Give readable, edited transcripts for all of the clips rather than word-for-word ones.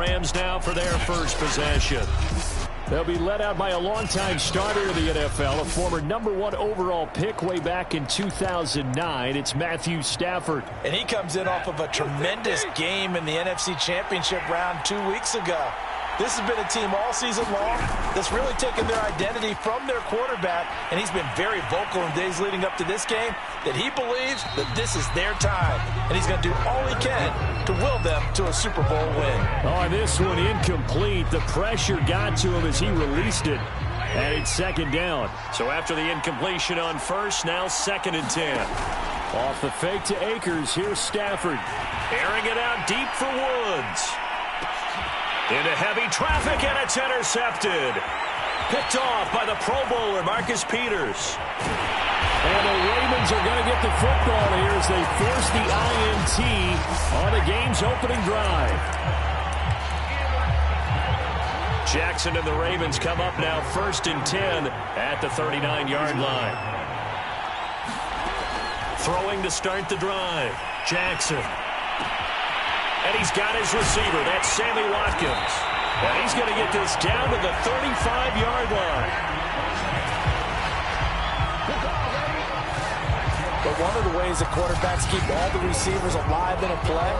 Rams now for their first possession. They'll be led out by a longtime starter in the NFL, a former #1 overall pick way back in 2009. It's Matthew Stafford. And he comes in off of a tremendous game in the NFC Championship round 2 weeks ago. This has been a team all season long that's really taken their identity from their quarterback, and he's been very vocal in days leading up to this game that he believes that this is their time, and he's going to do all he can to will them to a Super Bowl win. Oh, this one incomplete. The pressure got to him as he released it, and it's second down. So after the incompletion on first, now 2nd and 10. Off the fake to Akers, here's Stafford. Airing it out deep for Woods. Into heavy traffic, and it's intercepted. Picked off by the Pro Bowler, Marcus Peters. And the Ravens are going to get the football here as they force the INT on the game's opening drive. Jackson and the Ravens come up now 1st and 10 at the 39-yard line. Throwing to start the drive. Jackson. And he's got his receiver. That's Sammy Watkins. And he's going to get this down to the 35-yard line. But one of the ways that quarterbacks keep all the receivers alive in a play,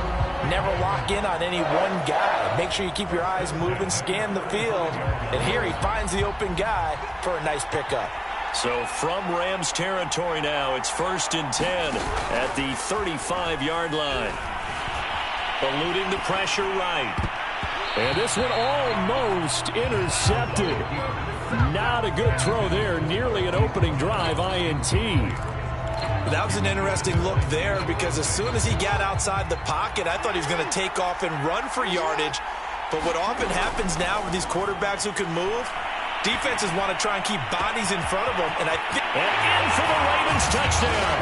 never lock in on any one guy. Make sure you keep your eyes moving, scan the field. And here he finds the open guy for a nice pickup. So from Rams territory now, it's 1st and 10 at the 35-yard line. Eluding the pressure right. And this one almost intercepted. Not a good throw there. Nearly an opening drive INT. That was an interesting look there because as soon as he got outside the pocket, I thought he was going to take off and run for yardage. But what often happens now with these quarterbacks who can move, defenses want to try and keep bodies in front of them. And in for the Ravens touchdown.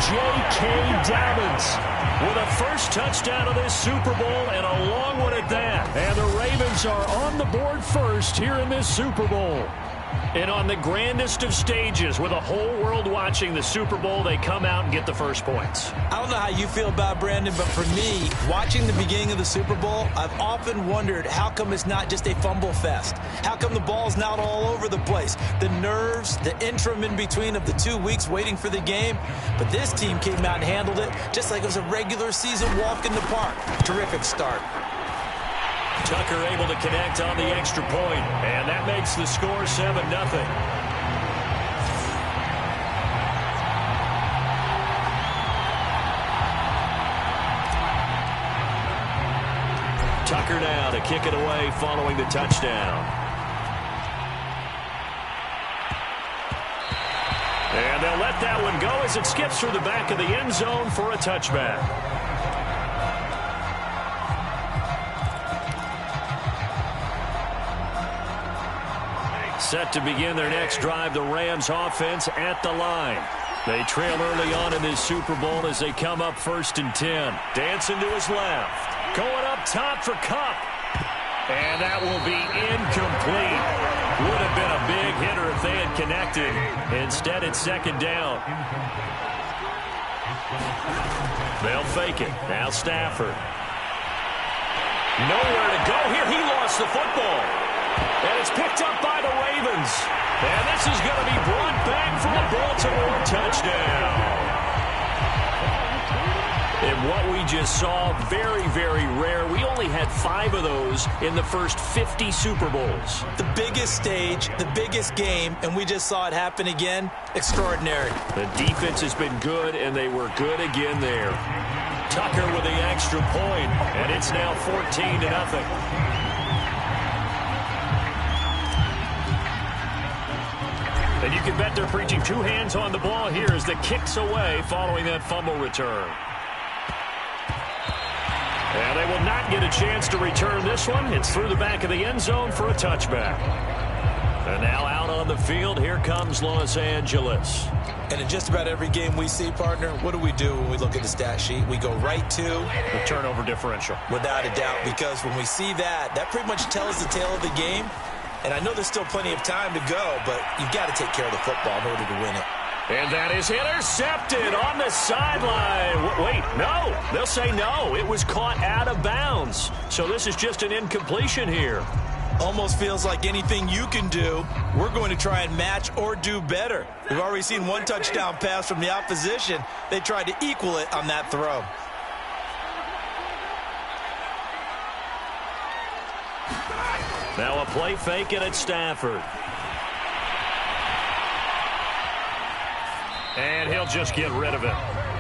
J.K. Dobbins with a first touchdown of this Super Bowl, and a long one at that. And the Ravens are on the board first here in this Super Bowl. And on the grandest of stages, with the whole world watching the Super Bowl, they come out and get the first points. I don't know how you feel about Brandon, but for me, watching the beginning of the Super Bowl, I've often wondered how come it's not just a fumble fest? How come the ball's not all over the place? The nerves, the interim in between of the 2 weeks waiting for the game. But this team came out and handled it just like it was a regular season walk in the park. Terrific start. Tucker able to connect on the extra point, and that makes the score 7-0. Tucker now to kick it away following the touchdown. And they'll let that one go as it skips through the back of the end zone for a touchback. Set to begin their next drive, the Rams offense at the line. They trail early on in this Super Bowl as they come up 1st and 10. Dancing to his left. Going up top for Kupp. And that will be incomplete. Would have been a big hitter if they had connected. Instead, it's 2nd down. They'll fake it. Now Stafford. Nowhere to go here. He lost the football. And it's picked up by the Ravens. And this is going to be brought back for a Baltimore touchdown. And what we just saw, very, very rare. We only had 5 of those in the first 50 Super Bowls. The biggest stage, the biggest game, and we just saw it happen again. Extraordinary. The defense has been good, and they were good again there. Tucker with the extra point, and it's now 14-0. And you can bet they're preaching 2 hands on the ball here as the kick's away following that fumble return. And they will not get a chance to return this one. It's through the back of the end zone for a touchback. And now out on the field, here comes Los Angeles. And in just about every game we see, partner, what do we do when we look at the stat sheet? We go right to the turnover differential. Without a doubt, because when we see that, that pretty much tells the tale of the game. And I know there's still plenty of time to go, but you've got to take care of the football in order to win it. And that is intercepted on the sideline. Wait, no. They'll say no. It was caught out of bounds. So this is just an incompletion here. Almost feels like anything you can do, we're going to try and match or do better. We've already seen one touchdown pass from the opposition. They tried to equal it on that throw. Now a play fake and it's Stafford. And he'll just get rid of it.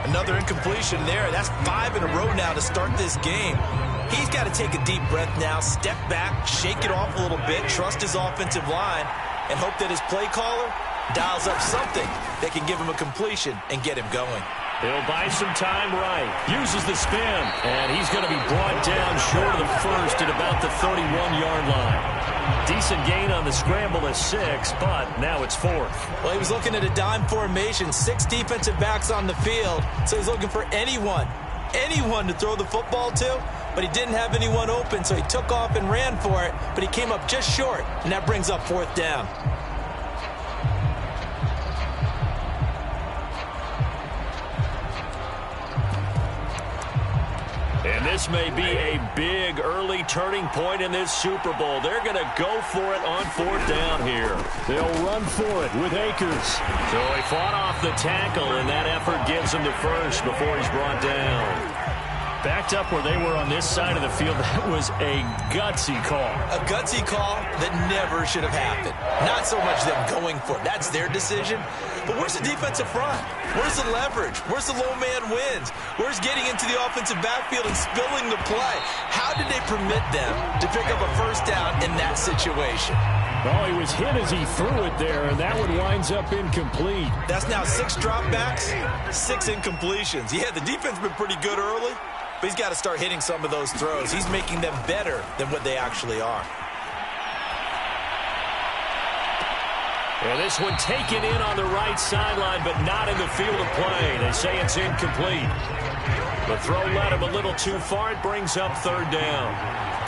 Another incompletion there. That's 5 in a row now to start this game. He's got to take a deep breath now, step back, shake it off a little bit, trust his offensive line, and hope that his play caller dials up something that can give him a completion and get him going. He'll buy some time right. Uses the spin. And he's going to be brought down short of the first at about the 31-yard line. Decent gain on the scramble is 6, but now it's 4th. Well, he was looking at a dime formation, 6 defensive backs on the field, so he's looking for anyone to throw the football to, but he didn't have anyone open, so he took off and ran for it, but he came up just short, and that brings up 4th down. And this may be a big early turning point in this Super Bowl. They're going to go for it on 4th down here. They'll run for it with Akers. So he fought off the tackle, and that effort gives him the first before he's brought down. Backed up where they were on this side of the field, that was a gutsy call. A gutsy call that never should have happened. Not so much them going for it. That's their decision. But where's the defensive front? Where's the leverage? Where's the low man wins? Where's getting into the offensive backfield and spilling the play? How did they permit them to pick up a first down in that situation? Well, he was hit as he threw it there, and that one winds up incomplete. That's now 6 dropbacks, 6 incompletions. Yeah, the defense has been pretty good early, but he's got to start hitting some of those throws. He's making them better than what they actually are. And this one taken in on the right sideline, but not in the field of play. They say it's incomplete. The throw led him a little too far. It brings up 3rd down.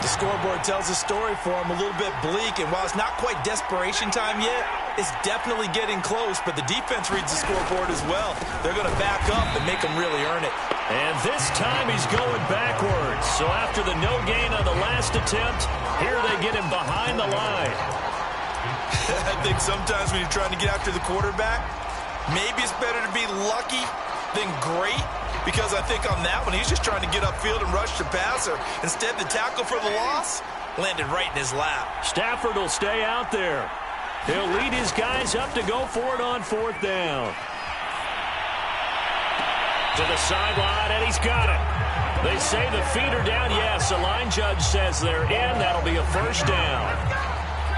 The scoreboard tells a story for him, a little bit bleak, and while it's not quite desperation time yet, it's definitely getting close, but the defense reads the scoreboard as well. They're going to back up and make them really earn it. And this time he's going backwards. So after the no gain on the last attempt, here they get him behind the line. I think sometimes when you're trying to get after the quarterback, maybe it's better to be lucky than great, because I think on that one, he's just trying to get upfield and rush the passer. Instead, the tackle for the loss landed right in his lap. Stafford will stay out there. He'll lead his guys up to go for it on 4th down. To the sideline, and he's got it. They say the feet are down. Yes, the line judge says they're in. That'll be a first down.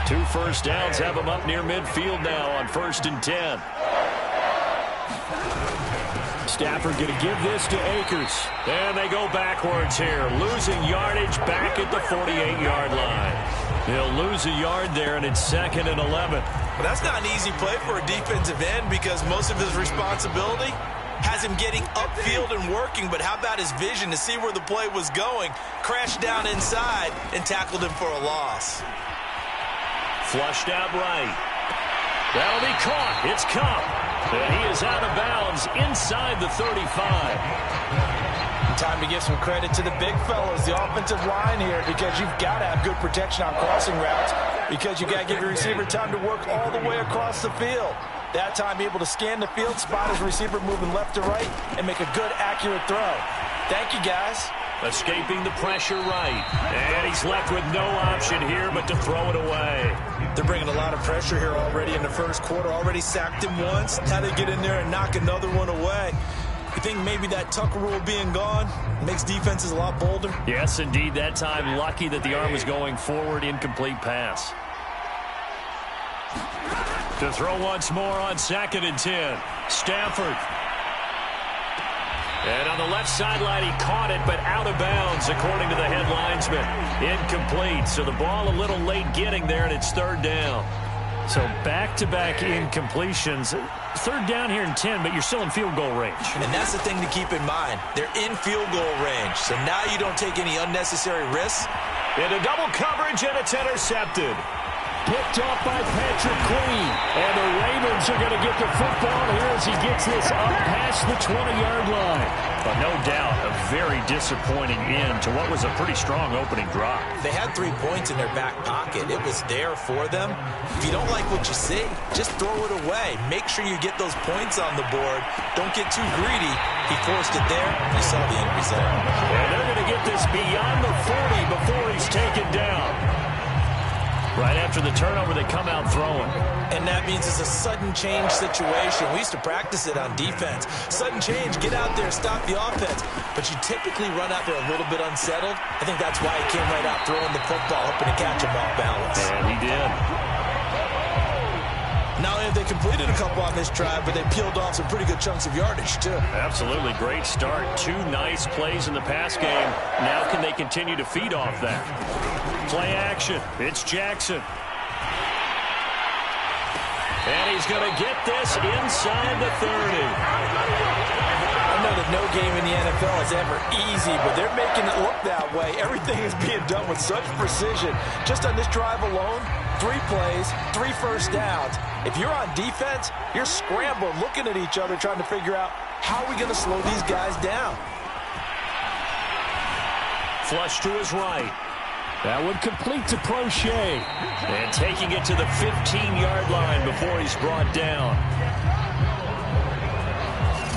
2 first downs have him up near midfield now on 1st and 10. Stafford going to give this to Akers. And they go backwards here, losing yardage back at the 48-yard line. He'll lose a yard there, and it's 2nd and 11. But that's not an easy play for a defensive end, because most of his responsibility has him getting upfield and working, but how about his vision to see where the play was going? Crashed down inside and tackled him for a loss. Flushed out right. That'll be caught. It's Kupp. And he is out of bounds inside the 35. Time to give some credit to the big fellas, the offensive line here, because you've got to have good protection on crossing routes, because you've got to give your receiver time to work all the way across the field. That time able to scan the field, spot his receiver moving left to right, and make a good, accurate throw. Thank you, guys. Escaping the pressure right. And he's left with no option here but to throw it away. They're bringing a lot of pressure here already in the first quarter. Already sacked him once. Now they get in there and knock another one away. You think maybe that Tucker rule being gone makes defenses a lot bolder? Yes, indeed. That time, lucky that the arm was going forward. Incomplete pass. To throw once more on 2nd and 10. Stafford. And on the left sideline, he caught it, but out of bounds, according to the head linesman. Incomplete. So the ball a little late getting there, and it's 3rd down. So back-to-back incompletions. 3rd down here in 10, but you're still in field goal range. And that's the thing to keep in mind. They're in field goal range, so now you don't take any unnecessary risks. Into double coverage, and it's intercepted. picked off by Patrick Queen. And the Ravens are going to get the football here as he gets this up past the 20-yard line. But no doubt, a very disappointing end to what was a pretty strong opening drive. They had 3 points in their back pocket. It was there for them. If you don't like what you see, just throw it away. Make sure you get those points on the board. Don't get too greedy. He forced it there. You saw the end result. And they're going to get this beyond the 40 before he's taken down. Right after the turnover, they come out throwing. And that means it's a sudden change situation. We used to practice it on defense. Sudden change, get out there, stop the offense. But you typically run out there a little bit unsettled. I think that's why he came right out throwing the football, hoping to catch him off balance. And he did. Not only have they completed a couple on this drive, but they peeled off some pretty good chunks of yardage, too. Absolutely. Great start. 2 nice plays in the pass game. Now can they continue to feed off that? Play action. It's Jackson. And he's going to get this inside the 30. I know that no game in the NFL is ever easy, but they're making it look that way. Everything is being done with such precision. Just on this drive alone, 3 plays, 3 first downs. If you're on defense, you're scrambling, looking at each other, trying to figure out how are we going to slow these guys down. Flush to his right. That would complete to Prochet. And taking it to the 15-yard line before he's brought down.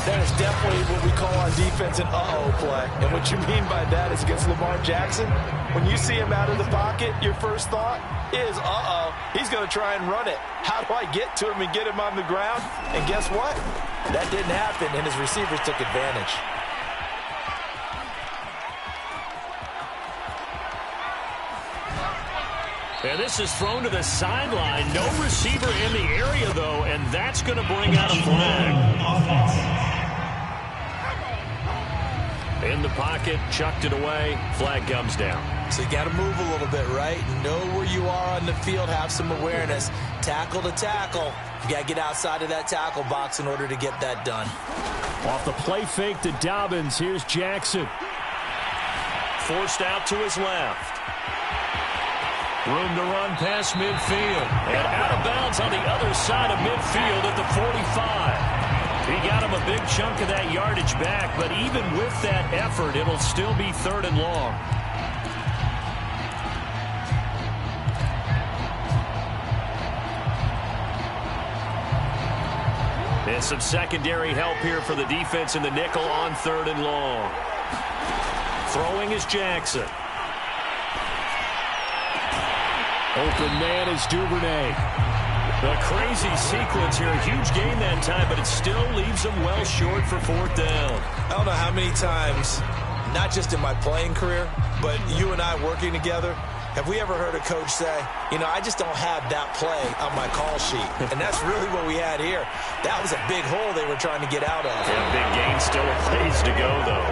That is definitely what we call on defense an uh-oh play. And what you mean by that is against Lamar Jackson, when you see him out of the pocket, your first thought is, uh-oh, he's going to try and run it. How do I get to him and get him on the ground? And guess what? That didn't happen, and his receivers took advantage. And this is thrown to the sideline. No receiver in the area, though, and that's going to bring out a flag. In the pocket, chucked it away. Flag comes down. So you got to move a little bit, right? Know where you are on the field, have some awareness. Tackle to tackle. You got to get outside of that tackle box in order to get that done. Off the play fake to Dobbins, here's Jackson. Forced out to his left. Room to run past midfield. And out of bounds on the other side of midfield at the 45. He got him a big chunk of that yardage back, but even with that effort, it'll still be 3rd and long. And some secondary help here for the defense in the nickel on 3rd and long. Throwing is Jackson. Open man is Duvernay. The crazy sequence here. A huge gain that time, but it still leaves them well short for 4th down. I don't know how many times, not just in my playing career, but you and I working together, have we ever heard a coach say, you know, I just don't have that play on my call sheet. And that's really what we had here. That was a big hole they were trying to get out of. Yeah, big gain, still a ways to go, though.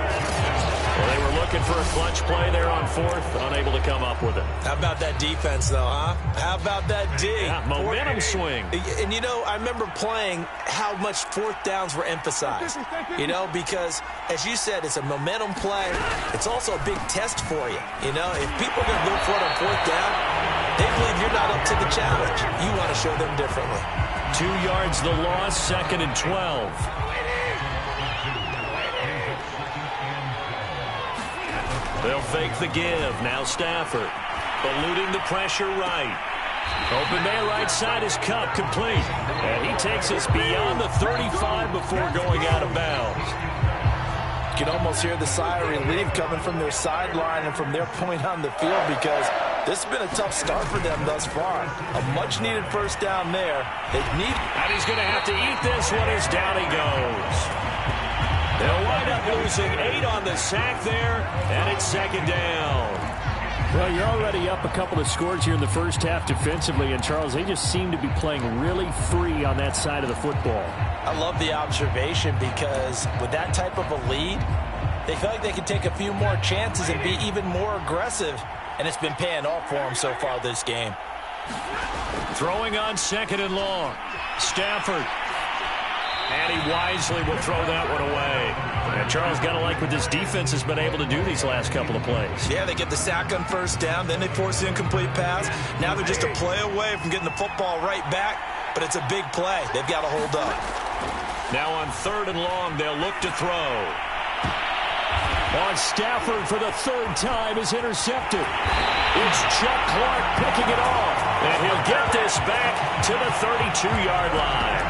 Well, they were looking for a clutch play there on 4th, unable to come up with it. How about that defense, though, huh? How about that D? Yeah, momentum swing. And, you know, I remember playing how much 4th downs were emphasized, you know, because, as you said, it's a momentum play. It's also a big test for you, you know. If people are going to go for it on 4th down, they believe you're not up to the challenge. You want to show them differently. 2 yards the loss, 2nd and 12. They'll fake the give. Now Stafford. Eluding the pressure right. Open man right side is Cup complete. And he takes us beyond the 35 before going out of bounds. You can almost hear the sigh of relief coming from their sideline and from their point on the field because this has been a tough start for them thus far. A much-needed first down there. And he's going to have to eat this one as down he goes. They'll wind up losing 8 on the sack there, and it's 2nd down. Well, you're already up a couple of scores here in the first half defensively, and Charles, they just seem to be playing really free on that side of the football. I love the observation because with that type of a lead, they feel like they can take a few more chances and be even more aggressive, and it's been paying off for them so far this game. Throwing on 2nd and long. Stafford. And he wisely will throw that one away. And Charles, got to like what this defense has been able to do these last couple of plays. Yeah, they get the sack on first down, then they force the incomplete pass. Now they're just a play away from getting the football right back, but it's a big play. They've got to hold up. Now on 3rd and long, they'll look to throw. On Stafford for the 3rd time is intercepted. It's Chuck Clark picking it off. And he'll get this back to the 32-yard line.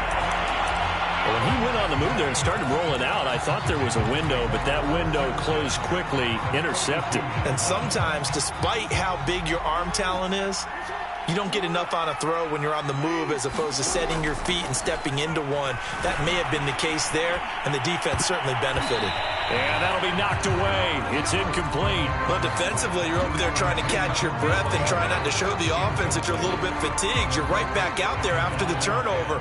Well, when he went on the move there and started rolling out, I thought there was a window, but that window closed quickly, intercepted. And sometimes, despite how big your arm talent is, you don't get enough on a throw when you're on the move as opposed to setting your feet and stepping into one. That may have been the case there, and the defense certainly benefited. And that'll be knocked away. It's incomplete. Well, defensively, you're over there trying to catch your breath and try not to show the offense that you're a little bit fatigued. You're right back out there after the turnover.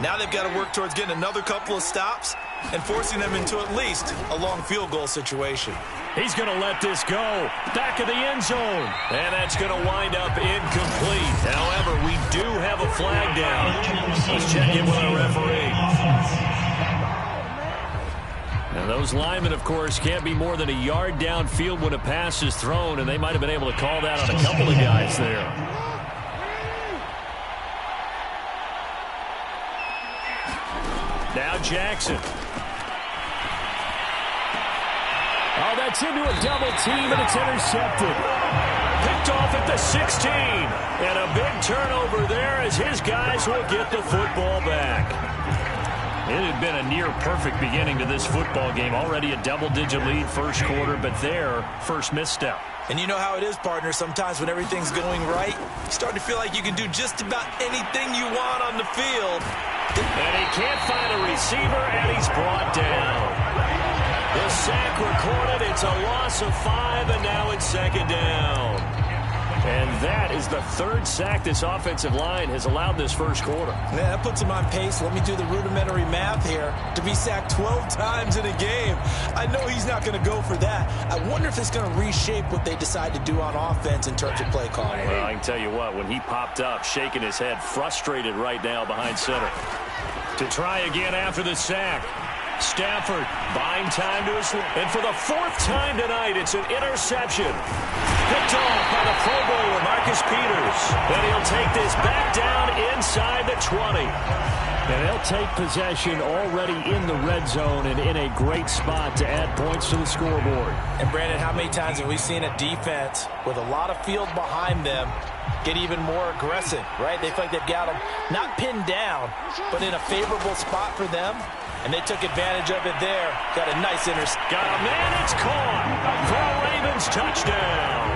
Now they've got to work towards getting another couple of stops and forcing them into at least a long field goal situation. He's going to let this go. Back of the end zone. And that's going to wind up incomplete. However, we do have a flag down. Let's check in with our referee. Now, those linemen, of course, can't be more than a yard downfield when a pass is thrown, and they might have been able to call that on a couple of guys there. Now Jackson. Oh, that's into a double team, and it's intercepted. Picked off at the 16. And a big turnover there as his guys will get the football back. It had been a near-perfect beginning to this football game. Already a double-digit lead first quarter, but their first misstep. And you know how it is, partner. Sometimes when everything's going right, you start to feel like you can do just about anything you want on the field. And he can't find a receiver, and he's brought down. The sack recorded. It's a loss of 5, and now it's 2nd down. And that is the 3rd sack this offensive line has allowed this first quarter. Yeah, that puts him on pace. Let me do the rudimentary math here. To be sacked 12 times in a game, I know he's not going to go for that. I wonder if it's going to reshape what they decide to do on offense in terms of play calling. Well, I can tell you what, when he popped up, shaking his head, frustrated right now behind center. To try again after the sack. Stafford buying time to his, and for the 4th time tonight, it's an interception. Picked off by the Pro Bowler, Marcus Peters. And he'll take this back down inside the 20. And they'll take possession already in the red zone and in a great spot to add points to the scoreboard. And Brandon, how many times have we seen a defense with a lot of field behind them get even more aggressive, right? They feel like they've got them not pinned down, but in a favorable spot for them. And they took advantage of it there. Got a nice interception. Got a man, it's caught. For a Ravens touchdown.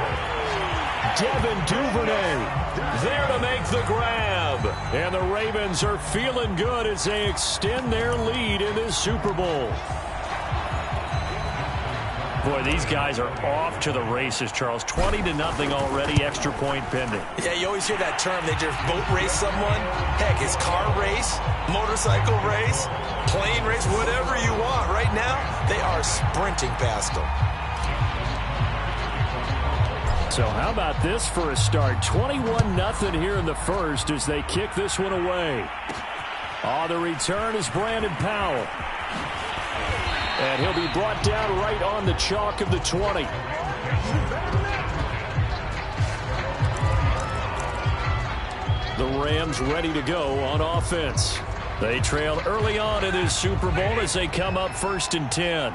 Devin Duvernay there to make the grab. And the Ravens are feeling good as they extend their lead in this Super Bowl. Boy, these guys are off to the races, Charles. 20-0 already, extra point pending. Yeah, you always hear that term. They just boat race someone. Heck, it's car race, motorcycle race, plane race, whatever you want. Right now, they are sprinting past them. So how about this for a start? 21-0 here in the first as they kick this one away. On the return is Brandon Powell. And he'll be brought down right on the chalk of the 20. The Rams ready to go on offense. They trailed early on in this Super Bowl as they come up 1st and 10.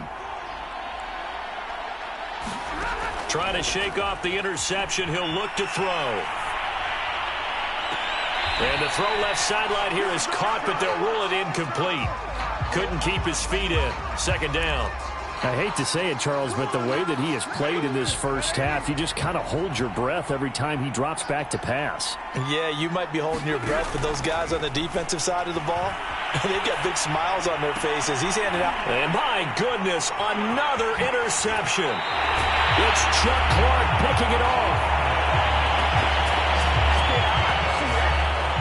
Trying to shake off the interception. He'll look to throw. And the throw left sideline here is caught, but they'll rule it incomplete. Couldn't keep his feet in. 2nd down. I hate to say it, Charles, but the way that he has played in this first half, you just kind of hold your breath every time he drops back to pass. Yeah, you might be holding your breath, but those guys on the defensive side of the ball, they've got big smiles on their faces. He's handing out. And my goodness, another interception. It's Chuck Clark picking it off.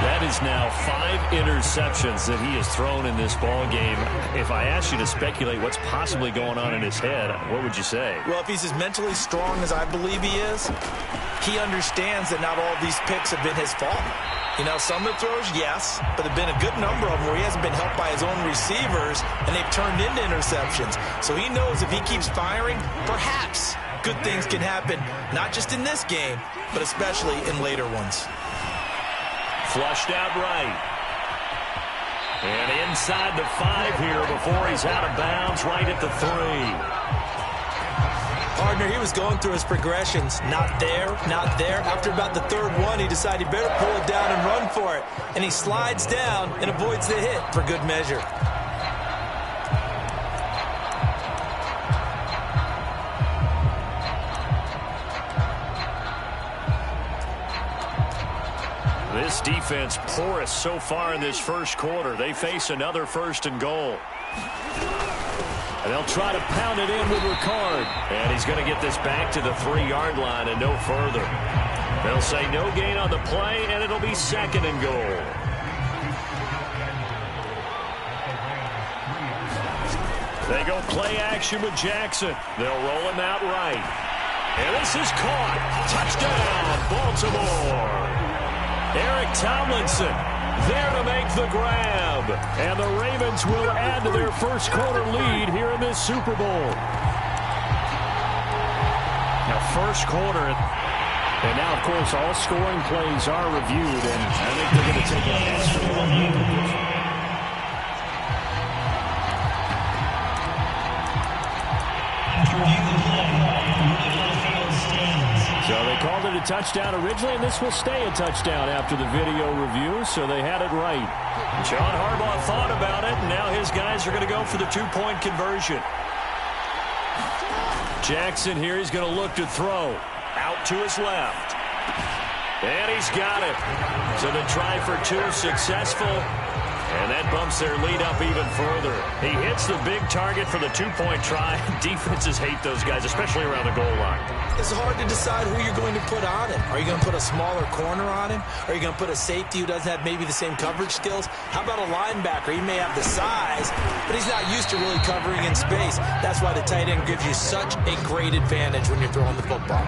That is now 5 interceptions that he has thrown in this ball game. If I asked you to speculate what's possibly going on in his head, what would you say? Well, if he's as mentally strong as I believe he is, he understands that not all these picks have been his fault. You know, some of the throws, yes, but there have been a good number of them where he hasn't been helped by his own receivers, and they've turned into interceptions. So he knows if he keeps firing, perhaps good things can happen, not just in this game, but especially in later ones. Flushed out right. And inside the 5 here before he's out of bounds, right at the 3. Partner, he was going through his progressions. Not there, not there. After about the 3rd one, he decided he better pull it down and run for it. And he slides down and avoids the hit for good measure. This defense porous so far in this first quarter. They face another 1st and goal. And they'll try to pound it in with Ricard. And he's going to get this back to the 3-yard line and no further. They'll say no gain on the play, and it'll be 2nd and goal. They go play action with Jackson. They'll roll him out right. And this is caught. Touchdown, Baltimore. Eric Tomlinson there to make the grab. And the Ravens will add to their first quarter lead here in this Super Bowl. Now, first quarter, and now, of course, all scoring plays are reviewed, and I think they're going to take an extra one. So they called it a touchdown originally, and this will stay a touchdown after the video review, so they had it right. John Harbaugh thought about it, and now his guys are going to go for the 2-point conversion. Jackson here, he's going to look to throw. Out to his left. And he's got it. So the try for 2 successful. And that bumps their lead up even further. He hits the big target for the 2-point try. Defenses hate those guys, especially around the goal line. It's hard to decide who you're going to put on him. Are you going to put a smaller corner on him? Are you going to put a safety who doesn't have maybe the same coverage skills? How about a linebacker? He may have the size, but he's not used to really covering in space. That's why the tight end gives you such a great advantage when you're throwing the football.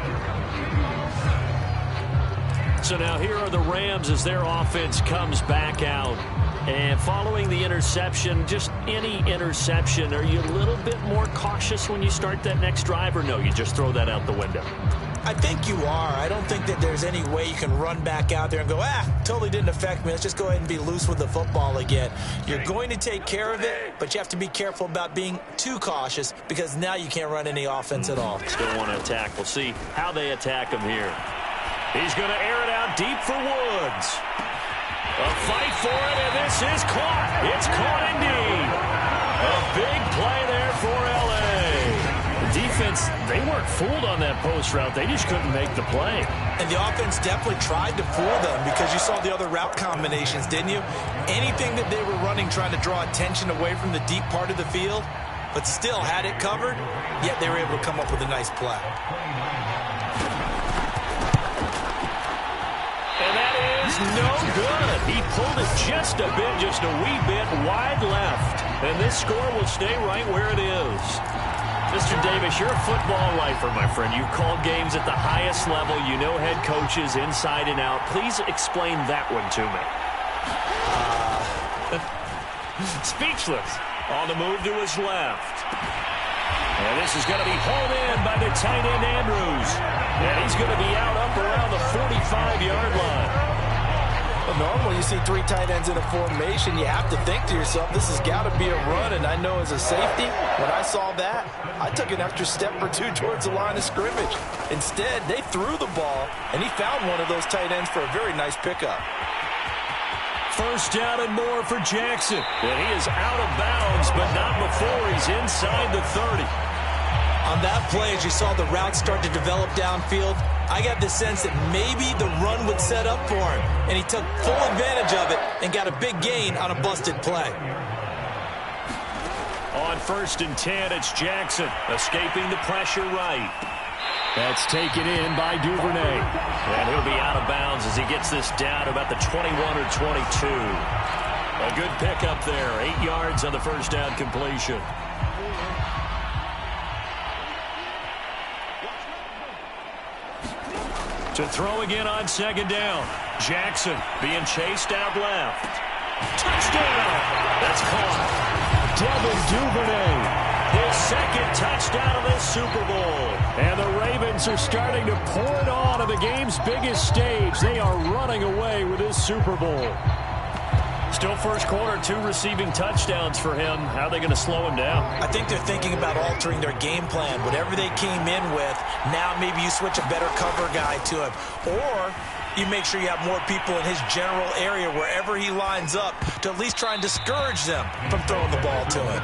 So now here are the Rams as their offense comes back out. And following the interception, just any interception, are you a little bit more cautious when you start that next drive, or no, you just throw that out the window? I think you are. I don't think that there's any way you can run back out there and go, totally didn't affect me. Let's just go ahead and be loose with the football again. You're going to take care of it, but you have to be careful about being too cautious because now you can't run any offense at all. Still want to attack. We'll see how they attack him here. He's going to air it out deep for Woods. A fight for it, and this is caught. It's caught indeed. A big play there for L.A. The defense, they weren't fooled on that post route. They just couldn't make the play. And the offense definitely tried to fool them because you saw the other route combinations, didn't you? Anything that they were running trying to draw attention away from the deep part of the field, but still had it covered, yet they were able to come up with a nice play. No good. He pulled it just a bit, just a wee bit wide left. And this score will stay right where it is. Mr. Davis, you're a football lifer, my friend. You call games at the highest level. You know head coaches inside and out. Please explain that one to me. Speechless. On the move to his left. And this is going to be hauled in by the tight end Andrews. And he's going to be out up around the 45-yard line. Well, normally you see 3 tight ends in a formation. You have to think to yourself, this has got to be a run. And I know as a safety, when I saw that, I took an extra step or 2 towards the line of scrimmage. Instead, they threw the ball, and he found one of those tight ends for a very nice pickup. First down and more for Jackson. And he is out of bounds, but not before he's inside the 30. On that play, as you saw the route start to develop downfield, I got the sense that maybe the run would set up for him, and he took full advantage of it and got a big gain on a busted play. On 1st and 10, it's Jackson escaping the pressure right. That's taken in by Duvernay. And he'll be out of bounds as as he gets this down to about the 21 or 22. A good pickup there. 8 yards on the first down completion. To throw again on second down. Jackson being chased out left. Touchdown! That's caught. Devin Duvernay. His second touchdown of this Super Bowl. And the Ravens are starting to pour it on the game's biggest stage. They are running away with this Super Bowl. Still first quarter, 2 receiving touchdowns for him. How are they going to slow him down? I think they're thinking about altering their game plan. Whatever they came in with, now maybe you switch a better cover guy to him. Or you make sure you have more people in his general area wherever he lines up to at least try and discourage them from throwing the ball to him.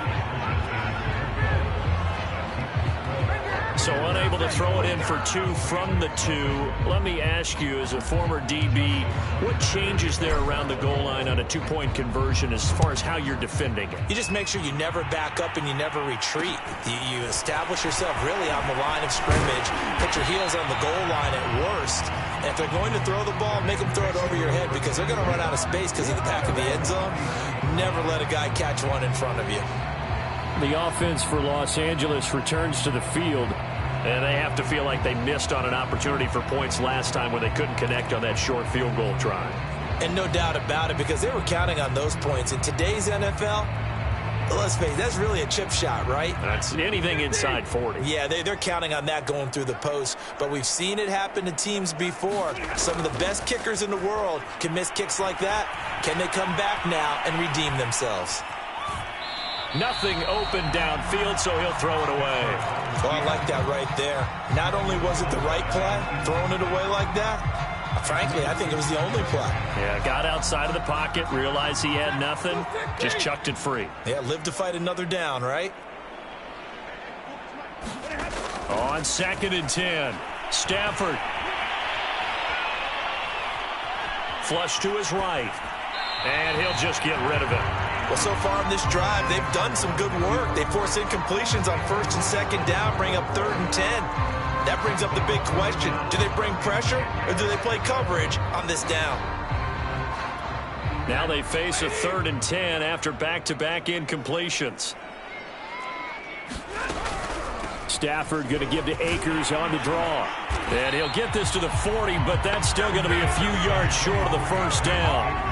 So unable to throw it in for 2 from the 2. Let me ask you, as a former DB, what changes there around the goal line on a 2-point conversion as far as how you're defending it? You just make sure you never back up and you never retreat. You establish yourself really on the line of scrimmage, put your heels on the goal line at worst. And if they're going to throw the ball, make them throw it over your head because they're going to run out of space because of the back of the end zone. Never let a guy catch one in front of you. The offense for Los Angeles returns to the field, and they have to feel like they missed on an opportunity for points last time when they couldn't connect on that short field goal try. And no doubt about it, because they were counting on those points. In today's NFL, let's face it, that's really a chip shot, right? That's anything inside 40. Yeah, they're counting on that going through the post. But we've seen it happen to teams before. Some of the best kickers in the world can miss kicks like that. Can they come back now and redeem themselves? Nothing open downfield, so he'll throw it away. Oh, I like that right there. Not only was it the right play, throwing it away like that, frankly, I think it was the only play. Yeah, got outside of the pocket, realized he had nothing, just chucked it free. Yeah, live to fight another down, right? On 2nd and 10, Stafford. Flush to his right, and he'll just get rid of it. Well, so far in this drive, they've done some good work. They force incompletions on 1st and 2nd down, bring up 3rd and 10. That brings up the big question. Do they bring pressure or do they play coverage on this down? Now they face a 3rd and 10 after back-to-back incompletions. Stafford going to give to Akers on the draw. And he'll get this to the 40, but that's still going to be a few yards short of the first down.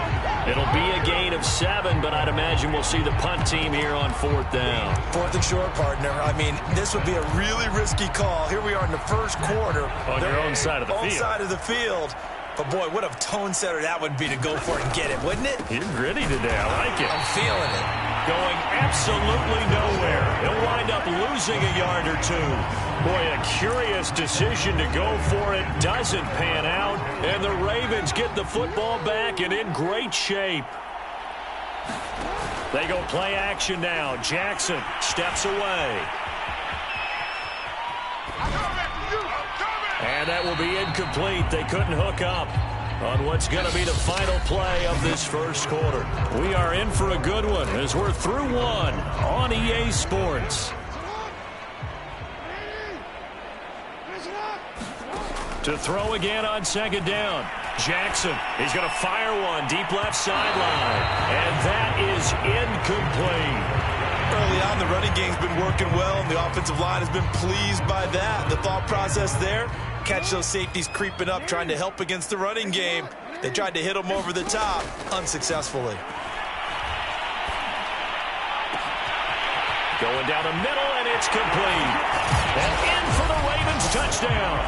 It'll be a gain of 7, but I'd imagine we'll see the punt team here on 4th down. 4th and short, partner. I mean, this would be a really risky call. Here we are in the first quarter. On your own side of the field. Own side of the field. But, boy, what a tone setter that would be to go for it and get it, wouldn't it? You're gritty today. I like it. I'm feeling it. Going absolutely nowhere. He'll wind up losing a yard or 2. Boy, a curious decision to go for it. Doesn't pan out. And the Ravens get the football back and in great shape. They go play action now. Jackson steps away. And that will be incomplete. They couldn't hook up on what's going to be the final play of this first quarter. We are in for a good one as we're through 1 on EA Sports. To throw again on 2nd down. Jackson, he's going to fire one deep left sideline. And that is incomplete. Early on, the running game's been working well, and the offensive line has been pleased by that. The thought process there, catch those safeties creeping up, trying to help against the running game. They tried to hit them over the top, unsuccessfully. Going down the middle, and it's complete. And in for the Ravens touchdown.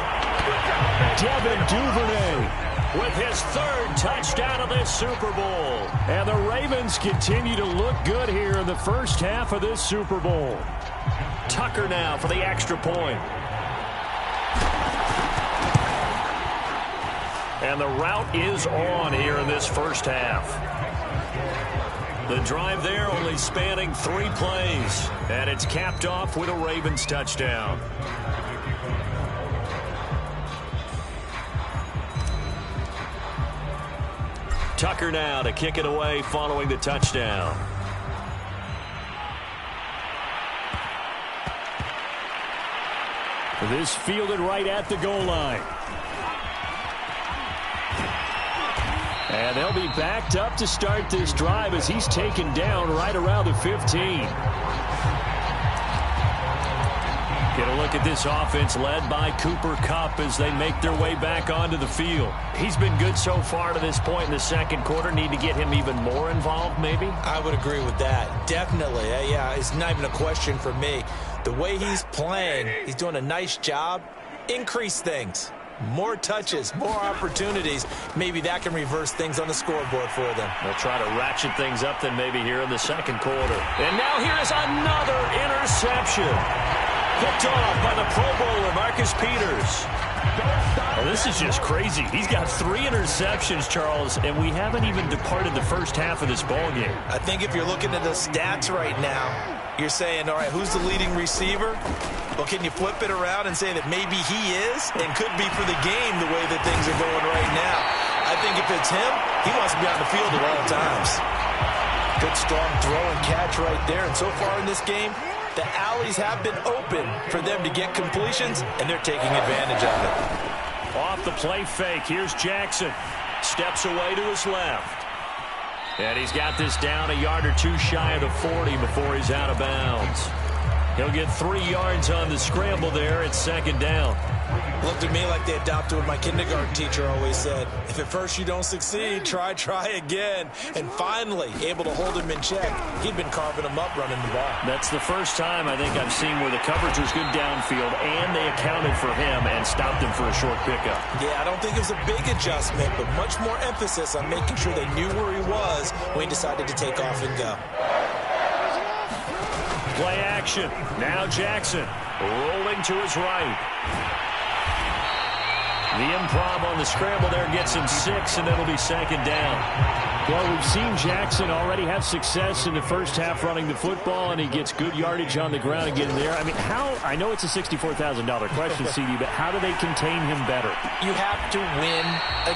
Devin Duvernay with his 3rd touchdown of this Super Bowl. And the Ravens continue to look good here in the first half of this Super Bowl. Tucker now for the extra point. And the route is on here in this first half. The drive there only spanning 3 plays. And it's capped off with a Ravens touchdown. Tucker now to kick it away following the touchdown. This fielded right at the goal line. And they'll be backed up to start this drive as he's taken down right around the 15. Get a look at this offense led by Cooper Kupp as they make their way back onto the field. He's been good so far to this point in the second quarter. Need to get him even more involved, maybe? I would agree with that. Definitely. Yeah, it's not even a question for me. The way he's playing, he's doing a nice job. Increase things. More touches, more opportunities. Maybe that can reverse things on the scoreboard for them. They'll try to ratchet things up then maybe here in the second quarter. And now here is another interception. Picked off by the Pro Bowler, Marcus Peters. Oh, this is just crazy. He's got 3 interceptions, Charles, and we haven't even departed the first half of this ball game. I think if you're looking at the stats right now, you're saying, all right, who's the leading receiver? Well, can you flip it around and say that maybe he is and could be for the game the way that things are going right now? I think if it's him, he wants to be on the field at all times. Good, strong throw and catch right there. And so far in this game, the alleys have been open for them to get completions, and they're taking advantage of it. Off the play fake, here's Jackson. Steps away to his left. And he's got this down a yard or two shy of the 40 before he's out of bounds. He'll get 3 yards on the scramble there at second down. Looked at me like they adopted what my kindergarten teacher always said. If at first you don't succeed, try again. And finally, able to hold him in check. He'd been carving him up running the ball. That's the first time I think I've seen where the coverage was good downfield and they accounted for him and stopped him for a short pickup. Yeah, I don't think it was a big adjustment, but much more emphasis on making sure they knew where he was when he decided to take off and go. Play action. Now Jackson rolling to his right. The improv on the scramble there gets him 6, and it'll be second down. Well, we've seen Jackson already have success in the first half running the football, and he gets good yardage on the ground again there. I mean, I know it's a $64,000 question, CD, but how do they contain him better? You have to win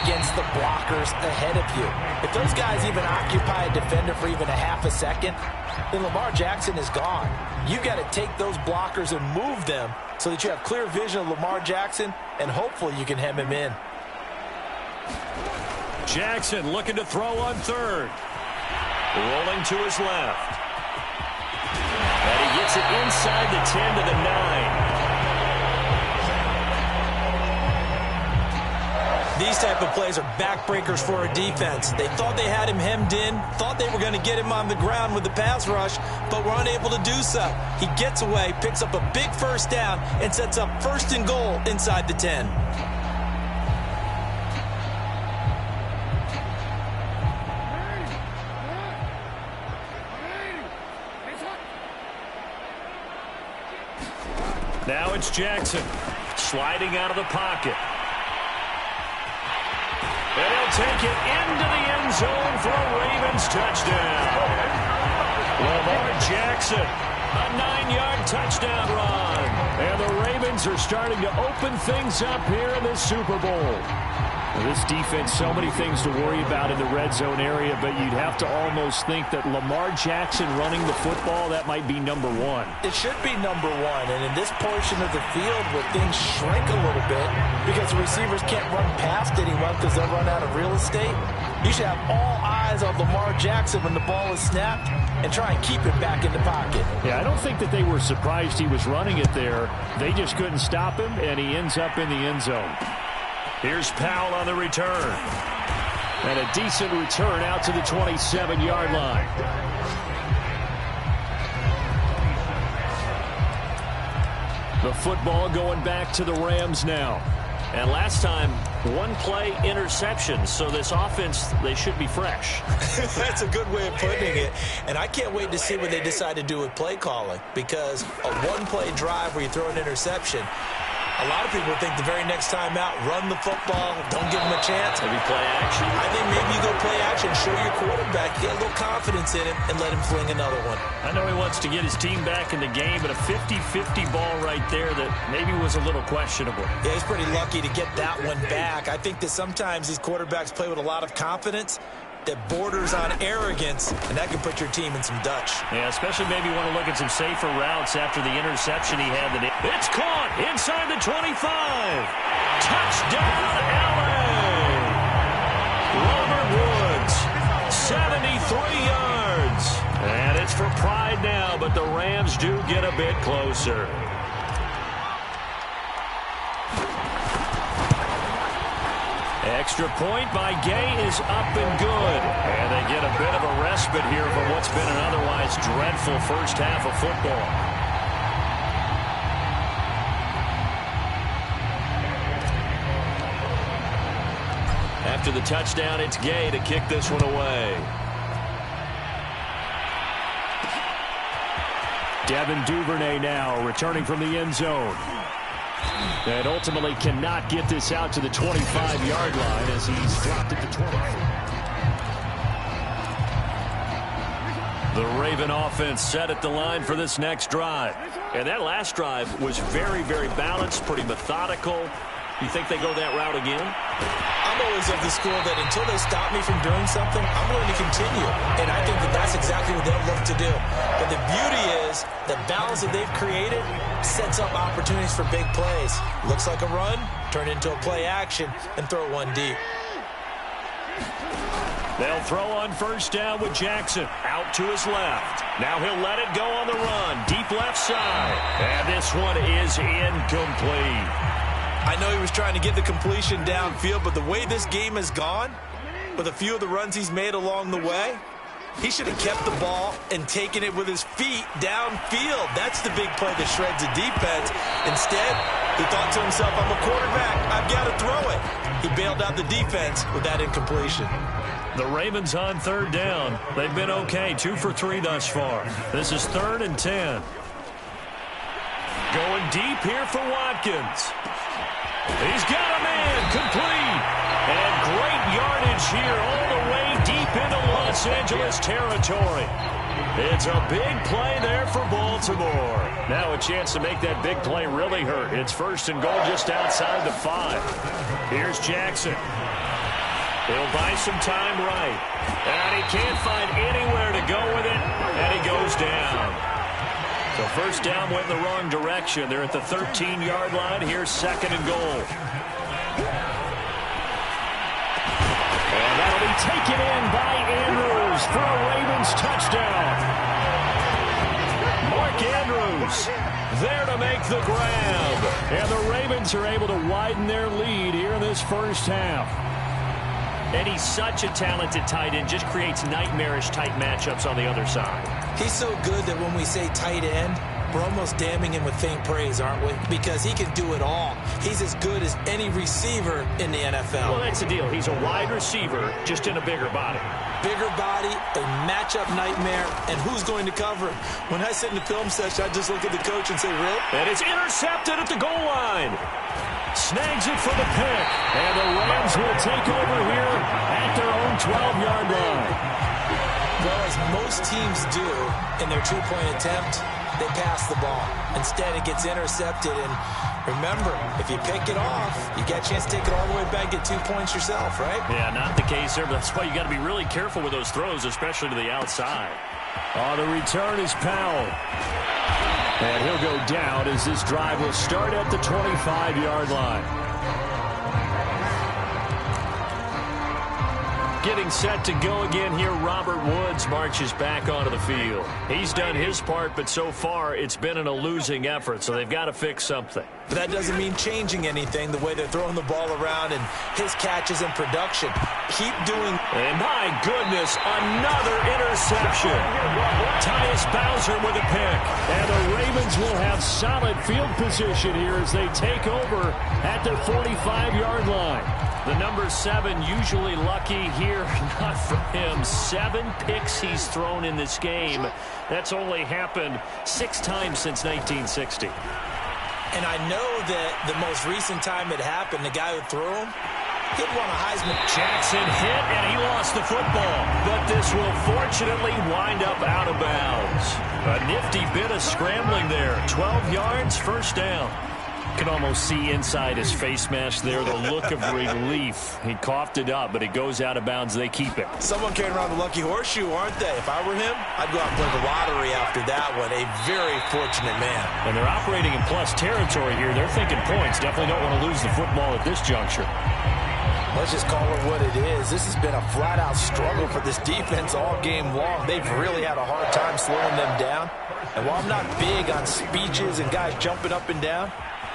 against the blockers ahead of you. If those guys even occupy a defender for even a half a second, then Lamar Jackson is gone. You've got to take those blockers and move them so that you have clear vision of Lamar Jackson, and hopefully you can hem him in. Jackson looking to throw on third. Rolling to his left. And he gets it inside the 10 to the 9. These type of plays are backbreakers for a defense. They thought they had him hemmed in, thought they were going to get him on the ground with the pass rush, but were unable to do so. He gets away, picks up a big first down, and sets up first and goal inside the 10. Now it's Jackson sliding out of the pocket. And he'll take it into the end zone for a Ravens touchdown. Lamar Jackson, a 9-yard touchdown run. And the Ravens are starting to open things up here in the Super Bowl. This defense, so many things to worry about in the red zone area, but you'd have to almost think that Lamar Jackson running the football, that might be number 1. It should be number 1, and in this portion of the field where things shrink a little bit because the receivers can't run past anyone because they'll run out of real estate, you should have all eyes on Lamar Jackson when the ball is snapped and try and keep it back in the pocket. Yeah, I don't think that they were surprised he was running it there. They just couldn't stop him, and he ends up in the end zone. Here's Powell on the return. And a decent return out to the 27-yard line. The football going back to the Rams now. And last time, 1-play interception. So this offense, they should be fresh. That's a good way of putting it. And I can't wait to see what they decide to do with play calling. Because a 1-play drive where you throw an interception, a lot of people think the very next time out, run the football, don't give him a chance. Maybe play action. I think maybe you go play action, show your quarterback, get a little confidence in him, and let him fling another one. I know he wants to get his team back in the game, but a 50-50 ball right there that maybe was a little questionable. Yeah, he's pretty lucky to get that one back. I think that sometimes these quarterbacks play with a lot of confidence that borders on arrogance, and that can put your team in some Dutch. Yeah, especially maybe want to look at some safer routes after the interception he had. It's caught inside the 25. Touchdown, LA! Robert Woods now, but the Rams do get a bit closer. Extra point by Gay is up and good. And they get a bit of a respite here from what's been an otherwise dreadful first half of football. After the touchdown, it's Gay to kick this one away. Devin Duvernay now returning from the end zone. And ultimately cannot get this out to the 25-yard line as he's dropped it to 20. The Raven offense set at the line for this next drive. And that last drive was very, very balanced, pretty methodical. You think they go that route again? I'm always of the school that until they stop me from doing something, I'm going to continue. And I think that that's exactly what they'll look to do. But the beauty is the balance that they've created sets up opportunities for big plays. Looks like a run, turn into a play action, and throw one deep. They'll throw on first down with Jackson out to his left. Now he'll let it go on the run, deep left side. And this one is incomplete. I know he was trying to get the completion downfield, but the way this game has gone, with a few of the runs he's made along the way, he should have kept the ball and taken it with his feet downfield. That's the big play that shreds the defense. Instead, he thought to himself, I'm a quarterback, I've got to throw it. He bailed out the defense with that incompletion. The Ravens on third down. They've been okay, 2 for 3 thus far. This is 3rd and 10. Going deep here for Watkins. He's got a man, complete. And great yardage here all the way deep into Los Angeles territory. It's a big play there for Baltimore. Now a chance to make that big play really hurt. It's 1st and goal just outside the 5. Here's Jackson. He'll buy some time right. And he can't find anywhere to go with it. And he goes down. So first down went in the wrong direction. They're at the 13-yard line. Here's 2nd and goal. And that'll be taken in by Andrews for a Ravens touchdown. Mark Andrews there to make the grab. And the Ravens are able to widen their lead here in this first half. And he's such a talented tight end, just creates nightmarish tight matchups on the other side. He's so good that when we say tight end, we're almost damning him with faint praise, aren't we? Because he can do it all. He's as good as any receiver in the NFL. Well, that's the deal. He's a wide receiver, just in a bigger body. Bigger body, a matchup nightmare, and who's going to cover him? When I sit in the film session, I just look at the coach and say, "Rip." And it's intercepted at the goal line. Snags it for the pick. And the Rams will take over here at their own 12-yard line. Well, as most teams do in their two-point attempt, they pass the ball. Instead, it gets intercepted. And remember, if you pick it off, you get a chance to take it all the way back, get 2 points yourself, right? Yeah, not the case there, but that's why you got to be really careful with those throws, especially to the outside. On the return is Powell. And he'll go down as this drive will start at the 25-yard line. Getting set to go again here, Robert Woods marches back onto the field. He's done his part, but so far it's been in a losing effort, so they've got to fix something. But that doesn't mean changing anything, the way they're throwing the ball around and his catches and production. Keep doing. And my goodness, another interception. Tyus Bowser with a pick. And the Ravens will have solid field position here as they take over at their 45-yard line. The number 7 usually lucky here, not for him. 7 picks he's thrown in this game. That's only happened 6 times since 1960. And I know that the most recent time it happened, the guy who threw him, he'd won a Heisman. Jackson hit, and he lost the football. But this will fortunately wind up out of bounds. A nifty bit of scrambling there. 12 yards, first down. You can almost see inside his face mask there the look of relief. He coughed it up, but it goes out of bounds. They keep it. Someone carrying around the lucky horseshoe, aren't they? If I were him, I'd go out and play the lottery after that one. A very fortunate man. And they're operating in plus territory here. They're thinking points. Definitely don't want to lose the football at this juncture. Let's just call it what it is. This has been a flat-out struggle for this defense all game long. They've really had a hard time slowing them down. And while I'm not big on speeches and guys jumping up and down,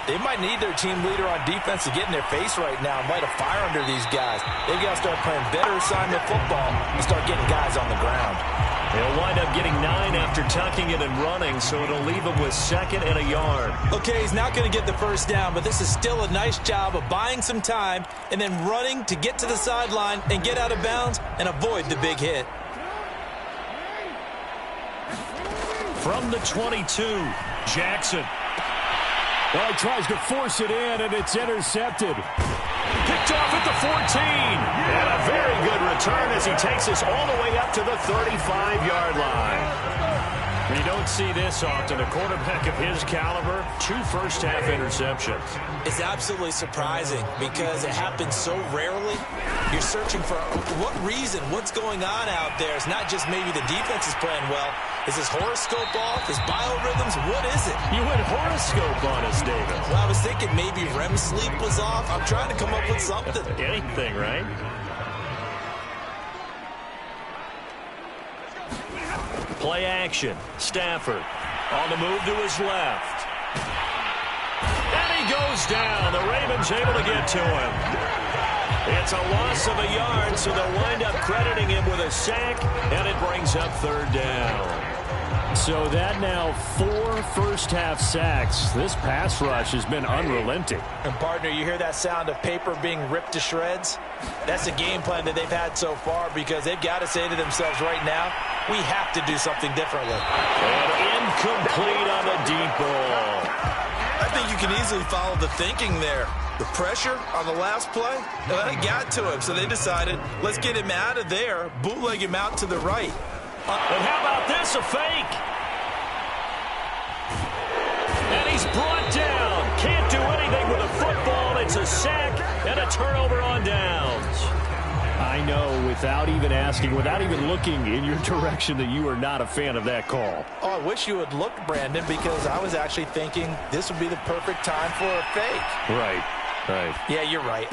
they might need their team leader on defense to get in their face right now and light a fire under these guys. They've got to start playing better assignment football and start getting guys on the ground. They'll wind up getting 9 after tucking it and running, so it'll leave him with 2nd and a yard. Okay, he's not going to get the first down, but this is still a nice job of buying some time and then running to get to the sideline and get out of bounds and avoid the big hit. From the 22, Jackson. Well, he tries to force it in, and it's intercepted. Picked off at the 14. And a very good return as he takes us all the way up to the 35-yard line. You don't see this often. A quarterback of his caliber, 2 first-half interceptions. It's absolutely surprising because it happens so rarely. You're searching for what reason, what's going on out there. It's not just maybe the defense is playing well. Is his horoscope off? His biorhythms? What is it? You went horoscope on us, David. Well, I was thinking maybe REM sleep was off. I'm trying to come up with something. Anything, right? Play action. Stafford on the move to his left. And he goes down. The Ravens able to get to him. It's a loss of a yard, so they'll wind up crediting him with a sack, and it brings up 3rd down. So that now 4 first-half sacks. This pass rush has been unrelenting. And, partner, you hear that sound of paper being ripped to shreds? That's a game plan that they've had so far because they've got to say to themselves right now, we have to do something differently. And incomplete on the deep ball. I think you can easily follow the thinking there. The pressure on the last play, well, it got to him, so they decided, let's get him out of there, bootleg him out to the right. And how about this, a fake? And he's brought down. Can't do anything with a football. It's a sack and a turnover on downs. I know, without even asking, without even looking in your direction, that you are not a fan of that call. Oh, I wish you had looked, Brandon, because I was actually thinking this would be the perfect time for a fake. Right. Right. Yeah, you're right.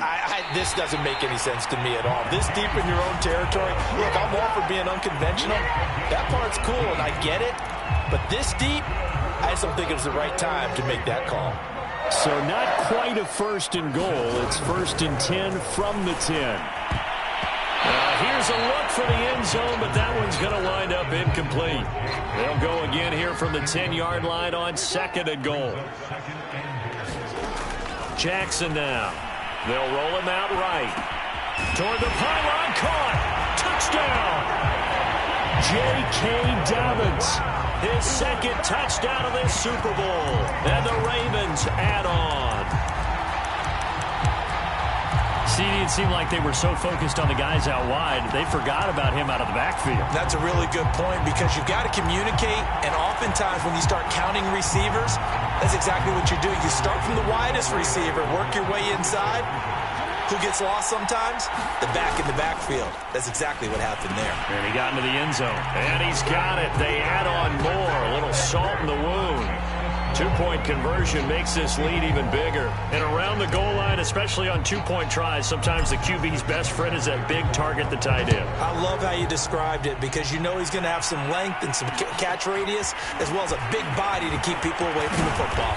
This doesn't make any sense to me at all. This deep in your own territory, look, I'm all for being unconventional. That part's cool, and I get it. But this deep, I just don't think it was the right time to make that call. So not quite a 1st and goal. It's 1st and 10 from the 10. Here's a look for the end zone, but that one's going to wind up incomplete. They'll go again here from the 10-yard line on 2nd and goal. Jackson now. They'll roll him out right. Toward the pylon, caught. Touchdown. J.K. Dobbins. His 2nd touchdown of this Super Bowl. And the Ravens add on. See, it seemed like they were so focused on the guys out wide, they forgot about him out of the backfield. That's a really good point because you've got to communicate, and oftentimes when you start counting receivers, that's exactly what you do. You start from the widest receiver, work your way inside. Who gets lost sometimes? The back in the backfield. That's exactly what happened there. And he got into the end zone. And he's got it. They add on more. A little salt in the wound. 2-point conversion makes this lead even bigger. And around the goal line, especially on 2-point tries, sometimes the QB's best friend is that big target, the tight end. I love how you described it because you know he's going to have some length and some catch radius as well as a big body to keep people away from the football.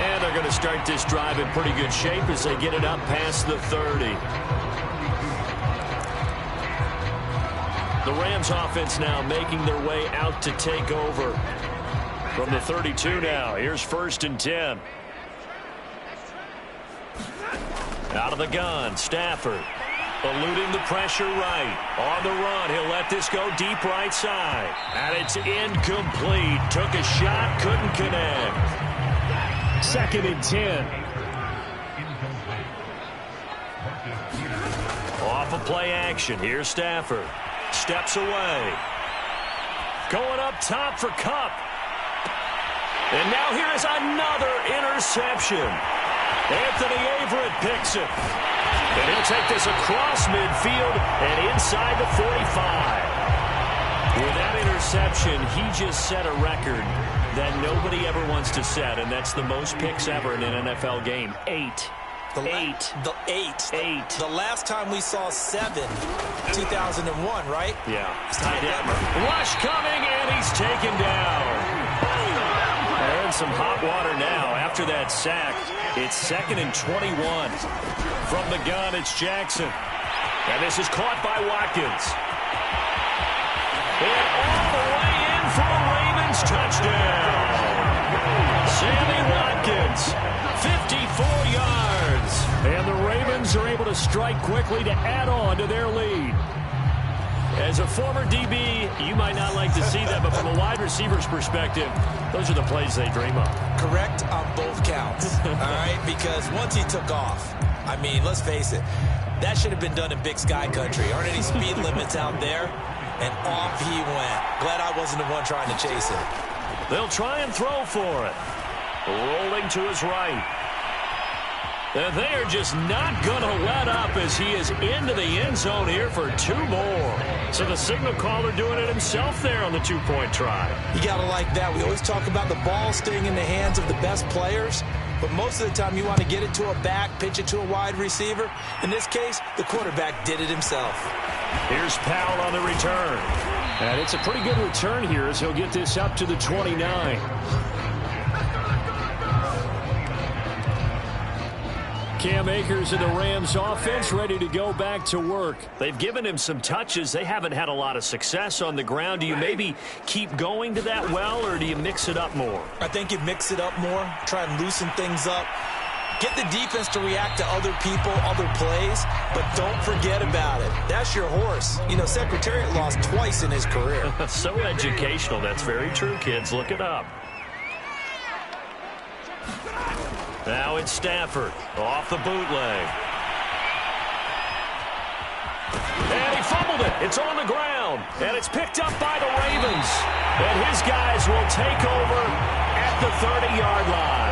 And they're going to start this drive in pretty good shape as they get it up past the 30. The Rams offense now making their way out to take over. From the 32 now, here's 1st and 10. Out of the gun, Stafford. Eluding the pressure right. On the run, he'll let this go deep right side. And it's incomplete. Took a shot, couldn't connect. 2nd and 10. Off of play action, here's Stafford. Steps away. Going up top for Kupp. And now here is another interception. Anthony Averett picks it. And he'll take this across midfield and inside the 45. With that interception, he just set a record that nobody ever wants to set, and that's the most picks ever in an NFL game, 8. Eight. The last time we saw 7, 2001, right? Yeah. Ty Detmer. Rush coming, and he's taken down. They're in some hot water now after that sack. It's 2nd and 21. From the gun, it's Jackson. And this is caught by Watkins. And all the way in for a Ravens touchdown. Sammy Watkins, 54 yards. And the Ravens are able to strike quickly to add on to their lead. As a former DB, you might not like to see that, but from a wide receiver's perspective, those are the plays they dream of. Correct on both counts, all right? Because once he took off, I mean, let's face it, that should have been done in Big Sky country. Aren't any speed limits out there? And off he went. Glad I wasn't the one trying to chase it. They'll try and throw for it. Rolling to his right. And they are just not going to let up as he is into the end zone here for 2 more. So the signal caller doing it himself there on the 2-point try. You got to like that. We always talk about the ball staying in the hands of the best players, but most of the time you want to get it to a back, pitch it to a wide receiver. In this case, the quarterback did it himself. Here's Powell on the return. And it's a pretty good return here as he'll get this up to the 29. Cam Akers and the Rams offense ready to go back to work. They've given him some touches. They haven't had a lot of success on the ground. Do you maybe keep going to that well, or do you mix it up more? I think you mix it up more, try and loosen things up. Get the defense to react to other people, other plays, but don't forget about it. That's your horse. You know, Secretariat lost twice in his career. So educational. That's very true, kids. Look it up. Now it's Stafford off the bootleg. And he fumbled it. It's on the ground. And it's picked up by the Ravens. And his guys will take over at the 30-yard line.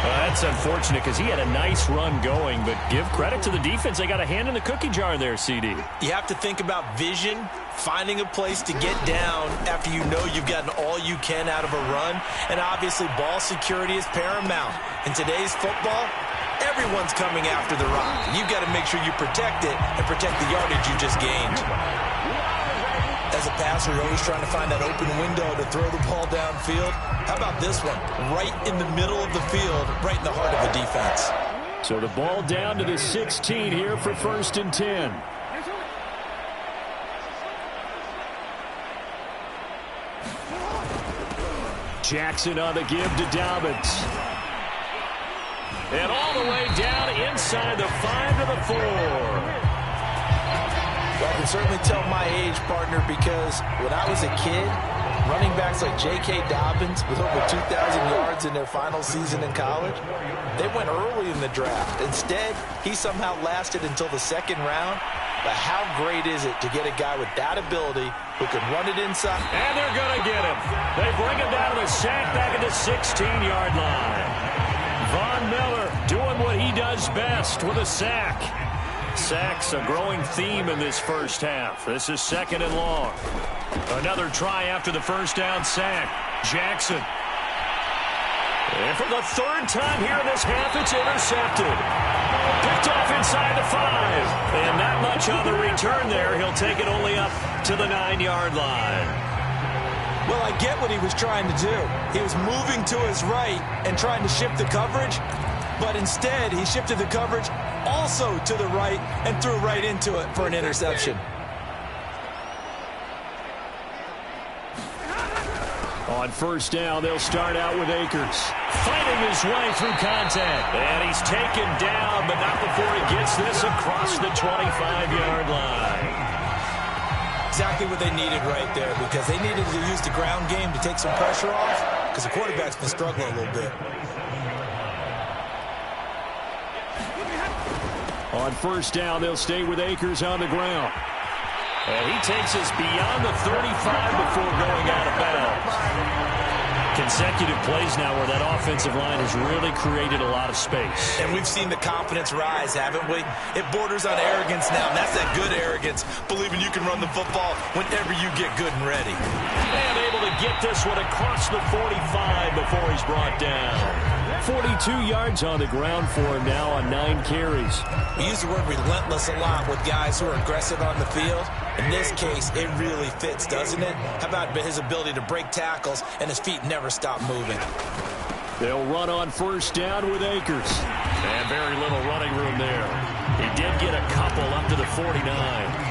That's unfortunate because he had a nice run going, but give credit to the defense. They got a hand in the cookie jar there, CD. You have to think about vision, finding a place to get down after you know you've gotten all you can out of a run, and obviously ball security is paramount. In today's football, everyone's coming after the rock. You've got to make sure you protect it and protect the yardage you just gained. As a passer, you're always trying to find that open window to throw the ball downfield. How about this one? Right in the middle of the field, right in the heart of the defense. So the ball down to the 16 here for 1st and 10. Jackson on the give to Dobbins. And all the way down inside the 5 to the 4. Well, I can certainly tell my age, partner, because when I was a kid, running backs like J.K. Dobbins with over 2,000 yards in their final season in college, they went early in the draft. Instead, he somehow lasted until the 2nd round. But how great is it to get a guy with that ability who can run it inside? And they're going to get him. They bring him down to the sack back at the 16-yard line. Von Miller doing what he does best with a sack. Sacks a growing theme in this first half. This is 2nd and long. Another try after the first down sack. Jackson. And for the 3rd time here in this half, it's intercepted. Picked off inside the 5. And not much on the return there. He'll take it only up to the 9-yard line. Well, I get what he was trying to do. He was moving to his right and trying to shift the coverage. But instead, he shifted the coverage also to the right and threw right into it for an interception. On 1st down, they'll start out with Akers. Fighting his way through contact. And he's taken down, but not before he gets this across the 25-yard line. Exactly what they needed right there, because they needed to use the ground game to take some pressure off, because the quarterback's been struggling a little bit. On 1st down, they'll stay with Akers on the ground. And he takes us beyond the 35 before going out of bounds. Consecutive plays now where that offensive line has really created a lot of space. And we've seen the confidence rise, haven't we? It borders on arrogance now, and that's that good arrogance, believing you can run the football whenever you get good and ready. And able to get this one across the 45 before he's brought down. 42 yards on the ground for him now on 9 carries. We use the word relentless a lot with guys who are aggressive on the field. In this case, it really fits, doesn't it? How about his ability to break tackles and his feet never stop moving? They'll run on first down with Akers. And very little running room there. He did get a couple up to the 49.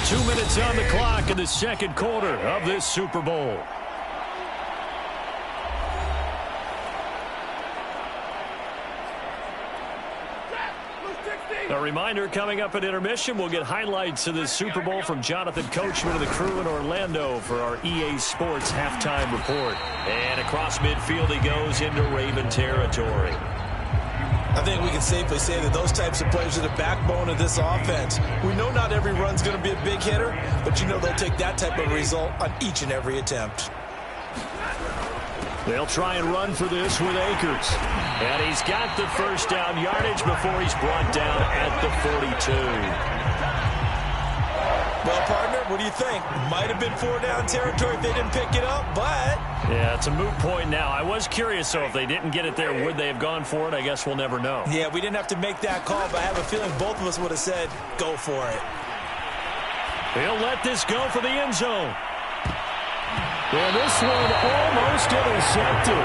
2 minutes on the clock in the second quarter of this Super Bowl. A reminder, coming up at intermission, we'll get highlights of this Super Bowl from Jonathan Coachman of the crew in Orlando for our EA Sports halftime report. And across midfield he goes into Raven territory. I think we can safely say that those types of players are the backbone of this offense. We know not every run's going to be a big hitter, but you know they'll take that type of result on each and every attempt. They'll try and run for this with Akers. And he's got the first down yardage before he's brought down at the 42. Well, partner, what do you think? Might have been 4-down territory if they didn't pick it up, but... Yeah, it's a moot point now. I was curious, so if they didn't get it there, would they have gone for it? I guess we'll never know. Yeah, we didn't have to make that call, but I have a feeling both of us would have said, go for it. He'll let this go for the end zone. And this one almost intercepted.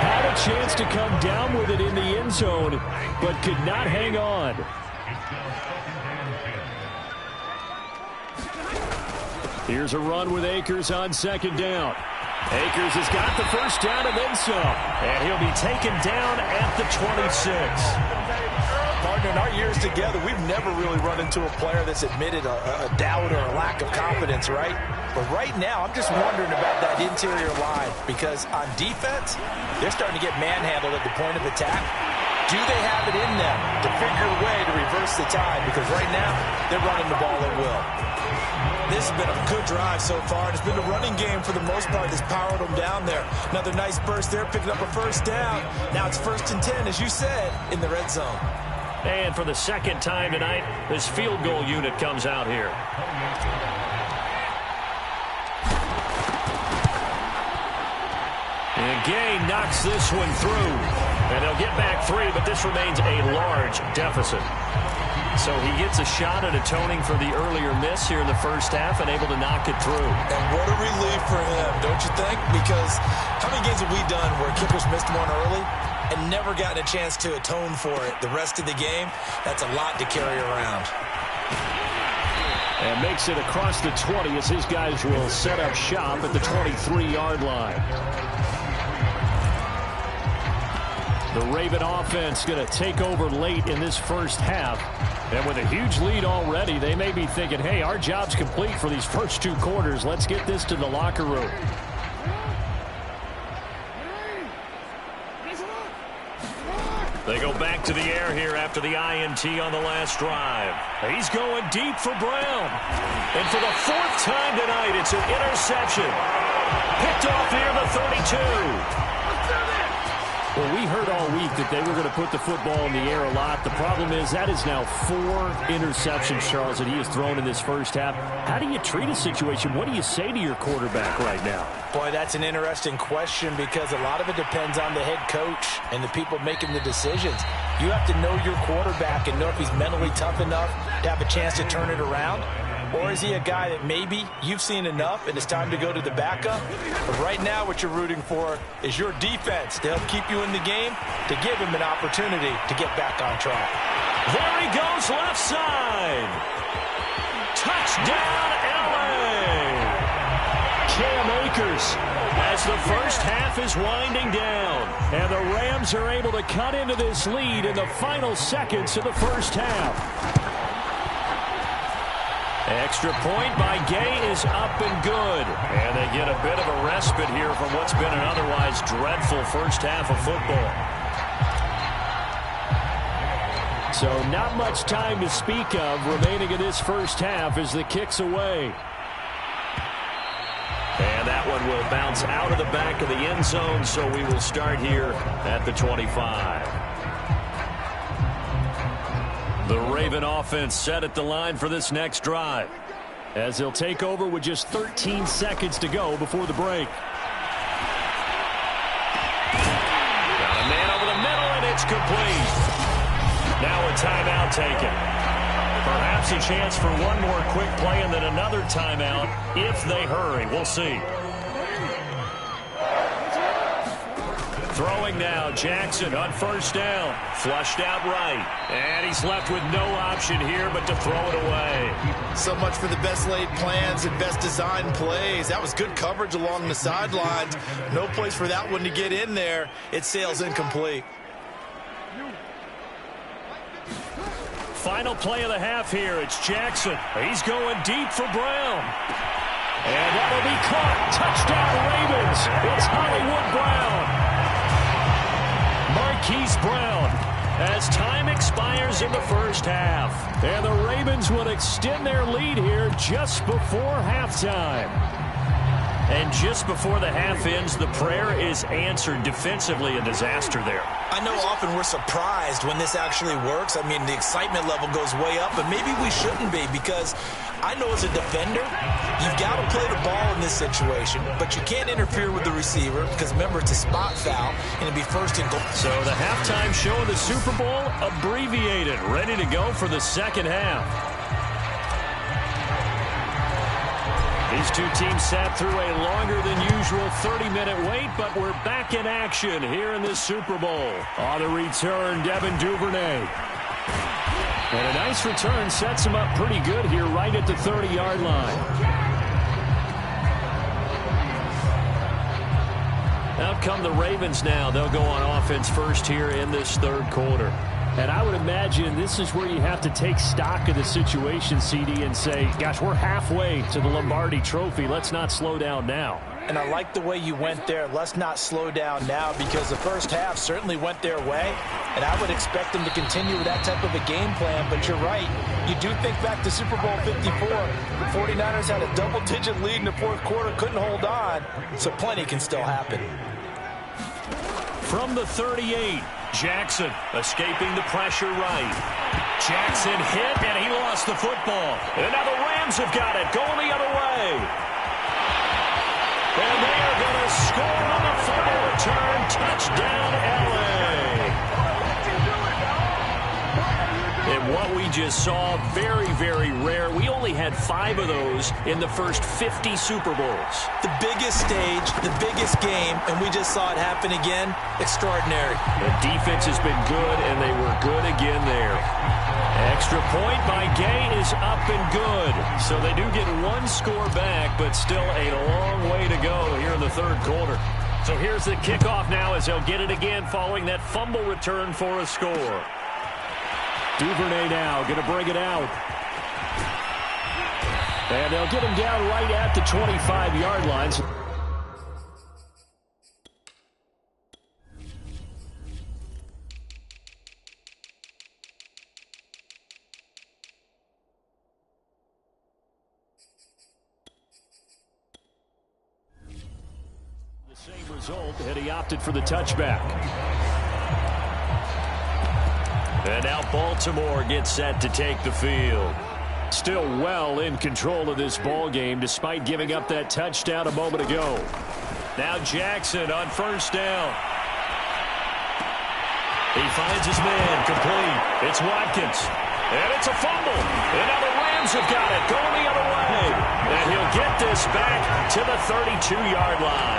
Had a chance to come down with it in the end zone, but could not hang on. Here's a run with Akers on second down. Akers has got the first down and then some. And he'll be taken down at the 26. Partner, in our years together, we've never really run into a player that's admitted a doubt or a lack of confidence, right? But right now, I'm just wondering about that interior line because on defense, they're starting to get manhandled at the point of attack. Do they have it in them to figure a way to reverse the tide? Because right now, they're running the ball at will. This has been a good drive so far. It's been the running game for the most part that's powered them down there. Another nice burst there, picking up a first down. Now it's 1st and 10, as you said, in the red zone. And for the second time tonight, this field goal unit comes out here. And Gay knocks this one through. And they'll get back 3, but this remains a large deficit. So he gets a shot at atoning for the earlier miss here in the first half and able to knock it through. And what a relief for him, don't you think? Because how many games have we done where kickers missed one early and never gotten a chance to atone for it the rest of the game? That's a lot to carry around. And makes it across the 20 as his guys will set up shop at the 23-yard line. The Raven offense going to take over late in this first half. And with a huge lead already, they may be thinking, hey, our job's complete for these first 2 quarters. Let's get this to the locker room. They go back to the air here after the INT on the last drive. He's going deep for Brown. And for the 4th time tonight, it's an interception. Picked off near the 32. Well, we heard all week that they were going to put the football in the air a lot. The problem is that is now 4 interceptions, Charles, that he has thrown in this first half. How do you treat a situation? What do you say to your quarterback right now? Boy, that's an interesting question because a lot of it depends on the head coach and the people making the decisions. You have to know your quarterback and know if he's mentally tough enough to have a chance to turn it around. Or is he a guy that maybe you've seen enough and it's time to go to the backup? But right now what you're rooting for is your defense to help keep you in the game, to give him an opportunity to get back on track. There he goes left side. Touchdown, LA. Cam Akers as the first half is winding down. And the Rams are able to cut into this lead in the final seconds of the first half. Extra point by Gay is up and good. And they get a bit of a respite here from what's been an otherwise dreadful first half of football. So not much time to speak of remaining in this first half as the kick's away. And that one will bounce out of the back of the end zone, so we will start here at the 25. The Raven offense set at the line for this next drive. as they'll take over with just 13 seconds to go before the break. Got a man over the middle, and it's complete. Now a timeout taken. Perhaps a chance for one more quick play and then another timeout if they hurry. We'll see. Throwing now, Jackson on first down. Flushed out right. And he's left with no option here but to throw it away. So much for the best laid plans and best designed plays. That was good coverage along the sidelines. No place for that one to get in there. It sails incomplete. Final play of the half here. It's Jackson. He's going deep for Brown. And that'll be caught. Touchdown, Ravens. It's Hollywood Brown. Marquise Brown, as time expires in the first half. And the Ravens will extend their lead here just before halftime. And just before the half ends, the prayer is answered. Defensively, a disaster there. I know often we're surprised when this actually works. I mean, the excitement level goes way up, but maybe we shouldn't be, because I know as a defender, you've got to play the ball in this situation, but you can't interfere with the receiver because, remember, it's a spot foul, and it'd be first and goal. So the halftime show of the Super Bowl abbreviated, ready to go for the second half. These two teams sat through a longer than usual 30-minute wait, but we're back in action here in this Super Bowl. On the return, Devin Duvernay. And a nice return sets him up pretty good here right at the 30-yard line. Out come the Ravens now. They'll go on offense first here in this third quarter. And I would imagine this is where you have to take stock of the situation, CD, and say, gosh, we're halfway to the Lombardi Trophy. Let's not slow down now. And I like the way you went there. Let's not slow down now, because the first half certainly went their way. And I would expect them to continue with that type of a game plan. But you're right. You do think back to Super Bowl 54. The 49ers had a double-digit lead in the fourth quarter, couldn't hold on. So plenty can still happen. From the 38, Jackson escaping the pressure right. Jackson hit, and he lost the football. And now the Rams have got it, going the other way. And they are going to score on the fumble return. Touchdown, LA. And what we just saw, very, very rare. We only had 5 of those in the first 50 Super Bowls. The biggest stage, the biggest game, and we just saw it happen again. Extraordinary. The defense has been good, and they were good again there. Extra point by Gay is up and good. So they do get one score back, but still a long way to go here in the third quarter. So here's the kickoff now as they'll get it again following that fumble return for a score. Duvernay now going to bring it out. And they'll get him down right at the 25-yard line. The same result, and he opted for the touchback. And now Baltimore gets set to take the field. Still well in control of this ball game despite giving up that touchdown a moment ago. Now Jackson on first down. He finds his man, complete. It's Watkins. And it's a fumble. And now the Rams have got it, going the other way. And he'll get this back to the 32-yard line.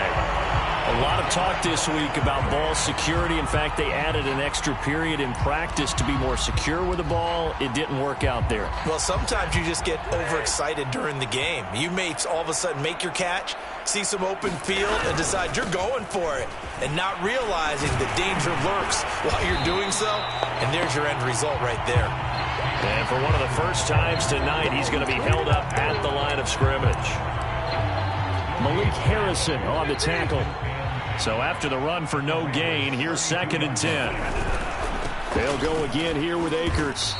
A lot of talk this week about ball security. In fact, they added an extra period in practice to be more secure with the ball. It didn't work out there. Well, sometimes you just get overexcited during the game. You may all of a sudden make your catch, see some open field, and decide you're going for it, and not realizing the danger lurks while you're doing so. And there's your end result right there. And for one of the first times tonight, he's going to be held up at the line of scrimmage. Malik Harrison on the tackle. So after the run for no gain, here's 2nd and 10. They'll go again here with Akers.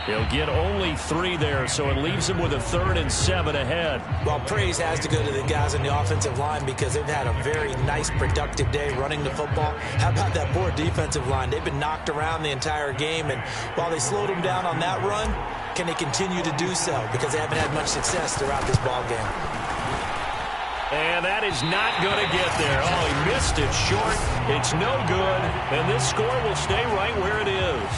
He'll get only 3 there, so it leaves him with a 3rd and 7 ahead. Well, praise has to go to the guys on the offensive line because they've had a very nice, productive day running the football. How about that poor defensive line? They've been knocked around the entire game, and while they slowed them down on that run, Can they continue to do so? Because they haven't had much success throughout this ball game. And that is not going to get there. Oh, he missed it short. It's no good. And this score will stay right where it is.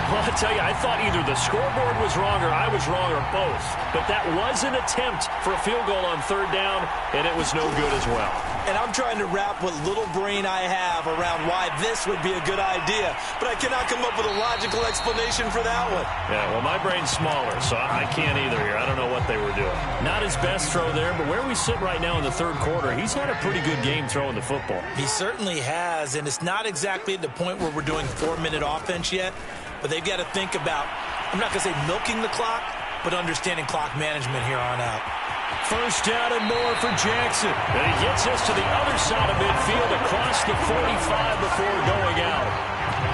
Well, I tell you, I thought either the scoreboard was wrong or I was wrong or both. But that was an attempt for a field goal on third down, and it was no good as well. And I'm trying to wrap what little brain I have around why this would be a good idea. But I cannot come up with a logical explanation for that one. Yeah, well, my brain's smaller, so I can't either here. I don't know what they were doing. Not his best throw there, but where we sit right now in the third quarter, he's had a pretty good game throwing the football. He certainly has, and it's not exactly at the point where we're doing 4-minute offense yet. But they've got to think about, I'm not going to say milking the clock, but understanding clock management here on out. First down and more for Jackson. And he gets us to the other side of midfield across the 45 before going out.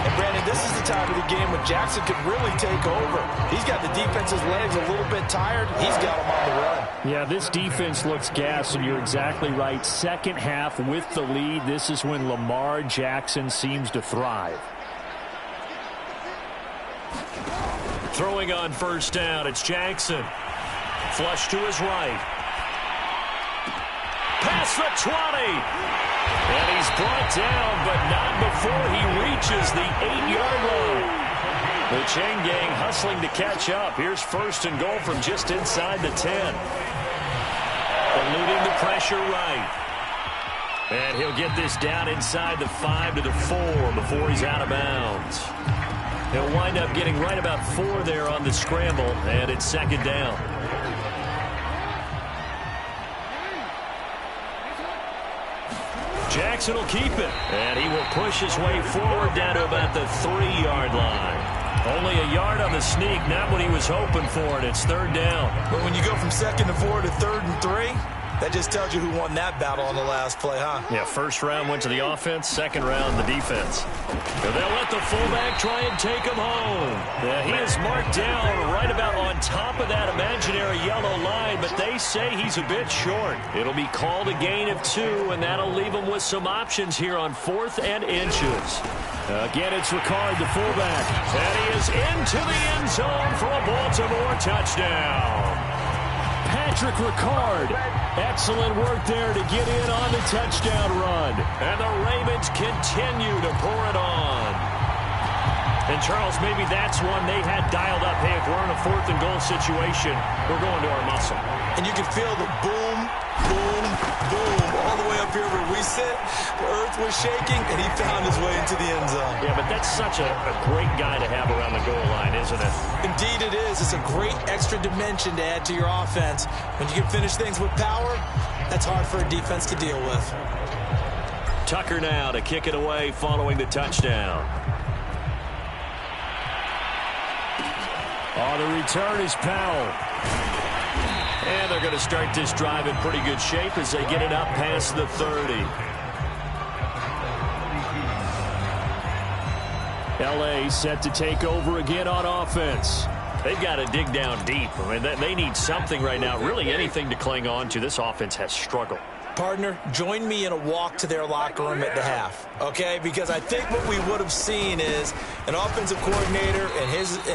And, Brandon, this is the time of the game when Jackson could really take over. He's got the defense's legs a little bit tired. He's got them on the run. Yeah, this defense looks gassed, and you're exactly right. Second half with the lead, this is when Lamar Jackson seems to thrive. Throwing on first down, it's Jackson. Flush to his right. Past the 20. And he's brought down, but not before he reaches the 8-yard line. The chain gang hustling to catch up. Here's first and goal from just inside the 10. Eluding the pressure right. And he'll get this down inside the 5 to the 4 before he's out of bounds. He'll wind up getting right about 4 there on the scramble, and it's second down. Jackson will keep it, and he will push his way forward down to about the 3-yard line. Only a yard on the sneak, not what he was hoping for, and it's third down. But when you go from 2nd and 4 to 3rd and 3, that just tells you who won that battle on the last play, huh? Yeah, first round went to the offense, second round the defense. And they'll let the fullback try and take him home. Yeah, he is marked down right about on top of that imaginary yellow line, but they say he's a bit short. It'll be called a gain of 2, and that'll leave him with some options here on 4th and inches. Again, it's Ricard, the fullback. And he is into the end zone for a Baltimore touchdown. Patrick Ricard, excellent work there to get in on the touchdown run. And the Ravens continue to pour it on. And, Charles, maybe that's one they had dialed up. Hey, if we're in a 4th and goal situation, we're going to our muscle. And you can feel the boom, boom, boom all the way up here where we sit. The earth was shaking, and he found his way into the end zone. Yeah, but that's such a great guy to have around the goal line, isn't it? Indeed it is. It's a great extra dimension to add to your offense. When you can finish things with power, that's hard for a defense to deal with. Tucker now to kick it away following the touchdown. Oh, the return is Powell. And they're going to start this drive in pretty good shape as they get it up past the 30. L.A. set to take over again on offense. They've got to dig down deep. I mean, they need something right now, really anything to cling on to. This offense has struggled. Partner, join me in a walk to their locker room at the half, okay? Because I think what we would have seen is an offensive coordinator and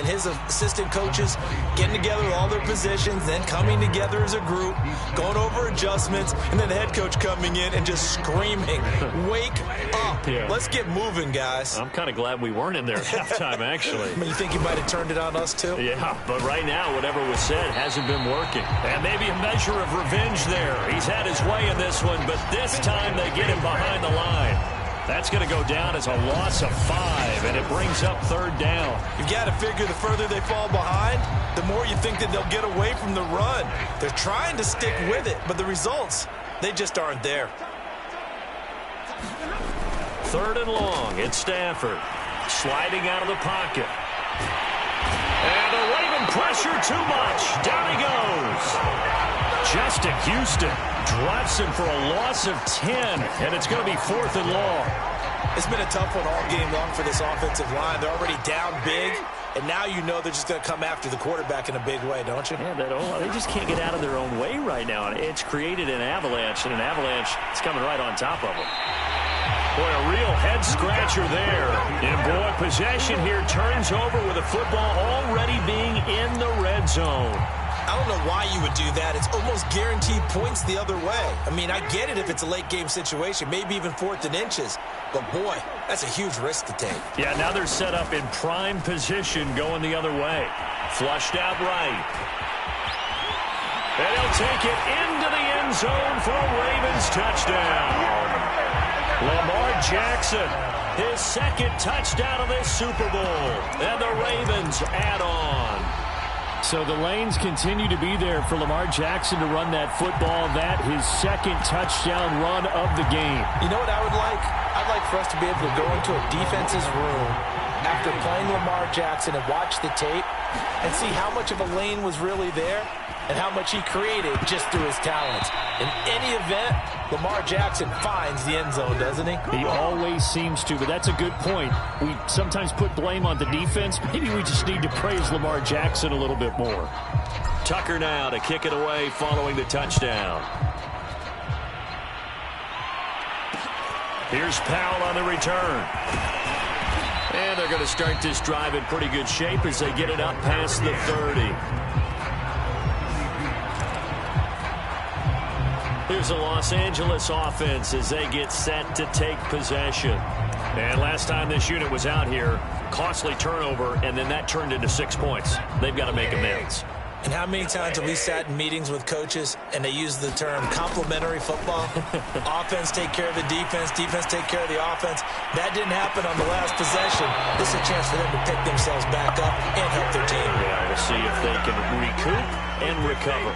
his assistant coaches getting together all their positions, then coming together as a group, going over adjustments, and then the head coach coming in and just screaming, "Wake up. Yeah. Let's get moving, guys." I'm kind of glad we weren't in there at halftime, actually. I mean, you think you might have turned it on us, too? Yeah, but right now, whatever was said hasn't been working. And maybe a measure of revenge there. He's had his way in this one, but this time they get him behind the line. That's going to go down as a loss of 5, and it brings up third down. You've got to figure the further they fall behind, the more you think that they'll get away from the run. They're trying to stick with it, but the results, they just aren't there. Third and long, it's Stafford. Sliding out of the pocket. And the Raven pressure too much. Down he goes. Justin Houston drops him for a loss of 10, and it's going to be 4th and long. It's been a tough one all game long for this offensive line. They're already down big, and now you know they're just going to come after the quarterback in a big way, don't you? Yeah, they just can't get out of their own way right now, and it's created an avalanche, and an avalanche is coming right on top of them. Boy, a real head-scratcher there. And, boy, possession here turns over with the football already being in the red zone. I don't know why you would do that. It's almost guaranteed points the other way. I mean, I get it if it's a late-game situation, maybe even 4th and inches. But, boy, that's a huge risk to take. Yeah, now they're set up in prime position going the other way. Flushed out right. And he'll take it into the end zone for a Ravens touchdown. Lamar Jackson, his second touchdown of this Super Bowl. And the Ravens add on. So the lanes continue to be there for Lamar Jackson to run that football. That his second touchdown run of the game. You know what I would like? I'd like for us to be able to go into a defense's room after playing Lamar Jackson and watch the tape and see how much of a lane was really there and how much he created just through his talents. In any event, Lamar Jackson finds the end zone, doesn't he? He always seems to, but that's a good point. We sometimes put blame on the defense. Maybe we just need to praise Lamar Jackson a little bit more. Tucker now to kick it away following the touchdown. Here's Powell on the return. And they're going to start this drive in pretty good shape as they get it up past the 30. Here's the Los Angeles offense as they get set to take possession. And last time this unit was out here, costly turnover, and then that turned into 6 points. They've got to make amends. And how many times have we sat in meetings with coaches and they use the term complementary football? Offense take care of the defense, defense take care of the offense. That didn't happen on the last possession. This is a chance for them to pick themselves back up and help their team. Yeah, we'll see if they can recoup and recover.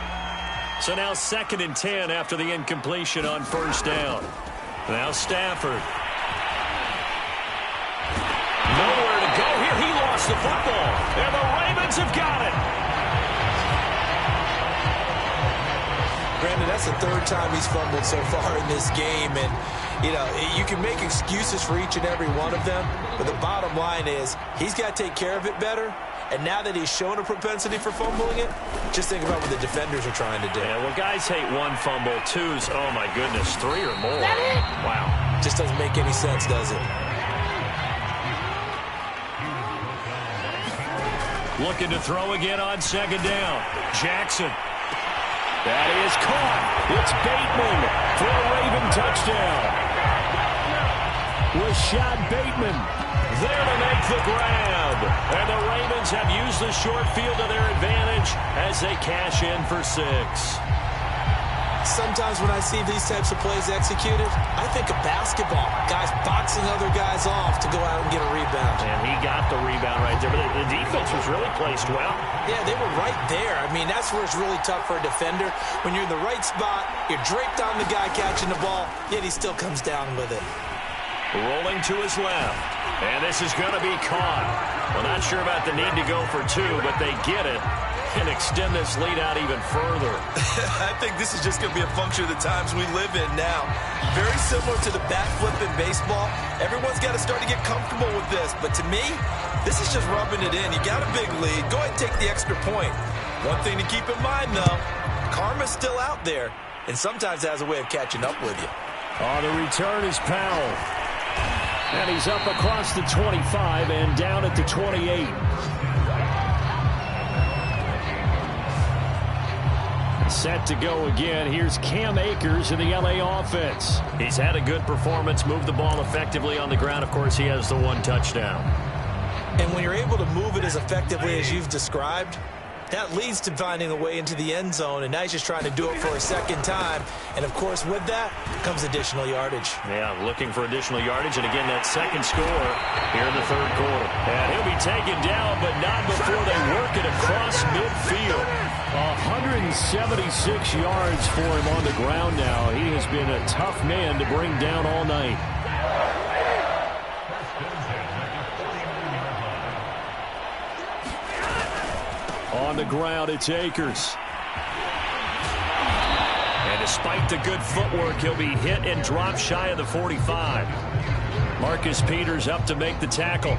So now 2nd and 10 after the incompletion on 1st down. Now Stafford. Nowhere to go here. He lost the football. And the Ravens have got it. Brandon, that's the 3rd time he's fumbled so far in this game. And, you know, you can make excuses for each and every one of them. But the bottom line is he's got to take care of it better. And now that he's shown a propensity for fumbling it, just think about what the defenders are trying to do. Yeah, well, guys hate 1 fumble, 2's, oh my goodness, 3 or more. Wow. Just doesn't make any sense, does it? Looking to throw again on 2nd down. Jackson. That is caught. It's Bateman for a Raven touchdown. Rashad Bateman there to make the grab. And the Ravens have used the short field to their advantage as they cash in for 6. Sometimes when I see these types of plays executed, I think of basketball. Guys boxing other guys off to go out and get a rebound. And he got the rebound right there, but the defense was really placed well. Yeah, they were right there. I mean, that's where it's really tough for a defender. When you're in the right spot, you're draped on the guy catching the ball, yet he still comes down with it. Rolling to his left. And this is going to be caught. Well, not sure about the need to go for 2, but they get it and extend this lead out even further. I think this is just going to be a function of the times we live in now. Very similar to the bat flip in baseball. Everyone's got to start to get comfortable with this. But to me, this is just rubbing it in. You got a big lead. Go ahead and take the extra point. One thing to keep in mind, though, karma's still out there, and sometimes has a way of catching up with you. Oh, the return is Powell. And he's up across the 25 and down at the 28. Set to go again. Here's Cam Akers in the LA offense. He's had a good performance, moved the ball effectively on the ground. Of course, he has the 1 touchdown. And when you're able to move it as effectively as you've described, that leads to finding a way into the end zone, and now he's just trying to do it for a 2nd time. And, of course, with that comes additional yardage. Yeah, looking for additional yardage, and again, that 2nd score here in the 3rd quarter. And he'll be taken down, but not before they work it across midfield. 176 yards for him on the ground now. He has been a tough man to bring down all night. On the ground, it's Akers. And despite the good footwork, he'll be hit and dropped shy of the 45. Marcus Peters up to make the tackle.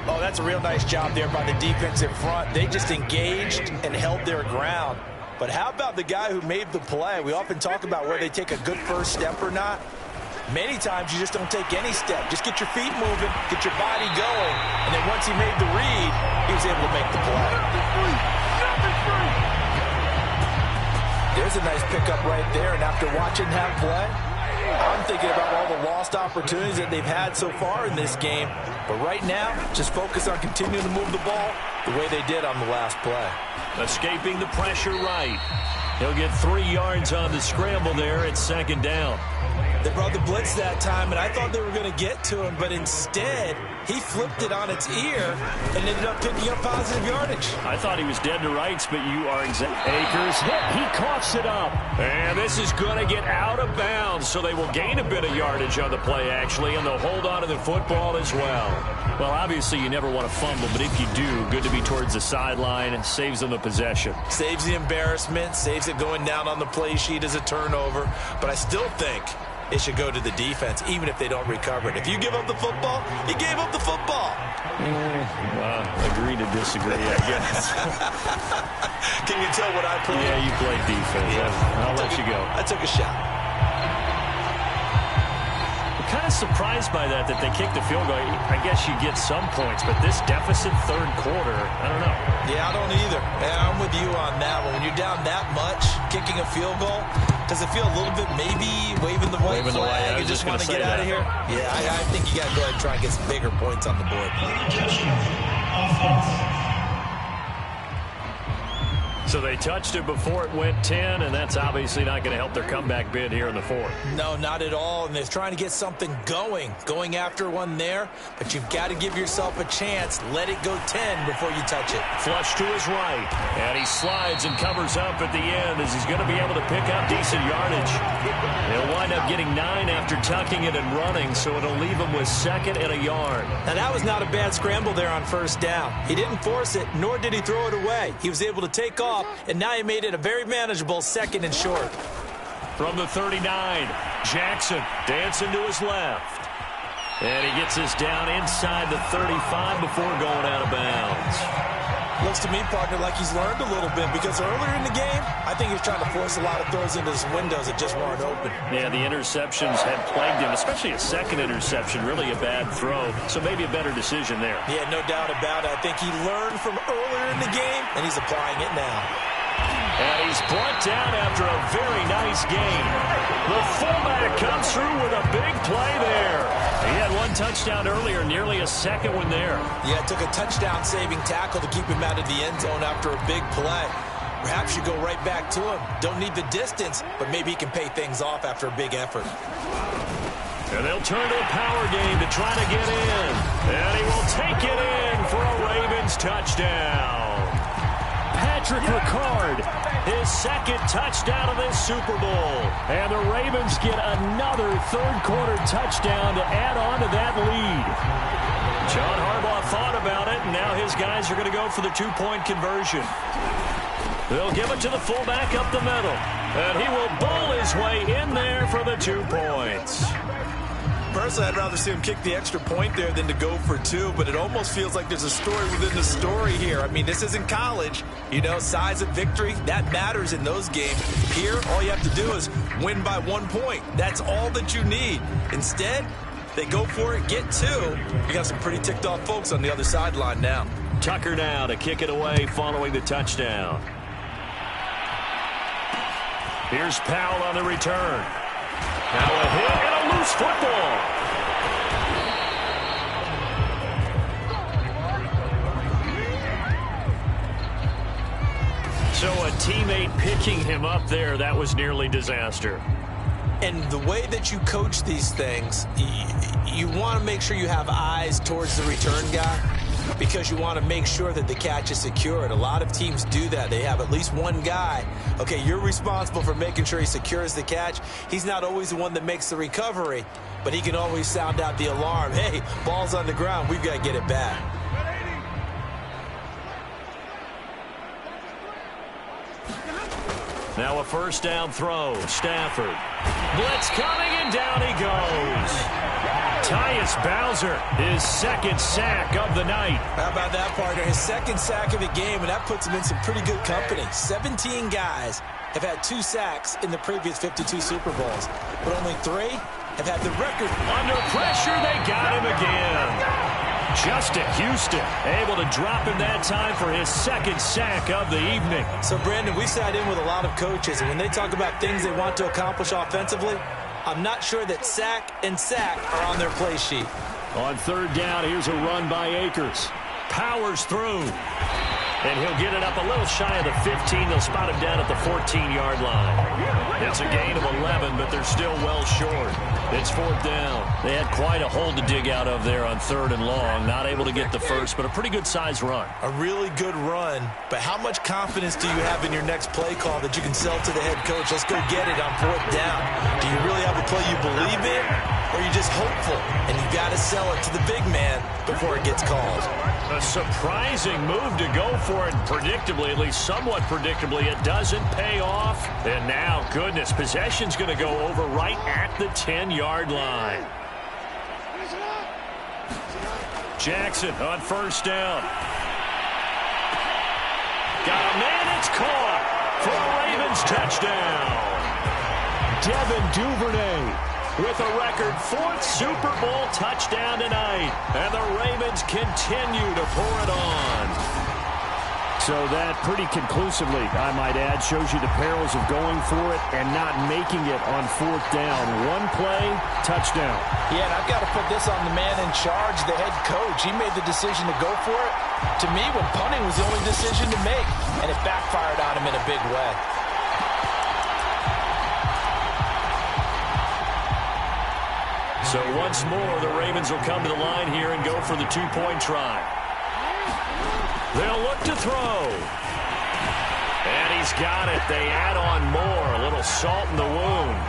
Oh, that's a real nice job there by the defensive front. They just engaged and held their ground. But how about the guy who made the play? We often talk about where they take a good first step or not. Many times you just don't take any step. Just get your feet moving, get your body going, and then once he made the read, he was able to make the play. There's a nice pickup right there, and after watching that play, I'm thinking about all the lost opportunities that they've had so far in this game. But right now, just focus on continuing to move the ball the way they did on the last play. Escaping the pressure right. He'll get 3 yards on the scramble there at second down. They brought the blitz that time, and I thought they were going to get to him, but instead, he flipped it on its ear and ended up picking up positive yardage. I thought he was dead to rights, but you are exact. Akers hit. He coughs it up. And this is going to get out of bounds, so they will gain a bit of yardage on the play, actually, and they'll hold on to the football as well. Well, obviously, you never want to fumble, but if you do, good to be towards the sideline and saves them the possession. Saves the embarrassment, saves it going down on the play sheet as a turnover, but I still think it should go to the defense, even if they don't recover it. If you give up the football, you gave up the football. Agree to disagree, I guess. Can you tell what I played? Yeah, you played defense. Yeah. I'll let you go. I took a shot. I'm kind of surprised by that they kicked the field goal. I guess you get some points, but this deficit third quarter, I don't know. Yeah, I don't either. I'm with you on that one. When you're down that much, kicking a field goal, does it feel a little bit maybe waving the white flag? You just want to get out of here? Yeah, I think you got to go ahead and try and get some bigger points on the board. So they touched it before it went 10, and that's obviously not going to help their comeback bid here in the fourth. No, not at all, and they're trying to get something going after one there, but you've got to give yourself a chance. Let it go 10 before you touch it. Flush to his right, and he slides and covers up at the end as he's going to be able to pick up decent yardage. They'll wind up getting 9 after tucking it and running, so it'll leave him with 2nd and a yard. Now, that was not a bad scramble there on first down. He didn't force it, nor did he throw it away. He was able to take off, and now he made it a very manageable 2nd and short. From the 39, Jackson dancing to his left. And he gets us down inside the 35 before going out of bounds. Looks to me, partner, like he's learned a little bit, because earlier in the game, I think he was trying to force a lot of throws into his windows that just weren't open. Yeah, the interceptions had plagued him, especially a second interception, really a bad throw. So maybe a better decision there. Yeah, no doubt about it. I think he learned from earlier in the game, and he's applying it now. And he's brought down after a very nice gain. The fullback comes through with a big play there. He had 1 touchdown earlier, nearly a second one there. Yeah, it took a touchdown-saving tackle to keep him out of the end zone after a big play. Perhaps you go right back to him. Don't need the distance, but maybe he can pay things off after a big effort. And they'll turn to a power game to try to get in. And he will take it in for a Ravens touchdown. Patrick Ricard, his 2nd touchdown of this Super Bowl. And the Ravens get another third-quarter touchdown to add on to that lead. John Harbaugh thought about it, and now his guys are going to go for the 2-point conversion. They'll give it to the fullback up the middle. And he will bowl his way in there for the 2 points. Personally, I'd rather see him kick the extra point there than to go for 2, but it almost feels like there's a story within the story here. I mean, this isn't college. You know, size of victory, that matters in those games. Here, all you have to do is win by 1 point. That's all that you need. Instead, they go for it, get 2. You got some pretty ticked off folks on the other sideline now. Tucker now to kick it away following the touchdown. Here's Powell on the return. Now a hit and a loose football. So a teammate picking him up there, that was nearly disaster. And the way that you coach these things, you want to make sure you have eyes towards the return guy, because you want to make sure that the catch is secured. A lot of teams do that. They have at least one guy. Okay, you're responsible for making sure he secures the catch. He's not always the one that makes the recovery, but he can always sound out the alarm. Hey, ball's on the ground. We've got to get it back. Now a first down throw. Stafford. Blitz coming, and down he goes. Tyus Bowser, his 2nd sack of the night. How about that, partner? His 2nd sack of the game, and that puts him in some pretty good company. 17 guys have had 2 sacks in the previous 52 Super Bowls, but only 3 have had the record. Under pressure, they got him again. Justin Houston able to drop him that time for his second sack of the evening. So, Brandon, we sat in with a lot of coaches, and when they talk about things they want to accomplish offensively, I'm not sure that sack and sack are on their play sheet. On third down, here's a run by Akers. Powers through. And he'll get it up a little shy of the 15. They'll spot him down at the 14-yard line. It's a gain of 11, but they're still well short. It's fourth down. They had quite a hole to dig out of there on third and long. Not able to get the first, but a pretty good-sized run. A really good run, but how much confidence do you have in your next play call that you can sell to the head coach? Let's go get it on fourth down. Do you really have a play you believe in, or are you just hopeful, and you got to sell it to the big man before it gets called? A surprising move to go for it, predictably, at least somewhat predictably. It doesn't pay off. And now, goodness, possession's going to go over right at the 10-yard line. Jackson on first down. Got a man, it's caught for a Ravens touchdown. Devin Duvernay with a record fourth Super Bowl touchdown tonight. And the Ravens continue to pour it on. So that pretty conclusively, I might add, shows you the perils of going for it and not making it on fourth down. One play, touchdown. Yeah, and I've got to put this on the man in charge, the head coach. He made the decision to go for it. To me, when punting was the only decision to make, and it backfired on him in a big way. So once more, the Ravens will come to the line here and go for the two-point try. They'll look to throw. And he's got it. They add on more. A little salt in the wound.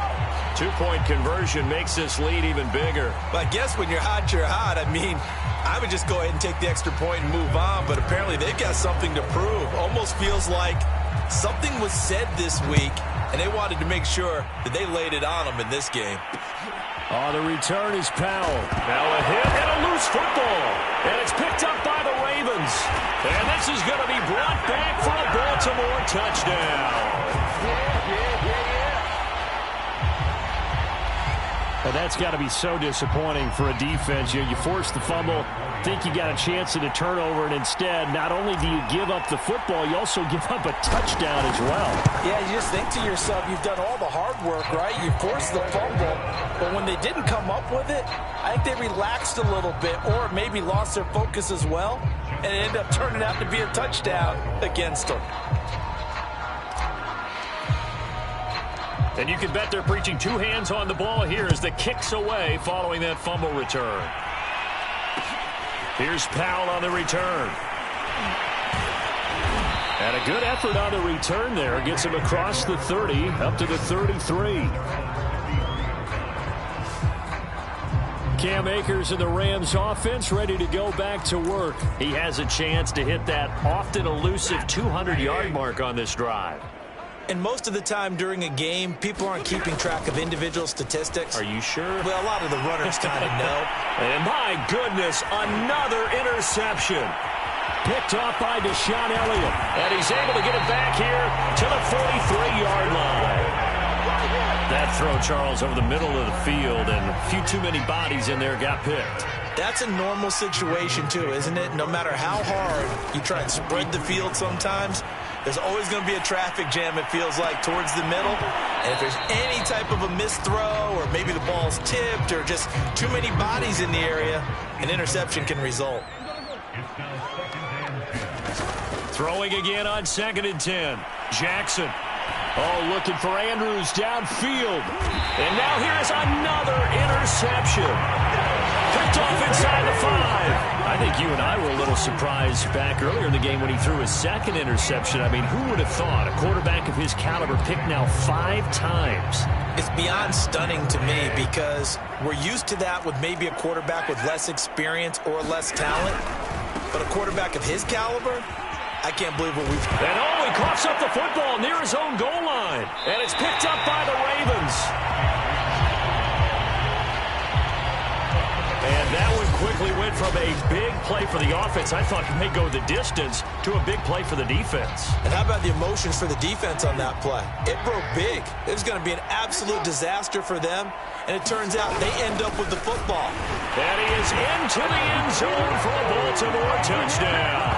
Two-point conversion makes this lead even bigger. But I guess when you're hot, you're hot. I mean, I would just go ahead and take the extra point and move on. But apparently they've got something to prove. Almost feels like something was said this week, and they wanted to make sure that they laid it on them in this game. Oh, the return is Powell. Now a hit and a loose football. And it's picked up by the Ravens. And this is going to be brought back for a Baltimore touchdown. Well, that's got to be so disappointing for a defense. You force the fumble, think you got a chance at a turnover, and instead, not only do you give up the football, you also give up a touchdown as well. Yeah, you just think to yourself, you've done all the hard work, right? You forced the fumble, but when they didn't come up with it, I think they relaxed a little bit or maybe lost their focus as well, and it ended up turning out to be a touchdown against them. And you can bet they're preaching two hands on the ball here as the kick's away following that fumble return. Here's Powell on the return. And a good effort on the return there. Gets him across the 30, up to the 33. Cam Akers and the Rams offense ready to go back to work. He has a chance to hit that often elusive 200-yard mark on this drive. And most of the time during a game, people aren't keeping track of individual statistics. Are you sure? Well, a lot of the runners kind of know. And my goodness, another interception. Picked off by Deshaun Elliott. And he's able to get it back here to the 43-yard line. That throw, Charles, over the middle of the field, and a few too many bodies in there got picked. That's a normal situation, too, isn't it? No matter how hard you try and spread the field sometimes, there's always going to be a traffic jam, it feels like, towards the middle. And if there's any type of a missed throw or maybe the ball's tipped or just too many bodies in the area, an interception can result. Throwing again on 2nd and 10. Jackson. Oh, looking for Andrews downfield. And now here's another interception. Picked off inside the 5. I think you and I were a little surprised back earlier in the game when he threw his second interception. I mean, who would have thought a quarterback of his caliber picked now 5 times? It's beyond stunning to me because we're used to that with maybe a quarterback with less experience or less talent. But a quarterback of his caliber, I can't believe what we've... And oh, he coughs up the football near his own goal line. And it's picked up by the Ravens. And that one quickly went from a big play for the offense, I thought he may go the distance, to a big play for the defense. And how about the emotions for the defense on that play? It broke big. It was going to be an absolute disaster for them, and it turns out they end up with the football. And he is into the end zone for a Baltimore touchdown.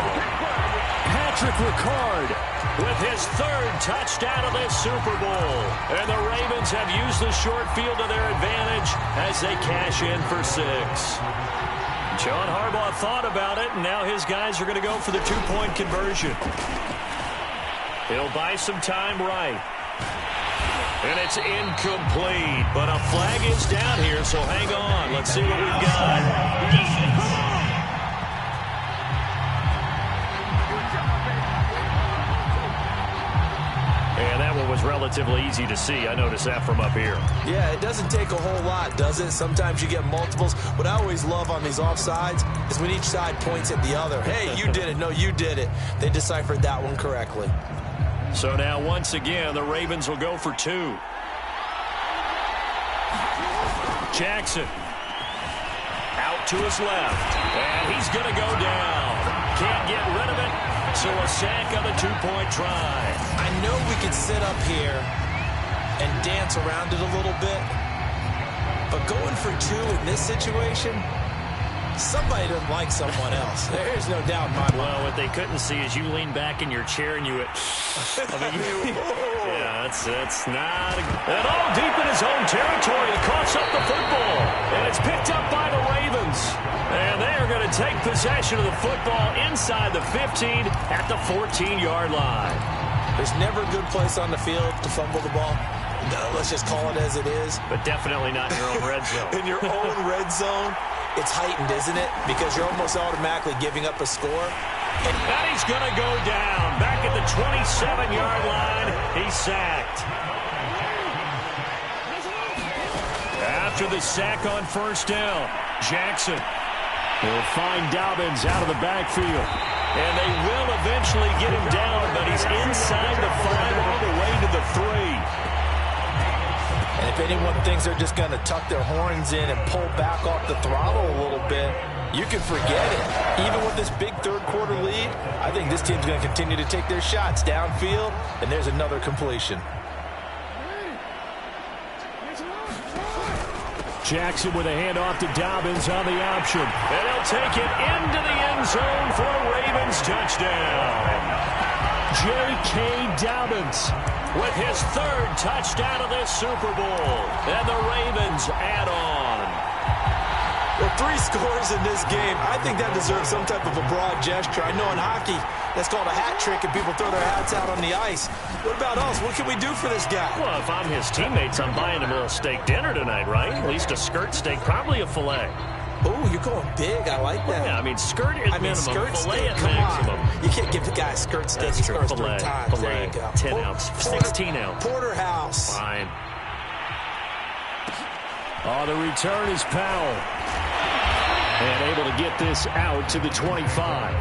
Patrick Ricard with his third touchdown of this Super Bowl. And the Ravens have used the short field to their advantage as they cash in for 6. John Harbaugh thought about it, and now his guys are going to go for the two-point conversion. He'll buy some time right. And it's incomplete, but a flag is down here, so hang on. Let's see what we've got. And that one was relatively easy to see. I noticed that from up here. Yeah, it doesn't take a whole lot, does it? Sometimes you get multiples. What I always love on these offsides is when each side points at the other. Hey, you did it. No, you did it. They deciphered that one correctly. So now, once again, the Ravens will go for 2. Jackson out to his left, and he's going to go down. Can't get rid of it, so a sack on the two-point try. I know we can sit up here and dance around it a little bit, but going for 2 in this situation, somebody doesn't like someone else. There's no doubt in my mind. Well, what they couldn't see is you lean back in your chair and you went, yeah, that's not. And all deep in his own territory, he coughs up the football. And it's picked up by the Ravens. And they are going to take possession of the football inside the 15 at the 14-yard line. There's never a good place on the field to fumble the ball. Let's just call it as it is. But definitely not in your own red zone. In your own red zone, it's heightened, isn't it? Because you're almost automatically giving up a score. And he's going to go down. Back at the 27-yard line, he's sacked. After the sack on first down, Jackson will find Dobbins out of the backfield. And they will eventually get him down, but he's inside the 5 all the way to the 3. And if anyone thinks they're just going to tuck their horns in and pull back off the throttle a little bit, you can forget it. Even with this big third-quarter lead, I think this team's going to continue to take their shots downfield, and there's another completion. Jackson with a handoff to Dobbins on the option. And he'll take it into the end zone for a Ravens touchdown. J.K. Dobbins with his third touchdown of this Super Bowl. And the Ravens add on. Well, 3 scores in this game. I think that deserves some type of a broad gesture. I know in hockey, that's called a hat trick, and people throw their hats out on the ice. What about us? What can we do for this guy? Well, if I'm his teammates, I'm buying him a little steak dinner tonight, right? At least a skirt steak, probably a filet. Oh, you're going big. I like that. Yeah, I mean, skirt at minimum, skirt filet steak, at come maximum. on. You can't give the guy a skirt steak. That's He true. scores Filet, 3 times. filet, There you go. 10 ounce, 16 ounce. Porterhouse. Fine. On the return is Powell. And able to get this out to the 25.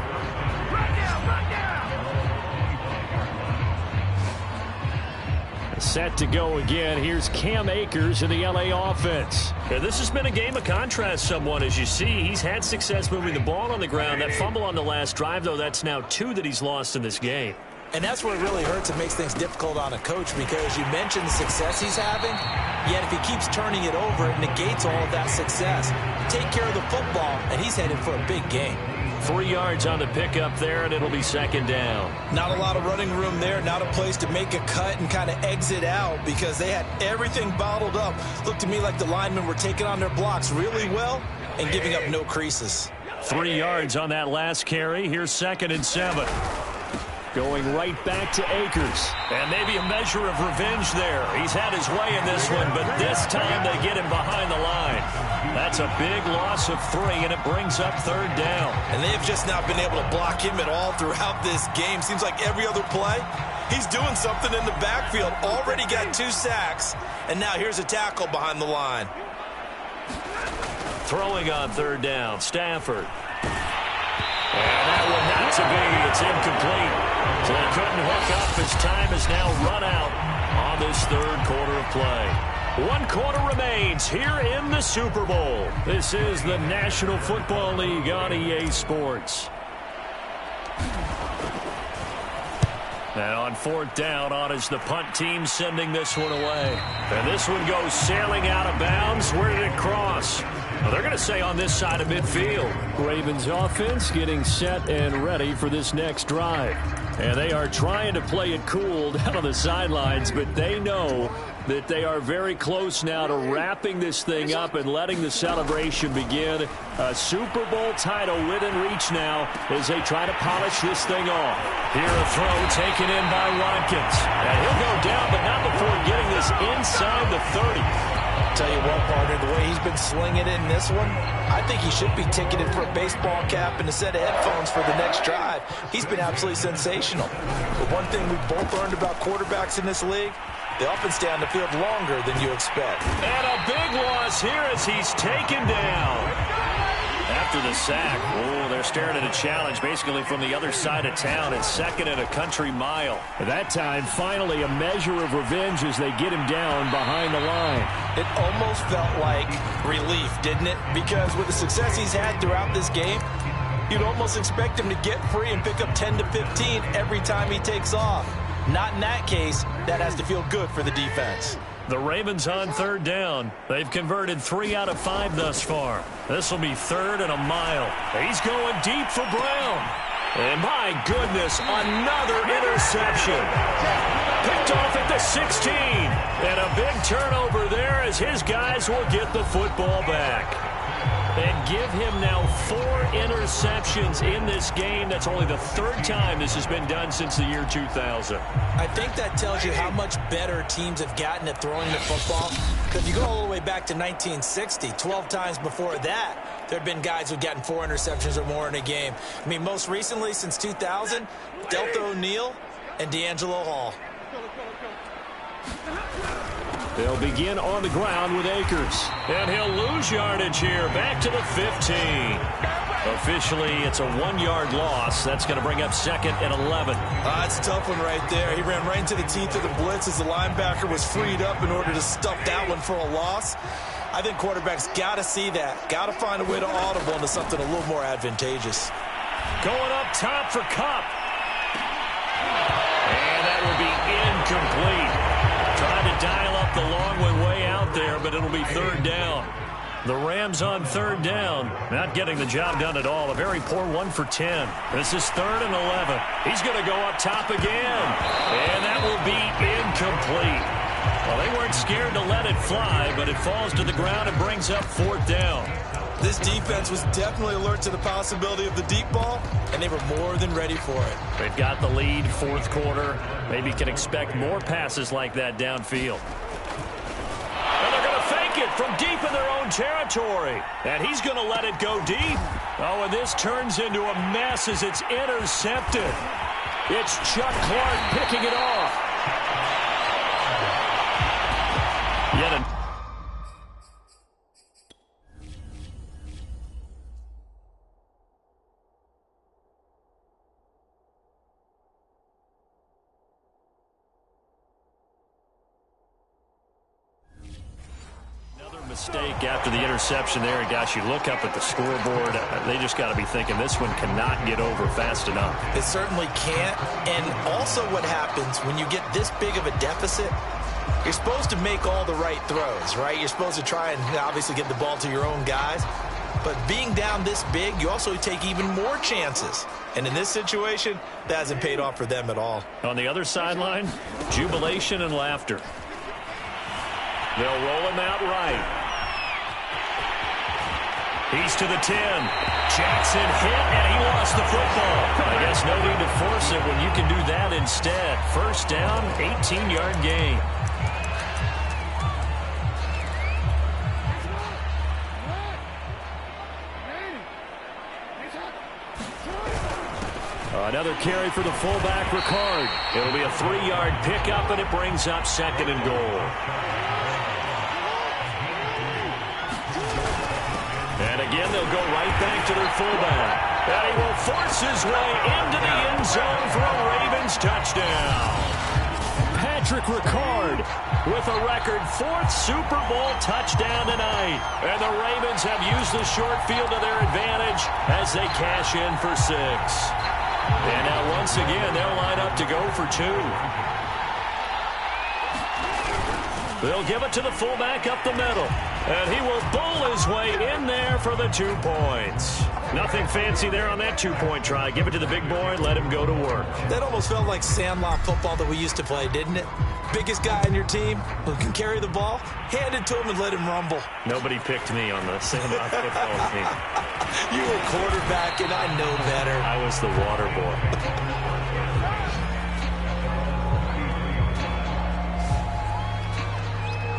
Set to go again. Here's Cam Akers in the LA offense. Yeah, this has been a game of contrast somewhat. As you see, he's had success moving the ball on the ground. That fumble on the last drive, though, that's now 2 that he's lost in this game. And that's where it really hurts and makes things difficult on a coach, because you mentioned the success he's having, yet if he keeps turning it over, it negates all of that success. Take care of the football, and he's headed for a big game. 3 yards on the pickup there, and it'll be second down. Not a lot of running room there, not a place to make a cut and kind of exit out, because they had everything bottled up. Looked to me like the linemen were taking on their blocks really well and giving up no creases. 3 yards on that last carry. Here's 2nd and 7. Going right back to Akers. And maybe a measure of revenge there. He's had his way in this one, but this time they get him behind the line. That's a big loss of 3, and it brings up 3rd down. And they've just not been able to block him at all throughout this game. Seems like every other play, he's doing something in the backfield. Already got 2 sacks, and now here's a tackle behind the line. Throwing on 3rd down, Stafford. And that one not to be. It's incomplete. So they couldn't hook up as time is now run out on this 3rd quarter of play. 1 quarter remains here in the Super Bowl. This is the National Football League on EA Sports. And on 4th down, on is the punt team sending this one away. And this one goes sailing out of bounds. Where did it cross? Well, they're going to say on this side of midfield. Ravens offense getting set and ready for this next drive. And they are trying to play it cool down on the sidelines, but they know that they are very close now to wrapping this thing up and letting the celebration begin. A Super Bowl title within reach now as they try to polish this thing off. Here a throw taken in by Watkins. And he'll go down, but not before getting this inside the 30. Tell you what, partner, the way he's been slinging it in this one, I think he should be ticketed for a baseball cap and a set of headphones for the next drive. He's been absolutely sensational. But one thing we've both learned about quarterbacks in this league, they often stay on the field longer than you expect. And a big loss here as he's taken down. After the sack, they're staring at a challenge basically from the other side of town. It's 2nd and a country mile. At that time, finally a measure of revenge as they get him down behind the line. It almost felt like relief, didn't it? Because with the success he's had throughout this game, you'd almost expect him to get free and pick up 10 to 15 every time he takes off. Not in that case. That has to feel good for the defense. The Ravens on 3rd down. They've converted 3 out of 5 thus far. This will be 3rd and a mile. He's going deep for Brown. And my goodness, another interception. Picked off at the 16. And a big turnover there as his guys will get the football back. And give him now 4 interceptions in this game. That's only the 3rd time this has been done since the year 2000. I think that tells you how much better teams have gotten at throwing the football. If you go all the way back to 1960, 12 times before that, there have been guys who've gotten 4 interceptions or more in a game. I mean, most recently, since 2000, Deltha O'Neal and D'Angelo Hall. They'll begin on the ground with Akers. And he'll lose yardage here. Back to the 15. Officially, it's a 1-yard loss. That's going to bring up 2nd and 11. That's a tough one right there. He ran right into the teeth of the blitz as the linebacker was freed up in order to stuff that one for a loss. I think quarterbacks got to see that. Got to find a way to audible into something a little more advantageous. Going up top for Kupp. And that will be incomplete. Trying to dial up the long one way out there, but it'll be 3rd down. The Rams on 3rd down, not getting the job done at all. A very poor 1 for 10. This is 3rd and 11. He's going to go up top again, and that will be incomplete. Well, they weren't scared to let it fly, but it falls to the ground and brings up 4th down. This defense was definitely alert to the possibility of the deep ball, and they were more than ready for it. They've got the lead, 4th quarter. Maybe can expect more passes like that downfield. And they're going to fake it from deep in their own territory. And he's going to let it go deep. Oh, and this turns into a mess as it's intercepted. It's Chuck Clark picking it off. Yet mistake after the interception there. And gosh, you look up at the scoreboard, they just got to be thinking this one cannot get over fast enough. It certainly can't. And also what happens when you get this big of a deficit, you're supposed to make all the right throws, right? You're supposed to try and obviously get the ball to your own guys. But being down this big, you also take even more chances. And in this situation, that hasn't paid off for them at all. On the other sideline, jubilation and laughter. They'll roll him out right. He's to the 10. Jackson hit, and he lost the football. I guess no need to force it when you can do that instead. 1st down, 18-yard gain. Another carry for the fullback, Ricard. It'll be a 3-yard pickup, and it brings up 2nd and goal. And again, they'll go right back to their fullback. And he will force his way into the end zone for a Ravens touchdown. Patrick Ricard with a record 4th Super Bowl touchdown tonight. And the Ravens have used the short field to their advantage as they cash in for 6. And now once again, they'll line up to go for 2. They'll give it to the fullback up the middle. And he will bowl his way in there for the 2 points. Nothing fancy there on that 2-point try. Give it to the big boy and let him go to work. That almost felt like Sandlot football that we used to play, didn't it? Biggest guy on your team who can carry the ball, hand it to him and let him rumble. Nobody picked me on the Sandlot football team. You were quarterback, and I know better. I was the water boy.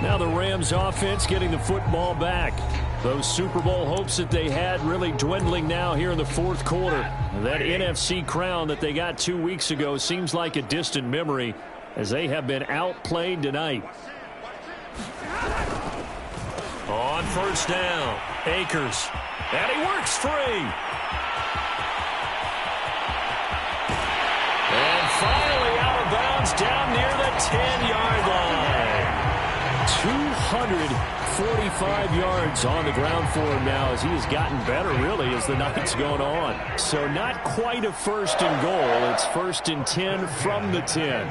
Now the Rams offense getting the football back. Those Super Bowl hopes that they had really dwindling now here in the 4th quarter. That NFC crown that they got 2 weeks ago seems like a distant memory as they have been outplayed tonight. On 1st down, Akers. And he works free. And finally out of bounds down near the 10-yard line. 245 yards on the ground for him now as he has gotten better, really, as the night's going on. So not quite a 1st and goal. It's 1st and 10 from the 10.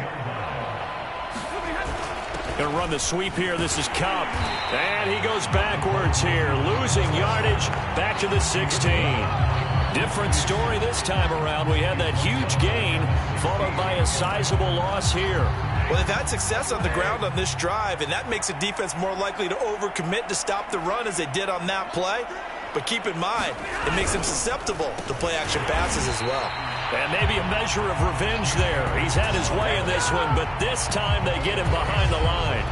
Going to run the sweep here. This is Kupp. And he goes backwards here, losing yardage back to the 16. Different story this time around. We had that huge gain followed by a sizable loss here. Well, they've had success on the ground on this drive, and that makes the defense more likely to overcommit to stop the run as they did on that play. But keep in mind, it makes them susceptible to play-action passes as well. And maybe a measure of revenge there. He's had his way in this one, but this time they get him behind the line.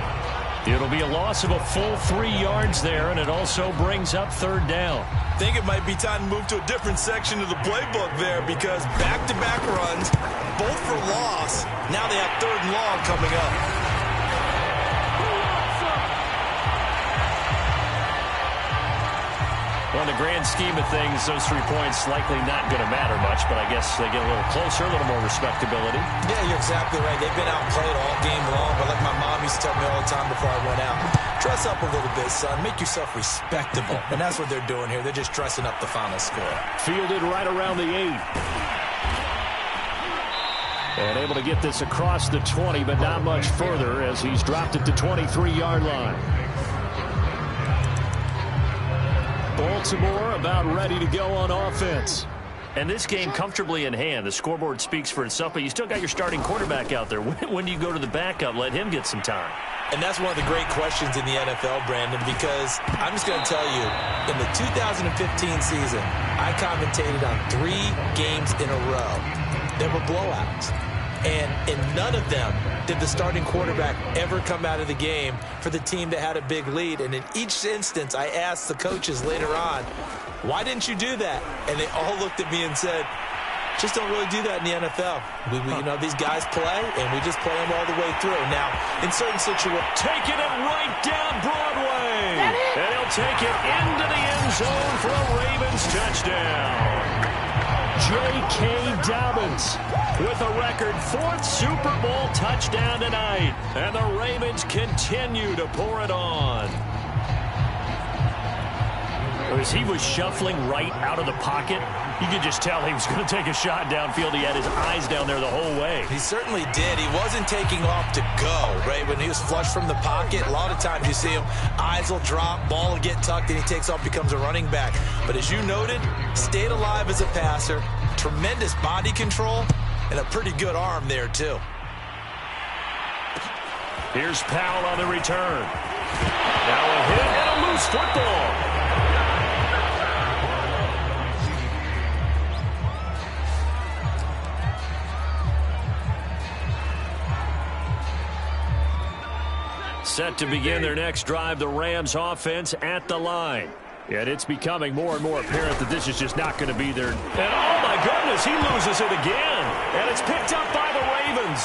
It'll be a loss of a full 3 yards there, and it also brings up 3rd down. I think it might be time to move to a different section of the playbook there because back-to-back runs, both for loss. Now they have 3rd and long coming up. Well, in the grand scheme of things, those 3 points likely not going to matter much, but I guess they get a little closer, a little more respectability. Yeah, you're exactly right. They've been outplayed all game long, but like my mom used to tell me all the time before I went out, dress up a little bit, son. Make yourself respectable. And that's what they're doing here. They're just dressing up the final score. Fielded right around the 8. And able to get this across the 20, but not much further as he's dropped it to 23-yard line. Baltimore about ready to go on offense. And this game comfortably in hand. The scoreboard speaks for itself, but you still got your starting quarterback out there. When do you go to the backup? Let him get some time. And that's one of the great questions in the NFL, Brandon, because I'm just going to tell you, in the 2015 season, I commentated on 3 games in a row. There were blowouts. And in none of them did the starting quarterback ever come out of the game for the team that had a big lead. And in each instance, I asked the coaches later on, why didn't you do that? And they all looked at me and said, just don't really do that in the NFL. You know, these guys play, and we just play them all the way through. Now, in certain situations, taking it right down Broadway. And he'll take it into the end zone for a Ravens touchdown. J.K. Dobbins with a record 4th Super Bowl touchdown tonight. And the Ravens continue to pour it on. As he was shuffling right out of the pocket, you could just tell he was going to take a shot downfield. He had his eyes down there the whole way. He certainly did. He wasn't taking off to go, right? When he was flush from the pocket, a lot of times you see him, eyes will drop, ball will get tucked, and he takes off, becomes a running back. But as you noted, stayed alive as a passer, tremendous body control, and a pretty good arm there, too. Here's Powell on the return. Now a hit and a loose football. Set to begin their next drive, the Rams offense at the line. Yet it's becoming more and more apparent that this is just not going to be their... And oh my goodness, he loses it again. And it's picked up by the Ravens.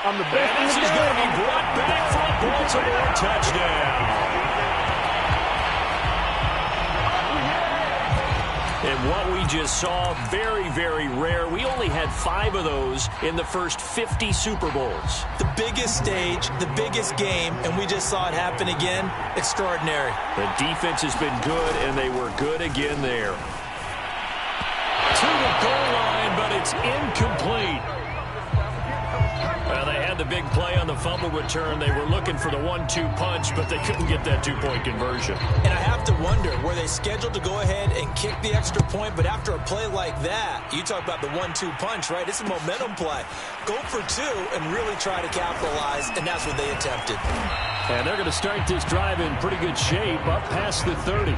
And this is going to be brought back for a Baltimore touchdown. It And what we just saw, very, very rare. We only had 5 of those in the first 50 Super Bowls. The biggest stage, the biggest game, and we just saw it happen again. Extraordinary. The defense has been good, and they were good again there. To the goal line, but it's incomplete. Well, they had the big play on the fumble return. They were looking for the 1-2 punch, but they couldn't get that 2-point conversion. And I have to wonder, were they scheduled to go ahead and kick the extra point? But after a play like that, you talk about the 1-2 punch, right? It's a momentum play. Go for 2 and really try to capitalize, and that's what they attempted. And they're going to start this drive in pretty good shape, up past the 30.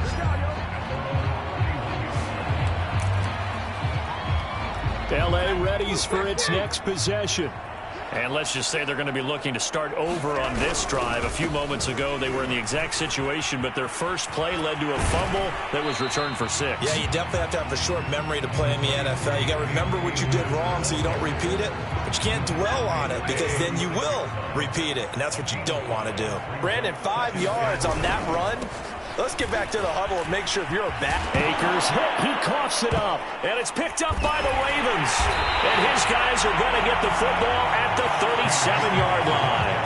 L.A. readies for its next possession. And let's just say they're going to be looking to start over on this drive. A few moments ago, they were in the exact situation, but their first play led to a fumble that was returned for 6. Yeah, you definitely have to have a short memory to play in the NFL. You got to remember what you did wrong so you don't repeat it, but you can't dwell on it because then you will repeat it, and that's what you don't want to do. Brandon, 5 yards on that run. Let's get back to the huddle and make sure if you're back. Akers hit. He coughs it up. And it's picked up by the Ravens. And his guys are going to get the football at the 37-yard line.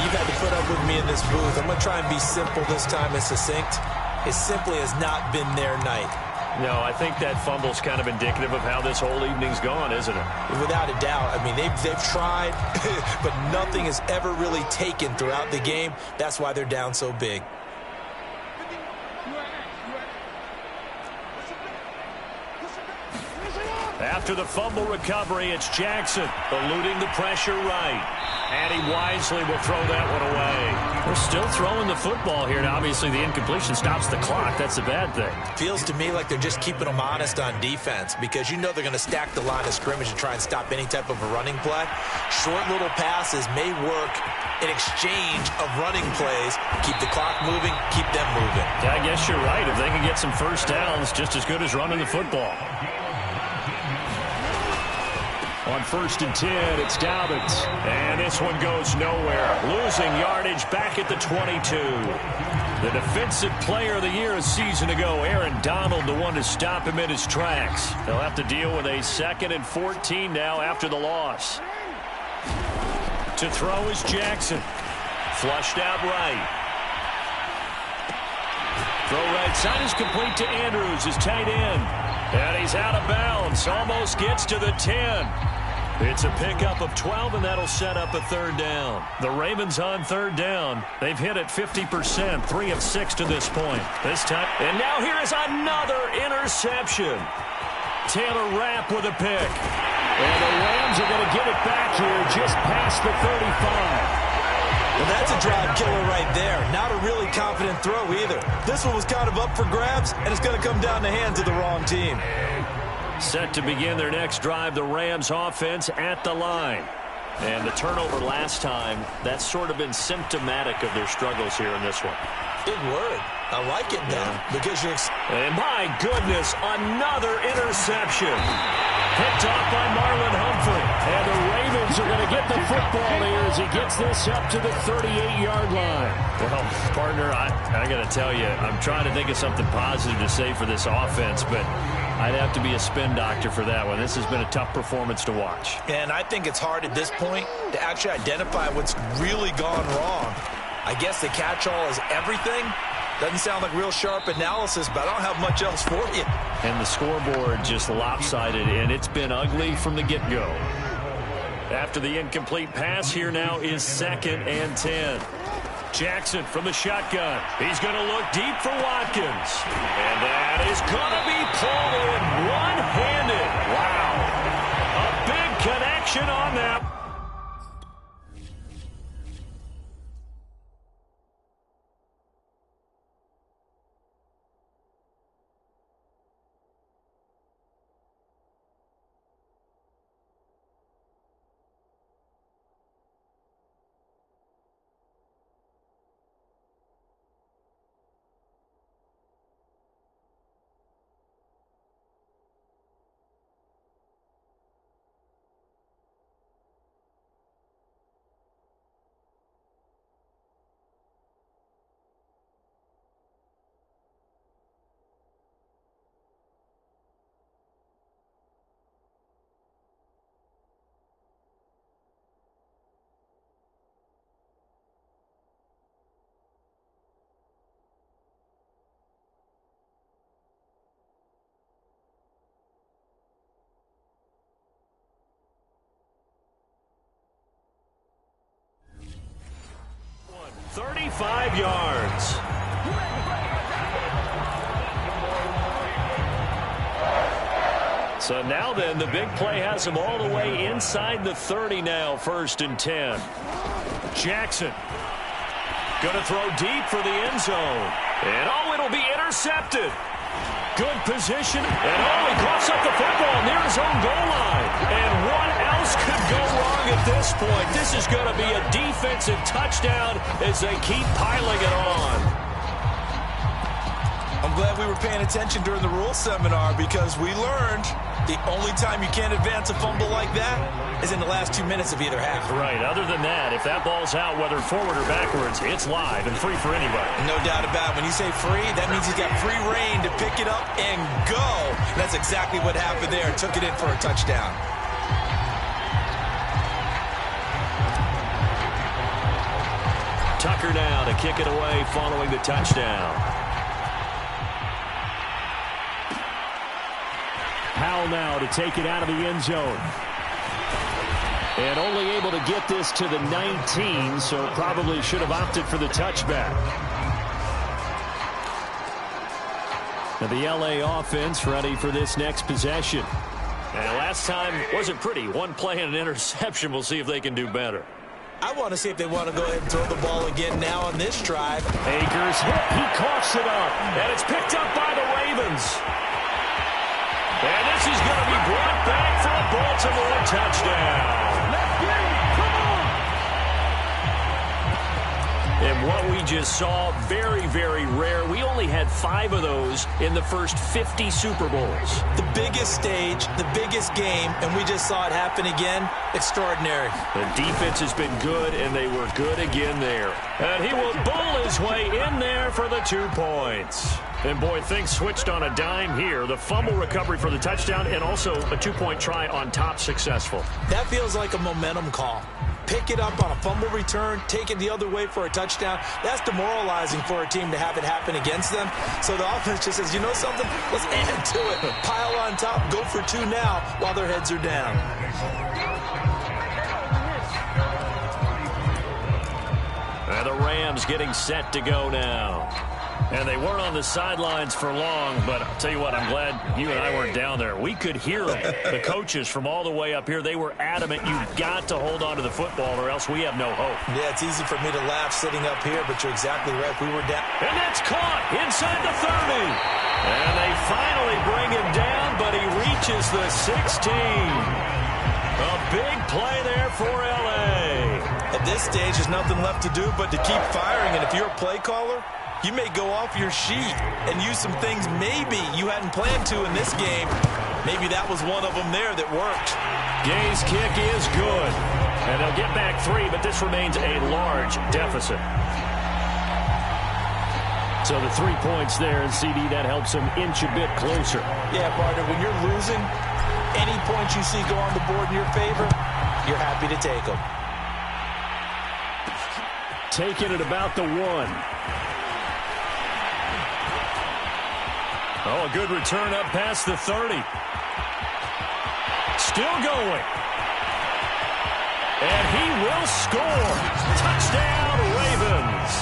You've had to put up with me in this booth. I'm going to try and be simple this time and succinct. It simply has not been their night. No, I think that fumble's kind of indicative of how this whole evening's gone, isn't it? Without a doubt. I mean, they've tried, but nothing has ever really taken throughout the game. That's why they're down so big. After the fumble recovery, it's Jackson eluding the pressure right. And he wisely will throw that one away. They're still throwing the football here. Now, obviously, the incompletion stops the clock. That's a bad thing. Feels to me like they're just keeping them honest on defense because you know they're going to stack the line of scrimmage and try and stop any type of a running play. Short little passes may work in exchange of running plays. Keep the clock moving, keep them moving. Yeah, I guess you're right. If they can get some first downs, just as good as running the football. On 1st and 10, it's Dobbins. And this one goes nowhere. Losing yardage back at the 22. The defensive player of the year a season ago, Aaron Donald, the one to stop him in his tracks. They'll have to deal with a 2nd and 14 now after the loss. To throw is Jackson. Flushed out right. Throw right side is complete to Andrews, his tight end. And he's out of bounds. Almost gets to the 10. It's a pickup of 12, and that'll set up a 3rd down. The Ravens on 3rd down. They've hit it 50%, 3 of 6 to this point. This time, and now here is another interception. Taylor Rapp with a pick. And the Rams are going to get it back here just past the 35. Well, that's a drive killer right there. Not a really confident throw either. This one was kind of up for grabs, and it's going to come down the hands of the wrong team. Set to begin their next drive, the Rams offense at the line. And the turnover last time, that's sort of been symptomatic of their struggles here in this one. Big word. I like it now because you're... And my goodness, another interception. Picked off by Marlon Humphrey. And the Ravens are going to get the football here as he gets this up to the 38-yard line. Well, partner, I got to tell you, I'm trying to think of something positive to say for this offense, but I'd have to be a spin doctor for that one. This has been a tough performance to watch. And I think it's hard at this point to actually identify what's really gone wrong. I guess the catch-all is everything. Doesn't sound like real sharp analysis, but I don't have much else for you. And the scoreboard just lopsided, and it's been ugly from the get-go. After the incomplete pass, here now is 2nd and 10. Jackson from the shotgun. He's going to look deep for Watkins. And that is going to be pulled in one-handed. Wow. A big connection on that. 25 yards. So now then, the big play has him all the way inside the 30 now, 1st and 10. Jackson going to throw deep for the end zone. And it'll be intercepted. Good position. And he coughs up the football near his own goal line. And what else could go wrong at this point? This is going to be a defensive touchdown as they keep piling it on. I'm glad we were paying attention during the rules seminar because we learned the only time you can't advance a fumble like that is in the last 2 minutes of either half. Right. Other than that, if that ball's out, whether forward or backwards, it's live and free for anybody. No doubt about it. When you say free, that means he's got free reign to pick it up and go. And that's exactly what happened there. Took it in for a touchdown. Tucker now to kick it away following the touchdown. Powell now to take it out of the end zone. And only able to get this to the 19, so probably should have opted for the touchback. Now the LA offense ready for this next possession. And last time wasn't pretty. One play and an interception. We'll see if they can do better. I want to see if they want to go ahead and throw the ball again now on this drive. Akers hit. He coughs it up. And it's picked up by the Ravens. And this is going to be brought back for a Baltimore touchdown. Let's get it. Come on. And what we just saw, very, very rare. We only had 5 of those in the first 50 Super Bowls. The biggest stage, the biggest game, and we just saw it happen again. Extraordinary. The defense has been good, and they were good again there. And he will bowl his way in there for the 2 points. And, boy, things switched on a dime here. The fumble recovery for the touchdown and also a 2-point try on top successful. That feels like a momentum call. Pick it up on a fumble return, take it the other way for a touchdown. That's demoralizing for a team to have it happen against them. So the offense just says, you know something? Let's add to it. Pile on top, go for 2 now while their heads are down. And the Rams getting set to go now. And they weren't on the sidelines for long, but I'll tell you what, I'm glad you and I weren't down there. We could hear them, the coaches from all the way up here. They were adamant, you've got to hold on to the football or else we have no hope. Yeah, it's easy for me to laugh sitting up here, but you're exactly right. We were down. And that's caught inside the 30. And they finally bring him down, but he reaches the 16. A big play there for L.A. At this stage, there's nothing left to do but to keep firing. And if you're a play caller, you may go off your sheet and use some things maybe you hadn't planned to in this game. Maybe that was one of them there that worked. Gay's kick is good. And they'll get back 3, but this remains a large deficit. So the 3 points there, and CD, that helps them inch a bit closer. Yeah, partner, when you're losing, any points you see go on the board in your favor, you're happy to take them. Taking it about the 1. Oh, a good return up past the 30. Still going. And he will score. Touchdown, Ravens.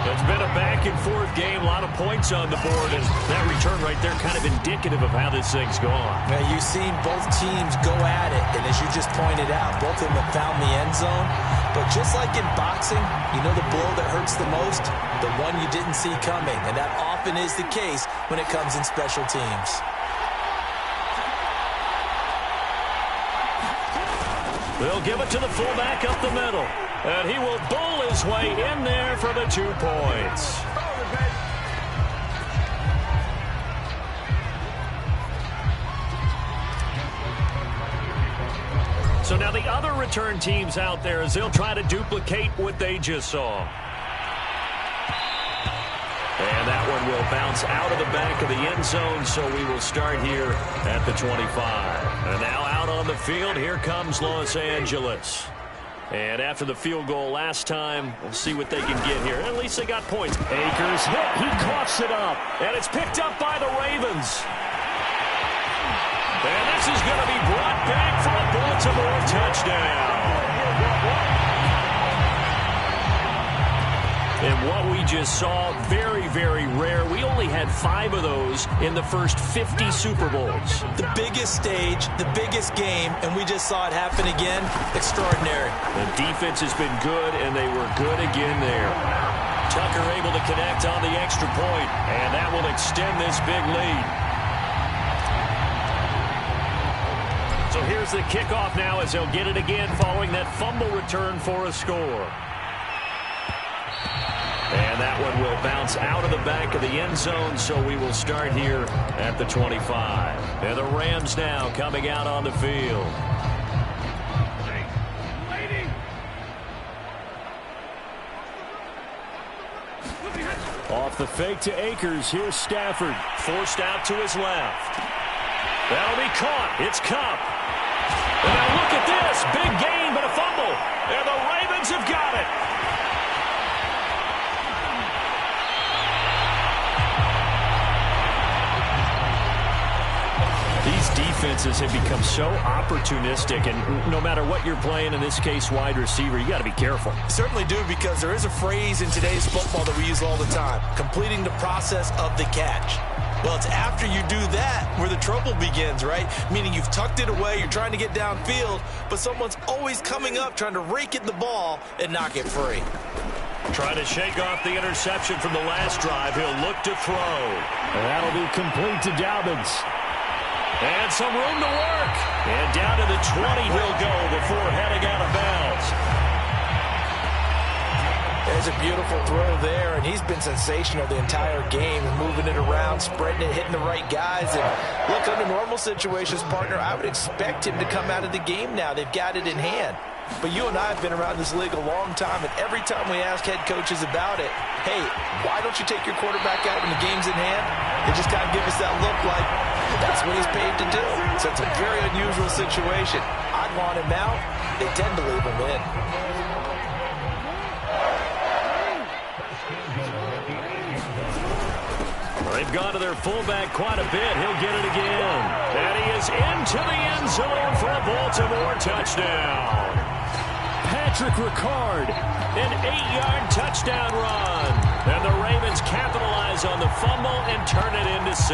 It's been a back-and-forth game, a lot of points on the board, and that return right there kind of indicative of how this thing's gone. Now, you've seen both teams go at it, and as you just pointed out, both of them have found the end zone. But just like in boxing, you know the blow that hurts the most? The one you didn't see coming, and that often is the case when it comes in special teams. They'll give it to the fullback up the middle. And he will bowl his way in there for the 2 points. So now the other return teams out there as they'll try to duplicate what they just saw. And that one will bounce out of the back of the end zone, so we will start here at the 25. And now out on the field, here comes Los Angeles. And after the field goal last time, we'll see what they can get here. At least they got points. Akers hit. He coughs it up. And it's picked up by the Ravens. And this is going to be brought back for a Baltimore touchdown. And what we just saw, very, very rare. We only had 5 of those in the first 50 Super Bowls. The biggest stage, the biggest game, and we just saw it happen again. Extraordinary. The defense has been good, and they were good again there. Tucker able to connect on the extra point, and that will extend this big lead. So here's the kickoff now as they'll get it again following that fumble return for a score. And that one will bounce out of the back of the end zone, so we will start here at the 25. And the Rams now coming out on the field. Off the fake to Akers. Here's Stafford. Forced out to his left. That'll be caught. It's Kupp. And now look at this. Big gain, but a fumble. And the Ravens have got it. These defenses have become so opportunistic, and no matter what you're playing, in this case wide receiver, you got to be careful. Certainly do, because there is a phrase in today's football that we use all the time: completing the process of the catch. Well, it's after you do that where the trouble begins, right? Meaning you've tucked it away, you're trying to get downfield, but someone's always coming up trying to rake at the ball and knock it free. Trying to shake off the interception from the last drive. He'll look to throw. And that'll be complete to Dobbins. And some room to work. And down to the 20 he'll go before heading out of bounds. There's a beautiful throw there, and he's been sensational the entire game, moving it around, spreading it, hitting the right guys. And look, under normal situations, partner, I would expect him to come out of the game now. They've got it in hand. But you and I have been around this league a long time, and every time we ask head coaches about it, hey, why don't you take your quarterback out when the game's in hand? They just kind of give us that look like that's what he's paid to do. So it's a very unusual situation. I'd want him out. They tend to leave him in. They've gone to their fullback quite a bit. He'll get it again. And he is into the end zone for a Baltimore touchdown. Patrick Ricard, an 8-yard touchdown run. And the Ravens capitalize on the fumble and turn it into 6.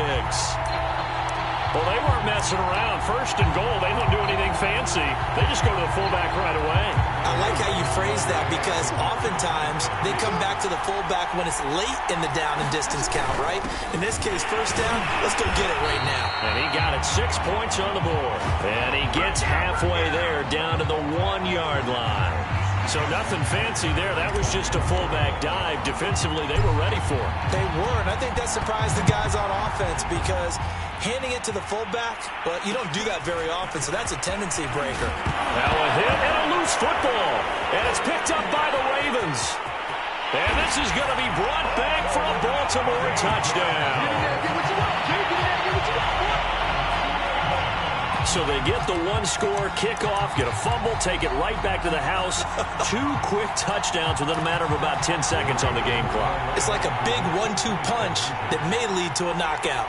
Well, they weren't messing around. First and goal, they don't do anything fancy. They just go to the fullback right away. I like how you phrase that, because oftentimes they come back to the fullback when it's late in the down and distance count, right? In this case, first down, let's go get it right now. And he got it 6 points on the board. And he gets halfway there down to the 1-yard line. So nothing fancy there. That was just a fullback dive. Defensively, they were ready for it. They were, and I think that surprised the guys on offense, because handing it to the fullback, well, you don't do that very often, so that's a tendency breaker. Now a hit and a loose football. And it's picked up by the Ravens. And this is going to be brought back for a Baltimore touchdown. So they get the 1-score kickoff, get a fumble, take it right back to the house. 2 quick touchdowns within a matter of about 10 seconds on the game clock. It's like a big 1-2 punch that may lead to a knockout.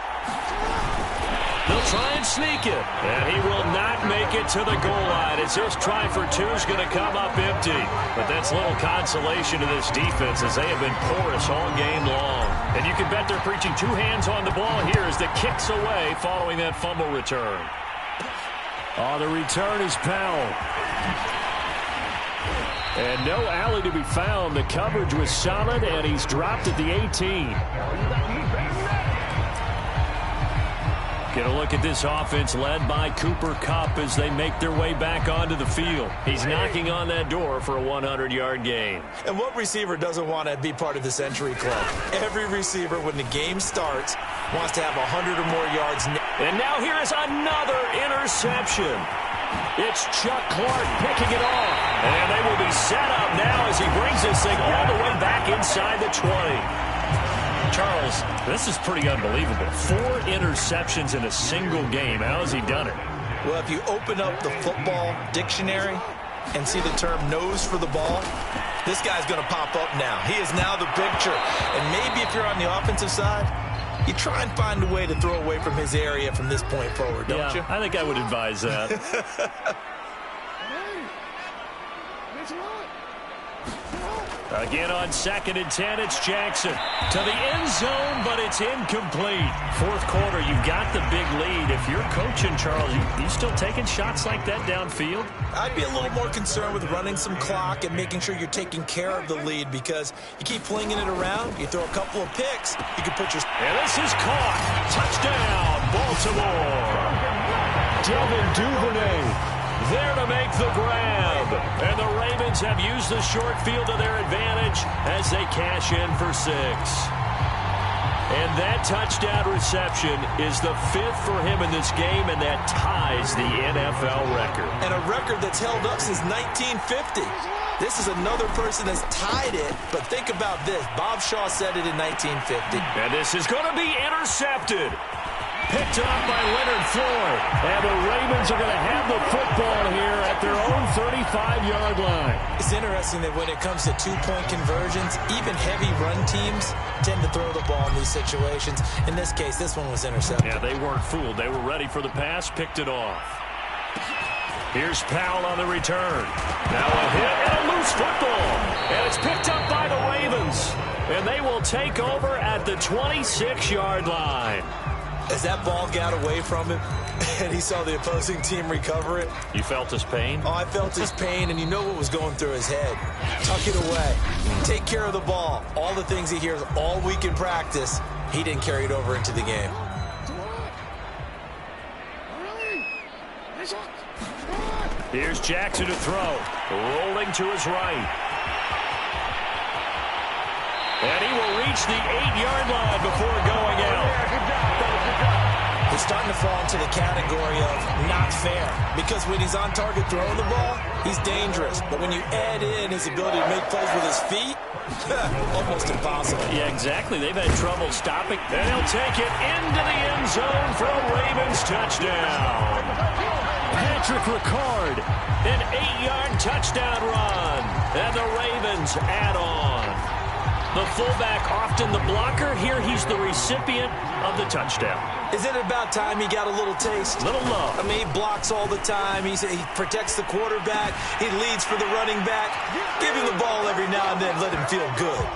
They'll try and sneak it. And he will not make it to the goal line, as his try for 2 is going to come up empty. But that's little consolation to this defense, as they have been porous all game long. And you can bet they're preaching 2 hands on the ball here as the kick's away following that fumble return. Oh, the return is Powell. And no alley to be found. The coverage was solid, and he's dropped at the 18. Get a look at this offense led by Cooper Kupp as they make their way back onto the field. He's knocking on that door for a 100-yard gain. And what receiver doesn't want to be part of the Century Club? Every receiver, when the game starts, wants to have 100 or more yards. And now here is another interception. It's Chuck Clark picking it off. And they will be set up now as he brings this thing all the way back inside the 20. Charles, this is pretty unbelievable. 4 interceptions in a single game. How has he done it? Well, if you open up the football dictionary and see the term nose for the ball, this guy's going to pop up now. He is now the picture. And maybe if you're on the offensive side, you try and find a way to throw away from his area from this point forward, don't you? I think I would advise that. Again on 2nd and 10, it's Jackson to the end zone, but it's incomplete. Fourth quarter, you've got the big lead. If you're coaching, Charles, you still taking shots like that downfield? I'd be a little more concerned with running some clock and making sure you're taking care of the lead, because you keep flinging it around, you throw a couple of picks, you can put your... And this is caught. Touchdown, Baltimore. Devin Duvernay there to make the grab. And the Ravens have used the short field to their advantage as they cash in for 6. And that touchdown reception is the 5th for him in this game, and that ties the NFL record. And a record that's held up since 1950. This is another person that's tied it, but think about this. Bob Shaw said it in 1950. And this is going to be intercepted. Picked up by Leonard Floyd. And the Ravens are going to have the football here at their own 35-yard line. It's interesting that when it comes to two-point conversions, even heavy run teams tend to throw the ball in these situations. In this case, this one was intercepted. Yeah, they weren't fooled. They were ready for the pass, picked it off. Here's Powell on the return. Now a hit and a loose football. And it's picked up by the Ravens. And they will take over at the 26-yard line. As that ball got away from him and he saw the opposing team recover it. You felt his pain? Oh, I felt his pain, and you know what was going through his head. Tuck it away. Take care of the ball. All the things he hears all week in practice, he didn't carry it over into the game. Here's Jackson to throw. Rolling to his right. And he will reach the 8-yard line before going out. He's starting to fall into the category of not fair, because when he's on target throwing the ball, he's dangerous. But when you add in his ability to make plays with his feet, almost impossible. Yeah, exactly. They've had trouble stopping. And he'll take it into the end zone for a Ravens touchdown. Patrick Ricard, an 8-yard touchdown run. And the Ravens add on. The fullback, often the blocker. Here he's the recipient of the touchdown. Isn't it about time he got a little taste? Little love. I mean, he blocks all the time. He protects the quarterback. He leads for the running back. Give him the ball every now and then. Let him feel good.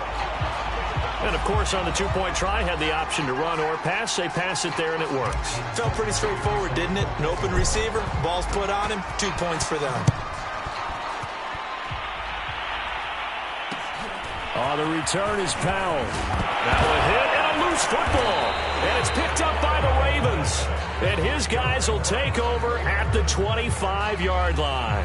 And, of course, on the two-point try, had the option to run or pass. They pass it there, and it works. Felt pretty straightforward, didn't it? An open receiver, ball's put on him, 2 points for them. On the return is Powell. Now a hit and a loose football. And it's picked up by the Ravens. And his guys will take over at the 25-yard line.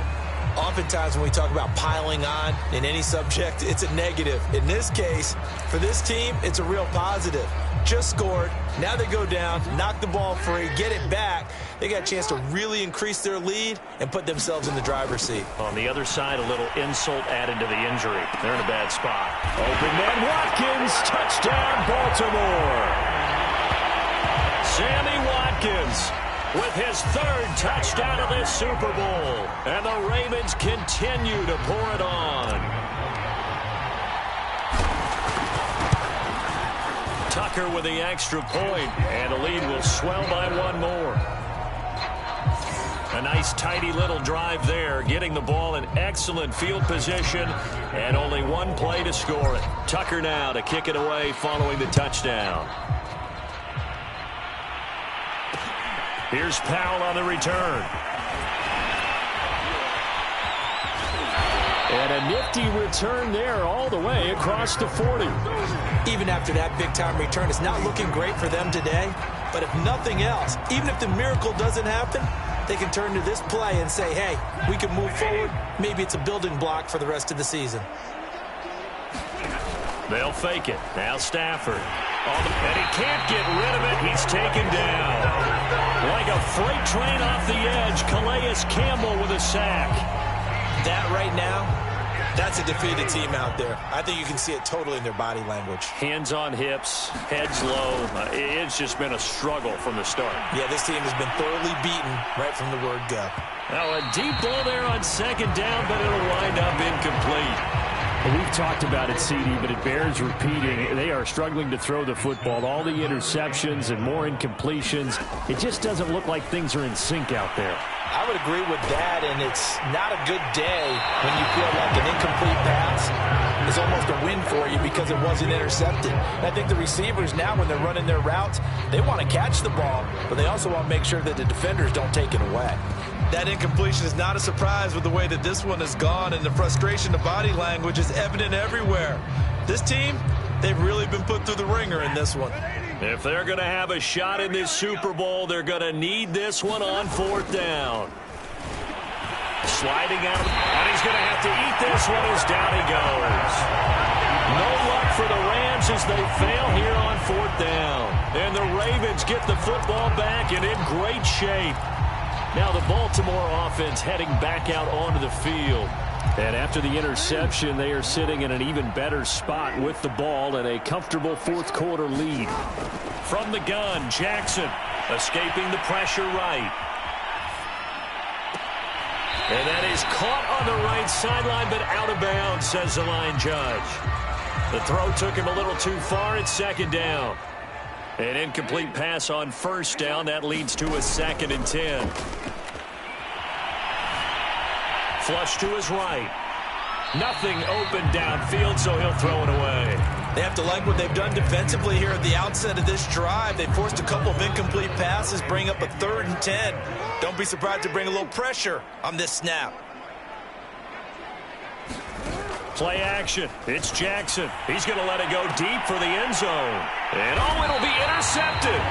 Oftentimes when we talk about piling on in any subject, it's a negative. In this case, for this team, it's a real positive. Just scored. Now they go down, knock the ball free, get it back. They got a chance to really increase their lead and put themselves in the driver's seat. On the other side, a little insult added to the injury. They're in a bad spot. Open man Watkins, touchdown Baltimore. Sammy Watkins with his 3rd touchdown of this Super Bowl. And the Ravens continue to pour it on. Tucker with the extra point, and the lead will swell by 1 more. A nice, tidy little drive there, getting the ball in excellent field position, and only 1 play to score it. Tucker now to kick it away following the touchdown. Here's Powell on the return. And a nifty return there all the way across the 40. Even after that big-time return, it's not looking great for them today. But if nothing else, even if the miracle doesn't happen, they can turn to this play and say, hey, we can move forward. Maybe it's a building block for the rest of the season. They'll fake it. Now Stafford. And he can't get rid of it. He's taken down. Like a freight train off the edge, Calais Campbell with a sack. That right now, that's a defeated team out there. I think you can see it totally in their body language. Hands on hips, heads low. It's just been a struggle from the start. Yeah, this team has been thoroughly beaten right from the word go. Now a deep ball there on 2nd down, but it'll wind up incomplete. We've talked about it, CD, but it bears repeating. They are struggling to throw the football. All the interceptions and more incompletions. It just doesn't look like things are in sync out there. I would agree with that, and it's not a good day when you feel like an incomplete pass is almost a win for you because it wasn't intercepted. And I think the receivers now, when they're running their routes, they want to catch the ball, but they also want to make sure that the defenders don't take it away. That incompletion is not a surprise with the way that this one has gone, and the frustration of body language is evident everywhere. This team, they've really been put through the ringer in this one. If they're going to have a shot in this Super Bowl, they're going to need this one on 4th down. Sliding out, and he's going to have to eat this one as down he goes. No luck for the Rams as they fail here on 4th down. And the Ravens get the football back and in great shape. Now the Baltimore offense heading back out onto the field. And after the interception, they are sitting in an even better spot with the ball and a comfortable 4th quarter lead. From the gun, Jackson escaping the pressure right. And that is caught on the right sideline, but out of bounds, says the line judge. The throw took him a little too far. It's 2nd down. An incomplete pass on 1st down. That leads to a 2nd and 10. Flush to his right. Nothing open downfield, so he'll throw it away. They have to like what they've done defensively here at the outset of this drive. They forced a couple of incomplete passes, bring up a 3rd and 10. Don't be surprised to bring a little pressure on this snap. Play action. It's Jackson. He's going to let it go deep for the end zone. And it'll be intercepted.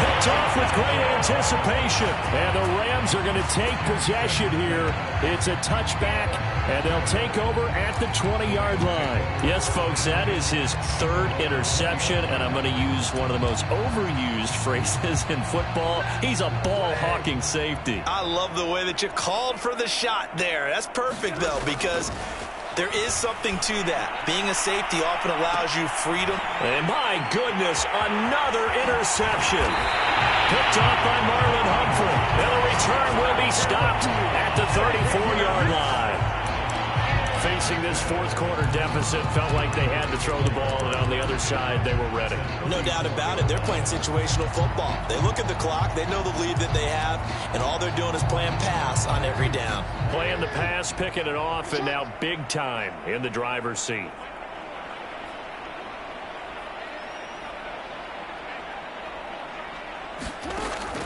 Picked off with great anticipation. And the Rams are going to take possession here. It's a touchback, and they'll take over at the 20-yard line. Yes, folks, that is his 3rd interception, and I'm going to use one of the most overused phrases in football. He's a ball-hawking safety. I love the way that you called for the shot there. That's perfect, though, because there is something to that. Being a safety often allows you freedom. And my goodness, another interception. Picked off by Marlon Humphrey. And the return will be stopped at the 34-yard line. Facing this 4th quarter deficit, felt like they had to throw the ball, and on the other side, they were ready. No doubt about it. They're playing situational football. They look at the clock, they know the lead that they have, and all they're doing is playing pass on every down. Playing the pass, picking it off, and now big time in the driver's seat.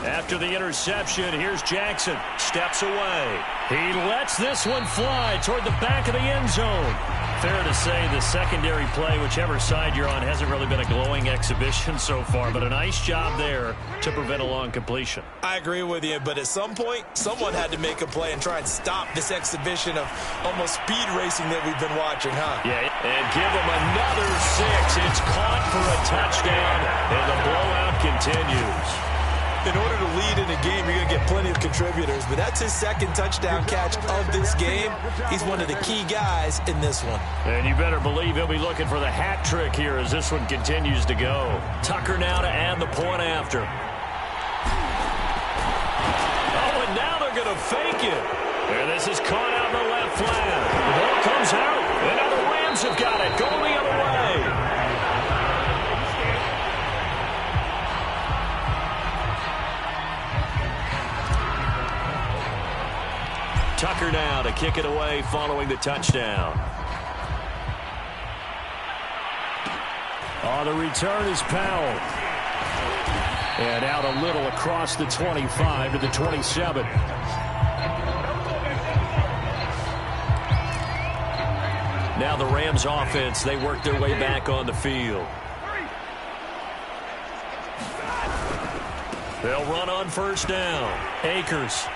After the interception, here's Jackson. Steps away. He lets this one fly toward the back of the end zone. Fair to say the secondary play, whichever side you're on, hasn't really been a glowing exhibition so far, but a nice job there to prevent a long completion. I agree with you, but at some point, someone had to make a play and try and stop this exhibition of almost speed racing that we've been watching, huh? Yeah, and give them another 6. It's caught for a touchdown, and the blowout continues. In order to lead in a game, you're going to get plenty of contributors, but that's his 2nd touchdown catch of this game. He's one of the key guys in this one. And you better believe he'll be looking for the hat trick here as this one continues to go. Tucker now to add the point after. Oh, and now they're going to fake it. And this is caught out in the left flat. The ball comes out, and now the Rams have got it. Going the other way. Tucker now to kick it away following the touchdown. On the return is Powell. And out a little across the 25 to the 27. Now the Rams offense, they work their way back on the field. They'll run on 1st down. Akers.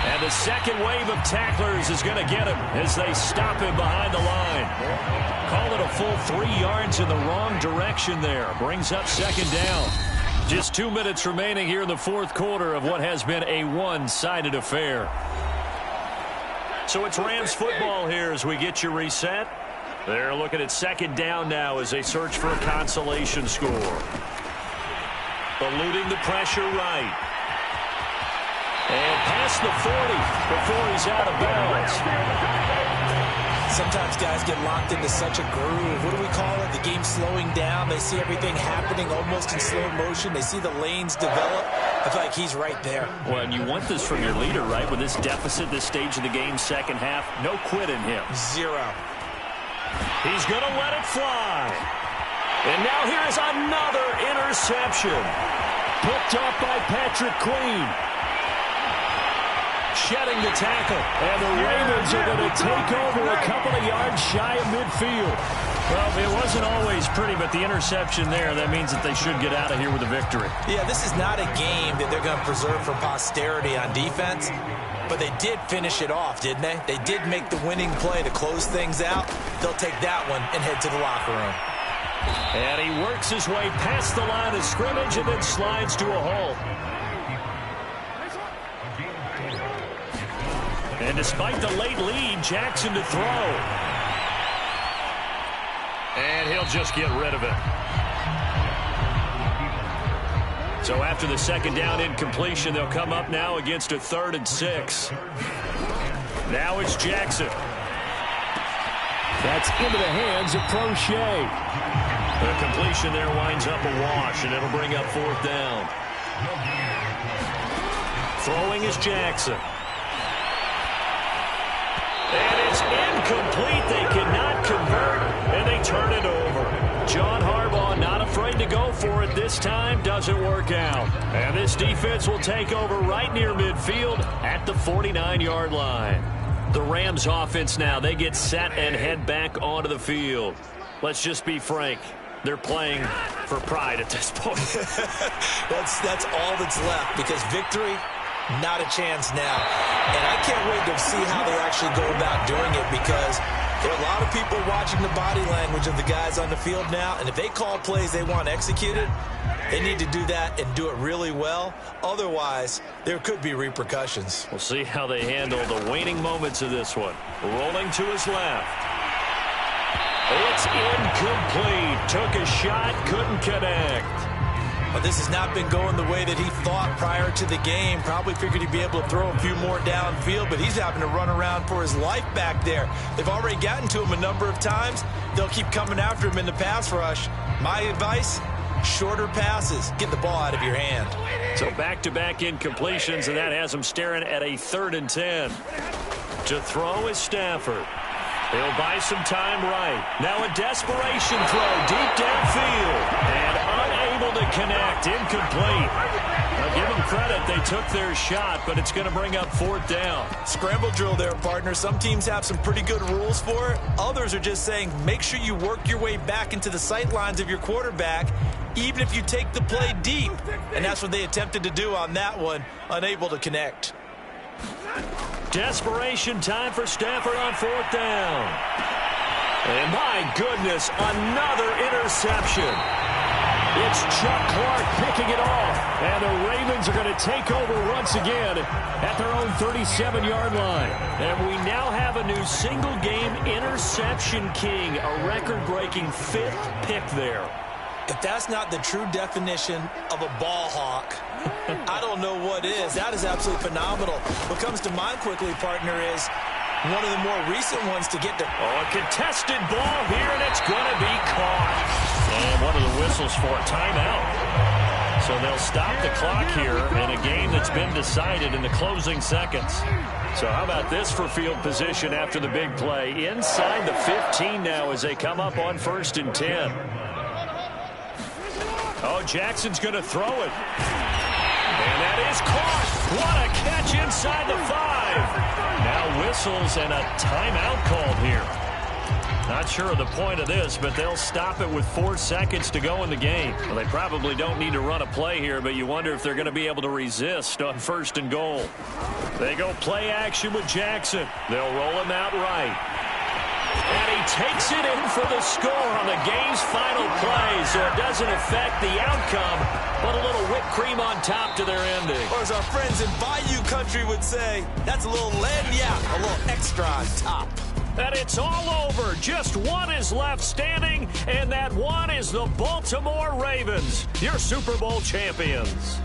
And the second wave of tacklers is going to get him as they stop him behind the line. Call it a full 3 yards in the wrong direction there. Brings up 2nd down. Just 2 minutes remaining here in the 4th quarter of what has been a one-sided affair. So it's Rams football here as we get you reset. They're looking at 2nd down now as they search for a consolation score. Eluding the pressure right. And past the 40 before he's out of bounds. sometimes guys get locked into such a groove. What do we call it? The game slowing down. They see everything happening almost in slow motion. They see the lanes develop. I feel like he's right there. Well, and you want this from your leader, right? With this deficit, this stage of the game, second half, no quit in him. Zero. He's going to let it fly. And now here's another interception. Picked off by Patrick Queen. Shedding the tackle. And the Ravens are going to take over a couple of yards shy of midfield. Well, it wasn't always pretty, but the interception there, that means that they should get out of here with a victory. Yeah, this is not a game that they're going to preserve for posterity on defense, but they did finish it off, didn't they? They did make the winning play to close things out. They'll take that one and head to the locker room. And he works his way past the line of scrimmage and then slides to a halt. And despite the late lead, Jackson to throw. And he'll just get rid of it. So after the second down incompletion, they'll come up now against a 3rd and 6. Now it's Jackson. That's into the hands of Prochet. The completion there winds up a wash, and it'll bring up 4th down. Throwing is Jackson. And it's incomplete. They cannot convert, and they turn it over. John Harbaugh not afraid to go for it this time. Doesn't work out. And this defense will take over right near midfield at the 49-yard line. The Rams offense now, they get set and head back onto the field. Let's just be frank. They're playing for pride at this point. That's all that's left, because victory, not a chance now. And I can't wait to see how they actually go about doing it, because there are a lot of people watching the body language of the guys on the field now, and if they call plays they want executed, they need to do that and do it really well. Otherwise, there could be repercussions. We'll see how they handle the waning moments of this one. Rolling to his left. It's incomplete. Took a shot, couldn't connect. But this has not been going the way that he thought prior to the game. Probably figured he'd be able to throw a few more downfield, but he's having to run around for his life back there. They've already gotten to him a number of times. They'll keep coming after him in the pass rush. My advice, shorter passes. Get the ball out of your hand. So back-to-back incompletions, and that has him staring at a 3rd and 10. To throw is Stafford. He'll buy some time right. Now a desperation throw deep downfield. And unable to connect. Incomplete. Now give them credit. They took their shot, but it's going to bring up 4th down. Scramble drill there, partner. Some teams have some pretty good rules for it. Others are just saying make sure you work your way back into the sight lines of your quarterback, even if you take the play deep. And that's what they attempted to do on that one. Unable to connect. Desperation time for Stafford on 4th down. And my goodness, another interception. It's Chuck Clark picking it off. And the Ravens are going to take over once again at their own 37-yard line. And we now have a new single-game interception king, a record-breaking 5th pick there. If that's not the true definition of a ball hawk, I don't know what is. That is absolutely phenomenal. What comes to mind quickly, partner, is one of the more recent ones to get to. Oh, a contested ball here, and it's going to be caught. And one of the whistles for a timeout. So they'll stop the clock here in a game that's been decided in the closing seconds. So how about this for field position after the big play? Inside the 15 now as they come up on 1st and 10. Oh, Jackson's going to throw it. And that is caught. What a catch inside the 5. Now whistles and a timeout called here. Not sure of the point of this, but they'll stop it with 4 seconds to go in the game. Well, they probably don't need to run a play here, but you wonder if they're going to be able to resist on 1st and goal. They go play action with Jackson. They'll roll him out right. And he takes it in for the score on the game's final play, so it doesn't affect the outcome, but a little whipped cream on top to their ending. Or as our friends in Bayou Country would say, that's a little lagniappe, a little extra on top. And it's all over. Just one is left standing, and that one is the Baltimore Ravens, your Super Bowl champions.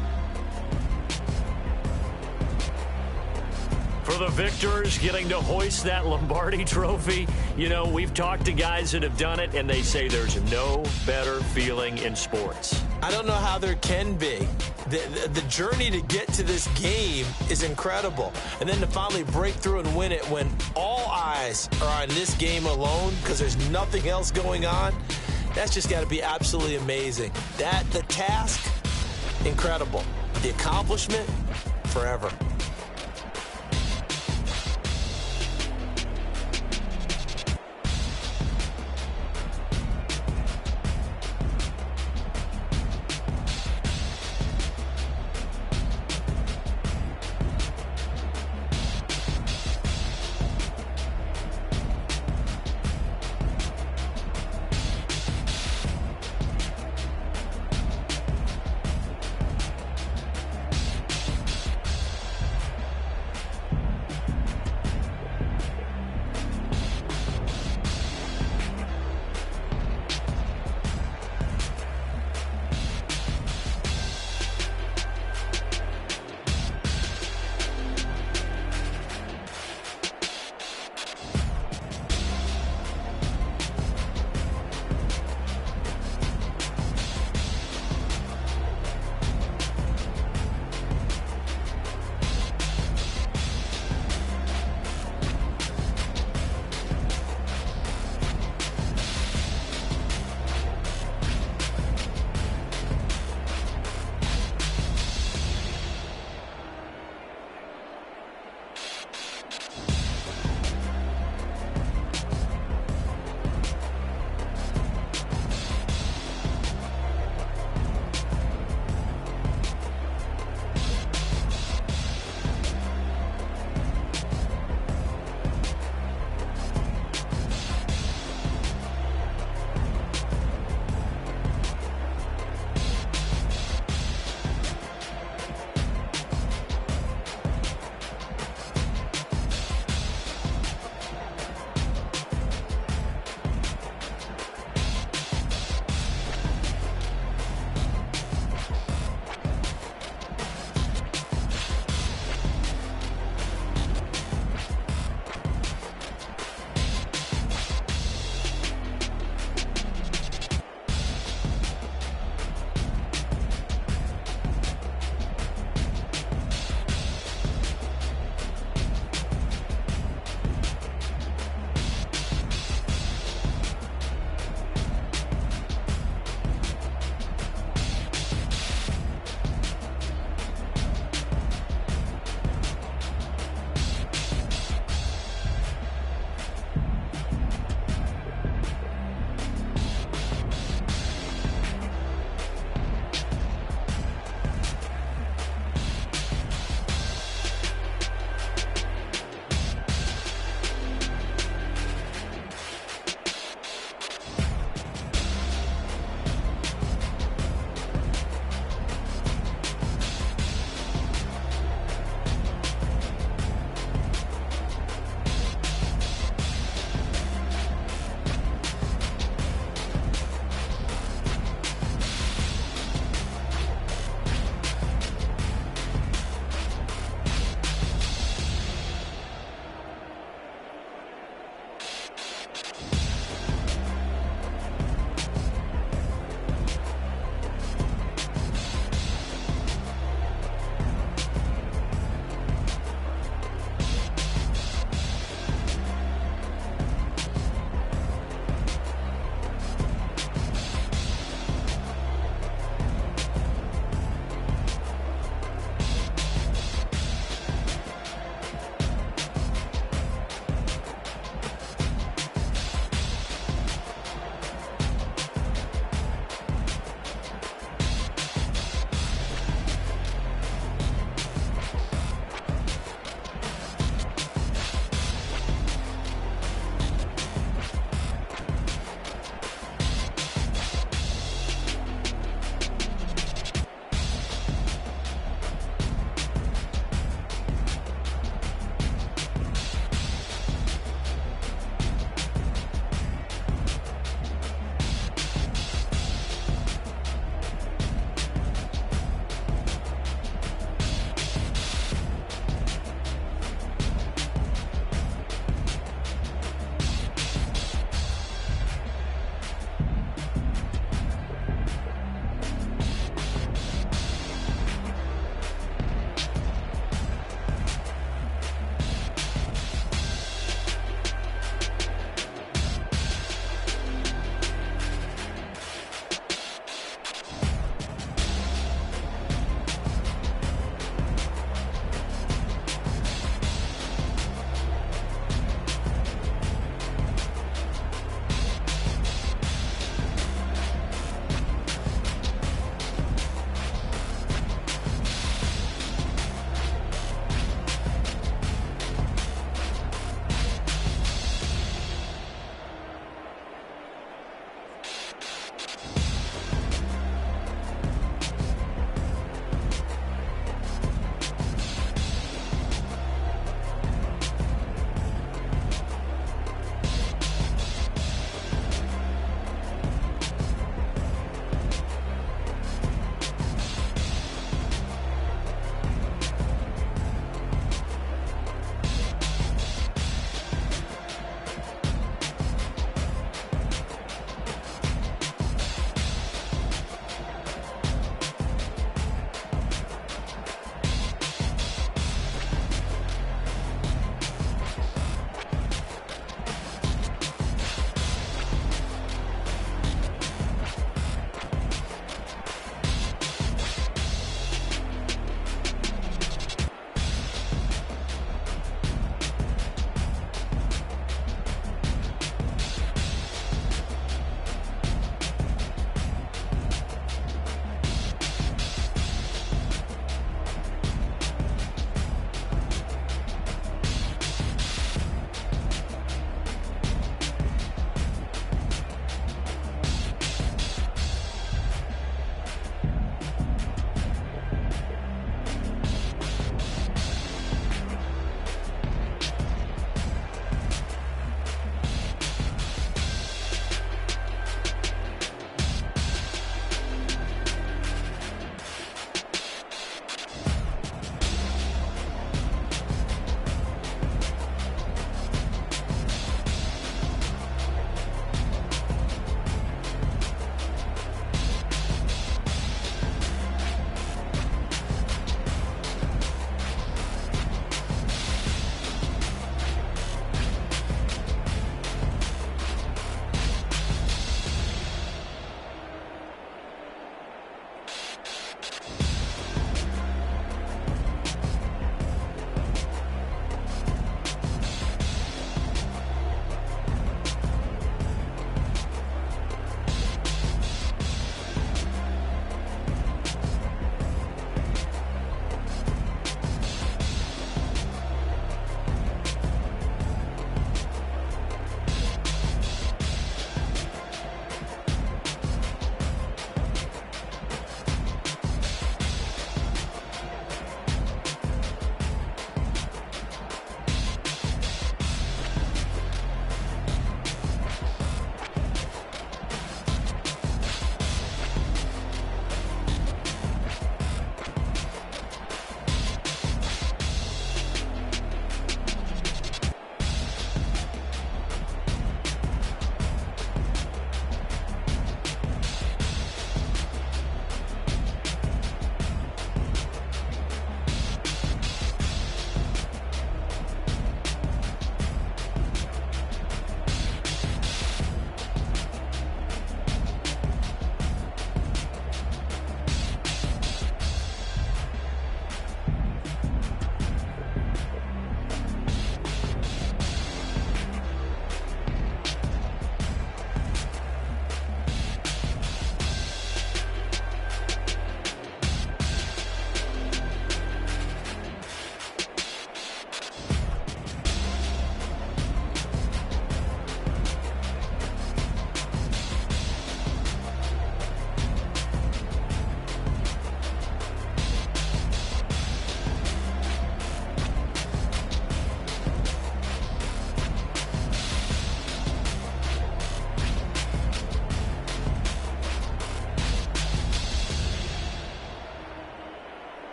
For the victors, getting to hoist that Lombardi trophy, you know, we've talked to guys that have done it, and they say there's no better feeling in sports. I don't know how there can be. The journey to get to this game is incredible. And then to finally break through and win it when all eyes are on this game alone because there's nothing else going on, that's just got to be absolutely amazing. The task, incredible. The accomplishment, forever.